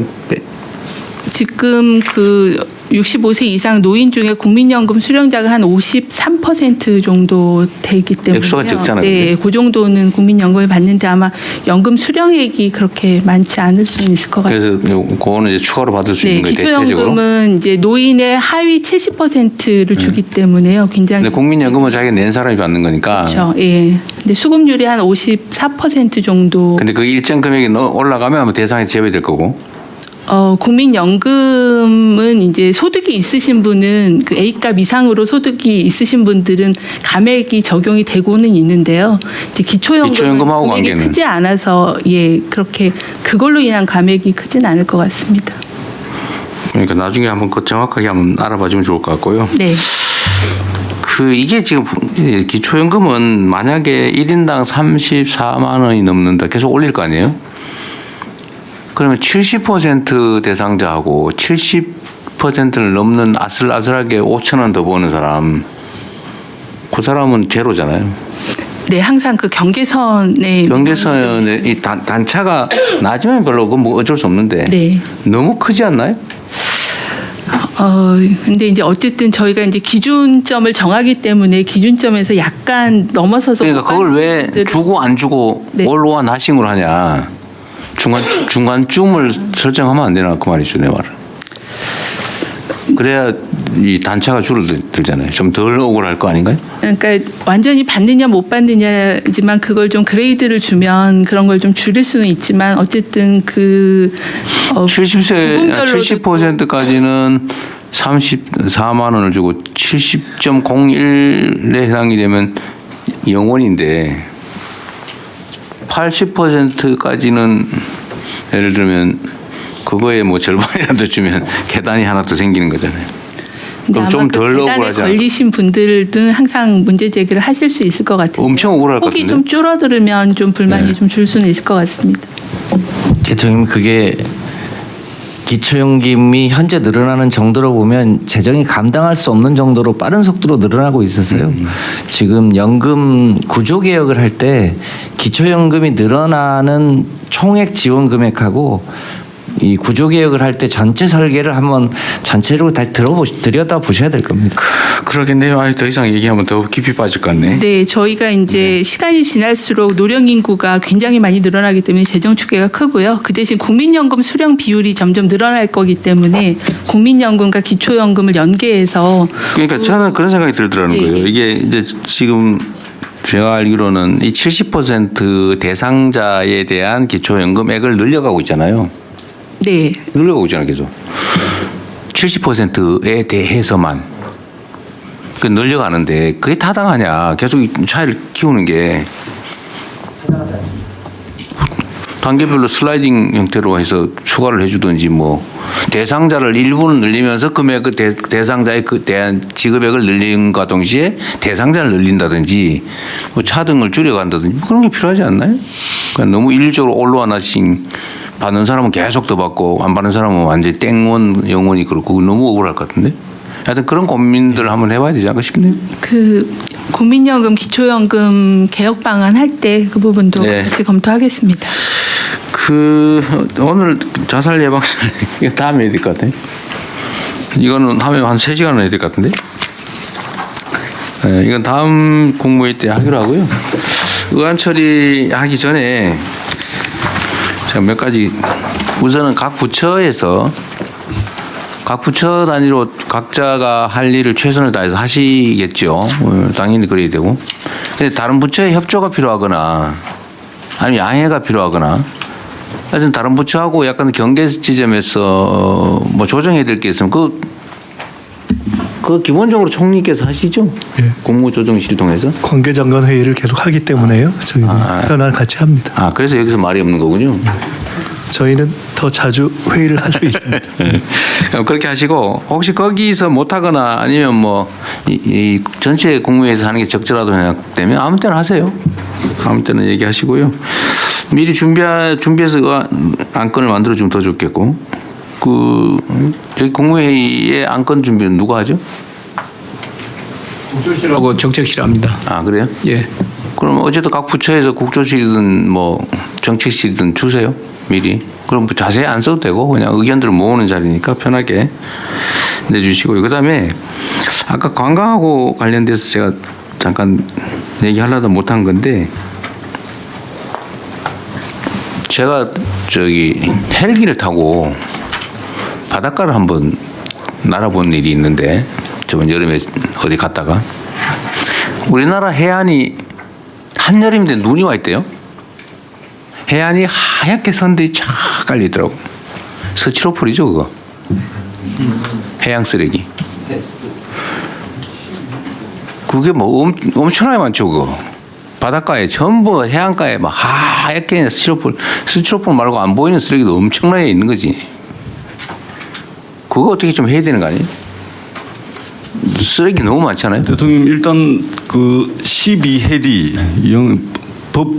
지금 그 65세 이상 노인 중에 국민연금 수령자가 한 53% 정도 되기 때문에 액수가 적잖아요. 네, 그 정도는 국민연금을 받는데 아마 연금 수령액이 그렇게 많지 않을 수는 있을 것 같아요. 그래서 그거는 이제 추가로 받을 수 네, 있는 거예요. 대체적으로. 기초연금은 이제 노인의 하위 70%를 주기 때문에요. 굉장히 근데 국민연금은 자기가 낸 사람이 받는 거니까. 그렇죠. 예. 근데 수급률이 한 54% 정도. 근데 그 일정 금액이 올라가면 아마 대상에 제외될 거고. 국민연금은 이제 소득이 있으신 분은 그 A값 이상으로 소득이 있으신 분들은 감액이 적용이 되고는 있는데요. 이제 기초연금하고 금액이 관계는? 크지 않아서 예 그렇게 그걸로 인한 감액이 크진 않을 것 같습니다. 그러니까 나중에 한번 그 정확하게 한번 알아봐주면 좋을 것 같고요. 네. 그 이게 지금 기초연금은 만약에 1인당 34만 원이 넘는다 계속 올릴 거 아니에요? 그러면 70% 대상자하고 70%를 넘는 아슬아슬하게 5천 원 더 버는 사람, 그 사람은 제로잖아요. 네, 항상 그 경계선에 이 단차가 낮으면 별로 그건 뭐 어쩔 수 없는데 네. 너무 크지 않나요? 근데 이제 어쨌든 저희가 이제 기준점을 정하기 때문에 기준점에서 약간 넘어서서 그러니까 그걸 왜 주고 안 주고 네. 올로와 나싱으로 하냐? 중간쯤을 설정하면 안 되나 그 말이죠, 내 말은. 그래야 이 단차가 줄어들잖아요. 좀 덜 억울할 거 아닌가요? 그러니까 완전히 받느냐 못 받느냐지만 그걸 좀 그레이드를 주면 그런 걸 좀 줄일 수는 있지만 어쨌든 그 70%까지는 34만 원을 주고 70.01에 해당이 되면 영원인데 80%까지는 예를 들면 그거에 뭐 절반이라도 주면 계단이 하나 더 생기는 거잖아요. 그럼 좀 덜 계단에 억울하지 않아요? 걸리신 분들은 항상 문제 제기를 하실 수 있을 것 같아요. 엄청 억울할 것 폭이 같은데. 좀 줄어들면 좀 불만이 네. 좀 줄 수는 있을 것 같습니다. 대통령 그게 기초연금이 현재 늘어나는 정도로 보면 재정이 감당할 수 없는 정도로 빠른 속도로 늘어나고 있어서요. 지금 연금 구조 개혁을 할 때 기초연금이 늘어나는 총액 지원 금액하고 이 구조 개혁을 할 때 전체 설계를 한번 전체적으로 다 들여다 보셔야 될 겁니다. 그러겠네요. 더 이상 얘기하면 더 깊이 빠질 것 같네. 네, 저희가 이제 시간이 지날수록 노령 인구가 굉장히 많이 늘어나기 때문에 재정 추계가 크고요. 그 대신 국민연금 수령 비율이 점점 늘어날 거기 때문에 국민연금과 기초연금을 연계해서 그러니까 저는 그런 생각이 들더라는 예. 거예요. 이게 이제 지금 제가 알기로는 이 70% 대상자에 대한 기초연금액을 늘려가고 있잖아요. 네. 늘려가고 있잖아요, 계속. 70%에 대해서만. 그 늘려가는데 그게 타당하냐. 계속 이 차이를 키우는 게. 단계별로 슬라이딩 형태로 해서 추가를 해주든지 뭐 대상자를 일부는 늘리면서 금액 그 대상자의 그 대한 지급액을 늘린과 동시에 대상자를 늘린다든지 뭐 차등을 줄여간다든지 그런 게 필요하지 않나요? 그러니까 너무 일률적으로 올로와 나싱 받는 사람은 계속 더 받고 안 받는 사람은 완전히 땡원 영원히 그렇고 너무 억울할 것 같은데. 하여튼 그런 고민들 한번 해봐야 되지 않을까 싶네요. 그 국민연금, 기초연금 개혁 방안 할 때 그 부분도 네. 같이 검토하겠습니다. 오늘 자살 예방설 이거 다음에 해야 될 것 같아. 이거는 하면 한 3시간은 해야 될 것 같은데. 네, 이건 다음 국무회의 때 하기로 하고요. 의안 처리하기 전에 제가 몇 가지 우선은 각 부처에서 각 부처 단위로 각자가 할 일을 최선을 다해서 하시겠죠. 당연히 그래야 되고. 근데 다른 부처의 협조가 필요하거나 아니면 양해가 필요하거나 하여튼 다른 부처하고 약간 경계 지점에서 뭐 조정해야 될 게 있으면 그 기본적으로 총리께서 하시죠. 예. 국무조정실 통해서. 관계장관 회의를 계속 하기 때문에요. 저희는 현안 같이 합니다. 그래서 여기서 말이 없는 거군요. 저희는 더 자주 회의를 할 수 있습니다. 그럼 그렇게 하시고 혹시 거기서 못하거나 아니면 뭐 이 전체 국무회의에서 하는 게 적절하다고 생각되면 아무 때나 하세요. 아무 때나 얘기하시고요. 미리 준비해서 안건을 만들어주면 더 좋겠고 여기 국무회의의 안건 준비는 누가 하죠? 국조실하고 정책실 합니다. 그래요? 예. 그럼 어쨌든 각 부처에서 국조실이든 뭐 정책실이든 주세요. 미리. 그럼 뭐 자세히 안 써도 되고 그냥 의견들을 모으는 자리니까 편하게 내주시고요. 그다음에 아까 관광하고 관련돼서 제가 잠깐 얘기하려다 못한 건데 제가 헬기를 타고 바닷가를 한번 날아본 일이 있는데 저번 여름에 어디 갔다가 우리나라 해안이 한여름인데 눈이 와 있대요. 해안이 하얗게 선들이 쫙 깔려 있더라고. 스티로폴이죠 그거. 해양 쓰레기. 그게 뭐 엄청나게 많죠 그거. 바닷가에 전부 해안가에 막 하얗게 스티로폴 말고 안 보이는 쓰레기도 엄청나게 있는 거지. 그거 어떻게 좀 해야 되는 거 아니에요? 쓰레기 너무 많잖아요. 대통령 일단 그 12해리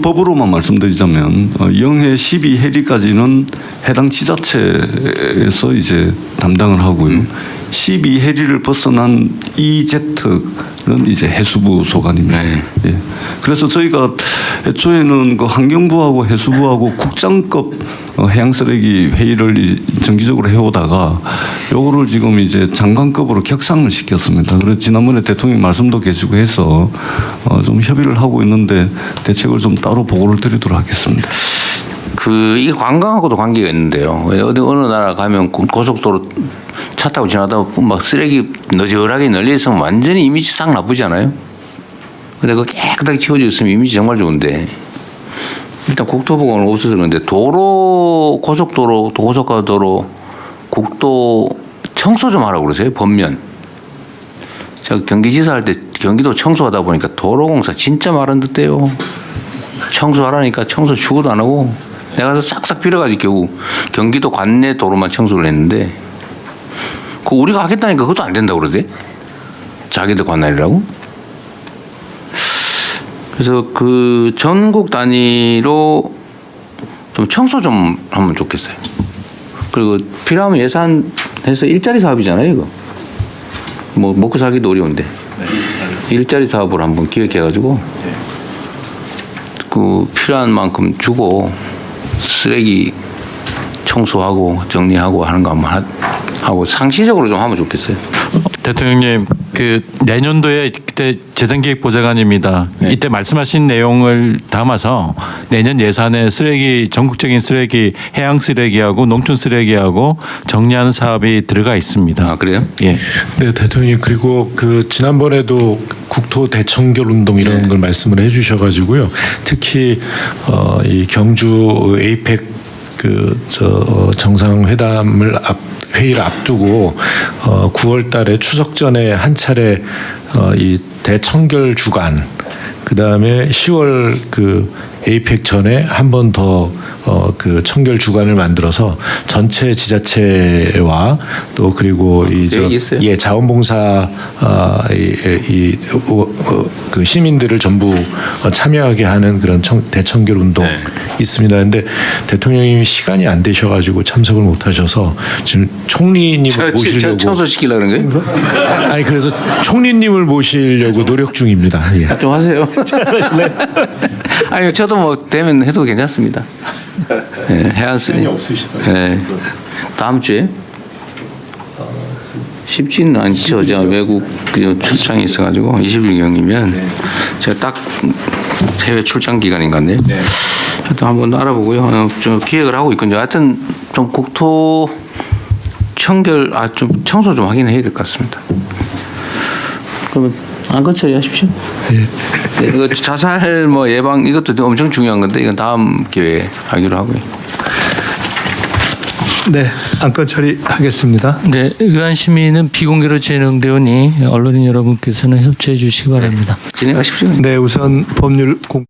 법으로만 말씀드리자면 영해 12해리까지는 해당 지자체에서 이제 담당을 하고요. 12해리를 벗어난 EZ는 이제 해수부 소관입니다. 네. 예. 그래서 저희가 애초에는 그 환경부하고 해수부하고 국장급 해양 쓰레기 회의를 정기적으로 해오다가 요거를 지금 이제 장관급으로 격상을 시켰습니다. 그래서 지난번에 대통령 말씀도 계시고 해서 좀 협의를 하고 있는데 대책을 좀 따로 보고를 드리도록 하겠습니다. 이게 관광하고도 관계가 있는데요. 어느 나라 가면 고속도로 차 타고 지나다 막 쓰레기 너저하게 널려 있으면 완전히 이미지 싹 나쁘지 않아요? 근데 그거 깨끗하게 치워져 있으면 이미지 정말 좋은데 일단 국토부가 없어서 그런데 고속도로, 고속가도로, 국도 청소 좀 하라고 그러세요. 법면. 제가 경기지사 할 때 경기도 청소하다 보니까 도로공사 진짜 말한 듯해요. 청소하라니까 청소 주고도 안 하고 내가 가서 싹싹 빌어가지고 겨우 경기도 관내 도로만 청소를 했는데 우리가 하겠다니까 그것도 안 된다고 그러대. 자기들 관할이라고. 그래서 전국 단위로 좀 청소 좀 하면 좋겠어요. 그리고 필요하면 예산해서 일자리 사업이잖아요, 이거. 뭐 먹고 살기도 어려운데. 일자리 사업을 한번 기획해가지고 필요한 만큼 주고 쓰레기 청소하고 정리하고 하는 거 한번 하고 상시적으로 좀 하면 좋겠어요. 대통령님, 내년도에 그때 재정기획보좌관입니다. 네. 이때 말씀하신 내용을 담아서 내년 예산에 전국적인 쓰레기, 해양 쓰레기하고 농촌 쓰레기하고 정리하는 사업이 들어가 있습니다. 그래요? 예. 네, 대통령님 그리고 지난번에도 국토 대청결 운동 이런 걸 말씀을 해주셔가지고요. 특히 이 경주 에이펙 정상회담을 회의를 앞두고 9월 달에 추석 전에 한 차례 이 대청결 주간 그다음에 10월 에이펙 전에 한 번 더 그 청결 주간을 만들어서 전체 지자체와 또 그리고 이 자원봉사 그 시민들을 전부 참여하게 하는 그런 대청결 운동 있습니다. 근데 대통령님이 시간이 안 되셔가지고 참석을 못 하셔서 지금 총리님을 모시려고 청소시키려고 그런 거예요? 아니 그래서 총리님을 모시려고 노력 중입니다. 예. 좀 하세요. 아니 저도 뭐 되면 해도 괜찮습니다. 네, 해안스님 없으시다. 네. 다음 주에 쉽지는 않죠. 제가 외국 출장이 있어가지고 20일경이면 제가 딱 해외 출장 기간인 건데 하여튼 한번 알아보고요. 좀 기획을 하고 있거든요. 하여튼 좀 국토 청결 좀 청소 좀 하긴 해야 될 것 같습니다. 그러면 안건 처리하십시오. 네, 이거 자살 뭐 예방 이것도 엄청 중요한 건데 이건 다음 기회에 하기로 하고요. 네, 안건 처리하겠습니다. 네, 의안 심의는 비공개로 진행되오니 언론인 여러분께서는 협조해 주시기 바랍니다. 진행하십시오. 네, 우선 법률 공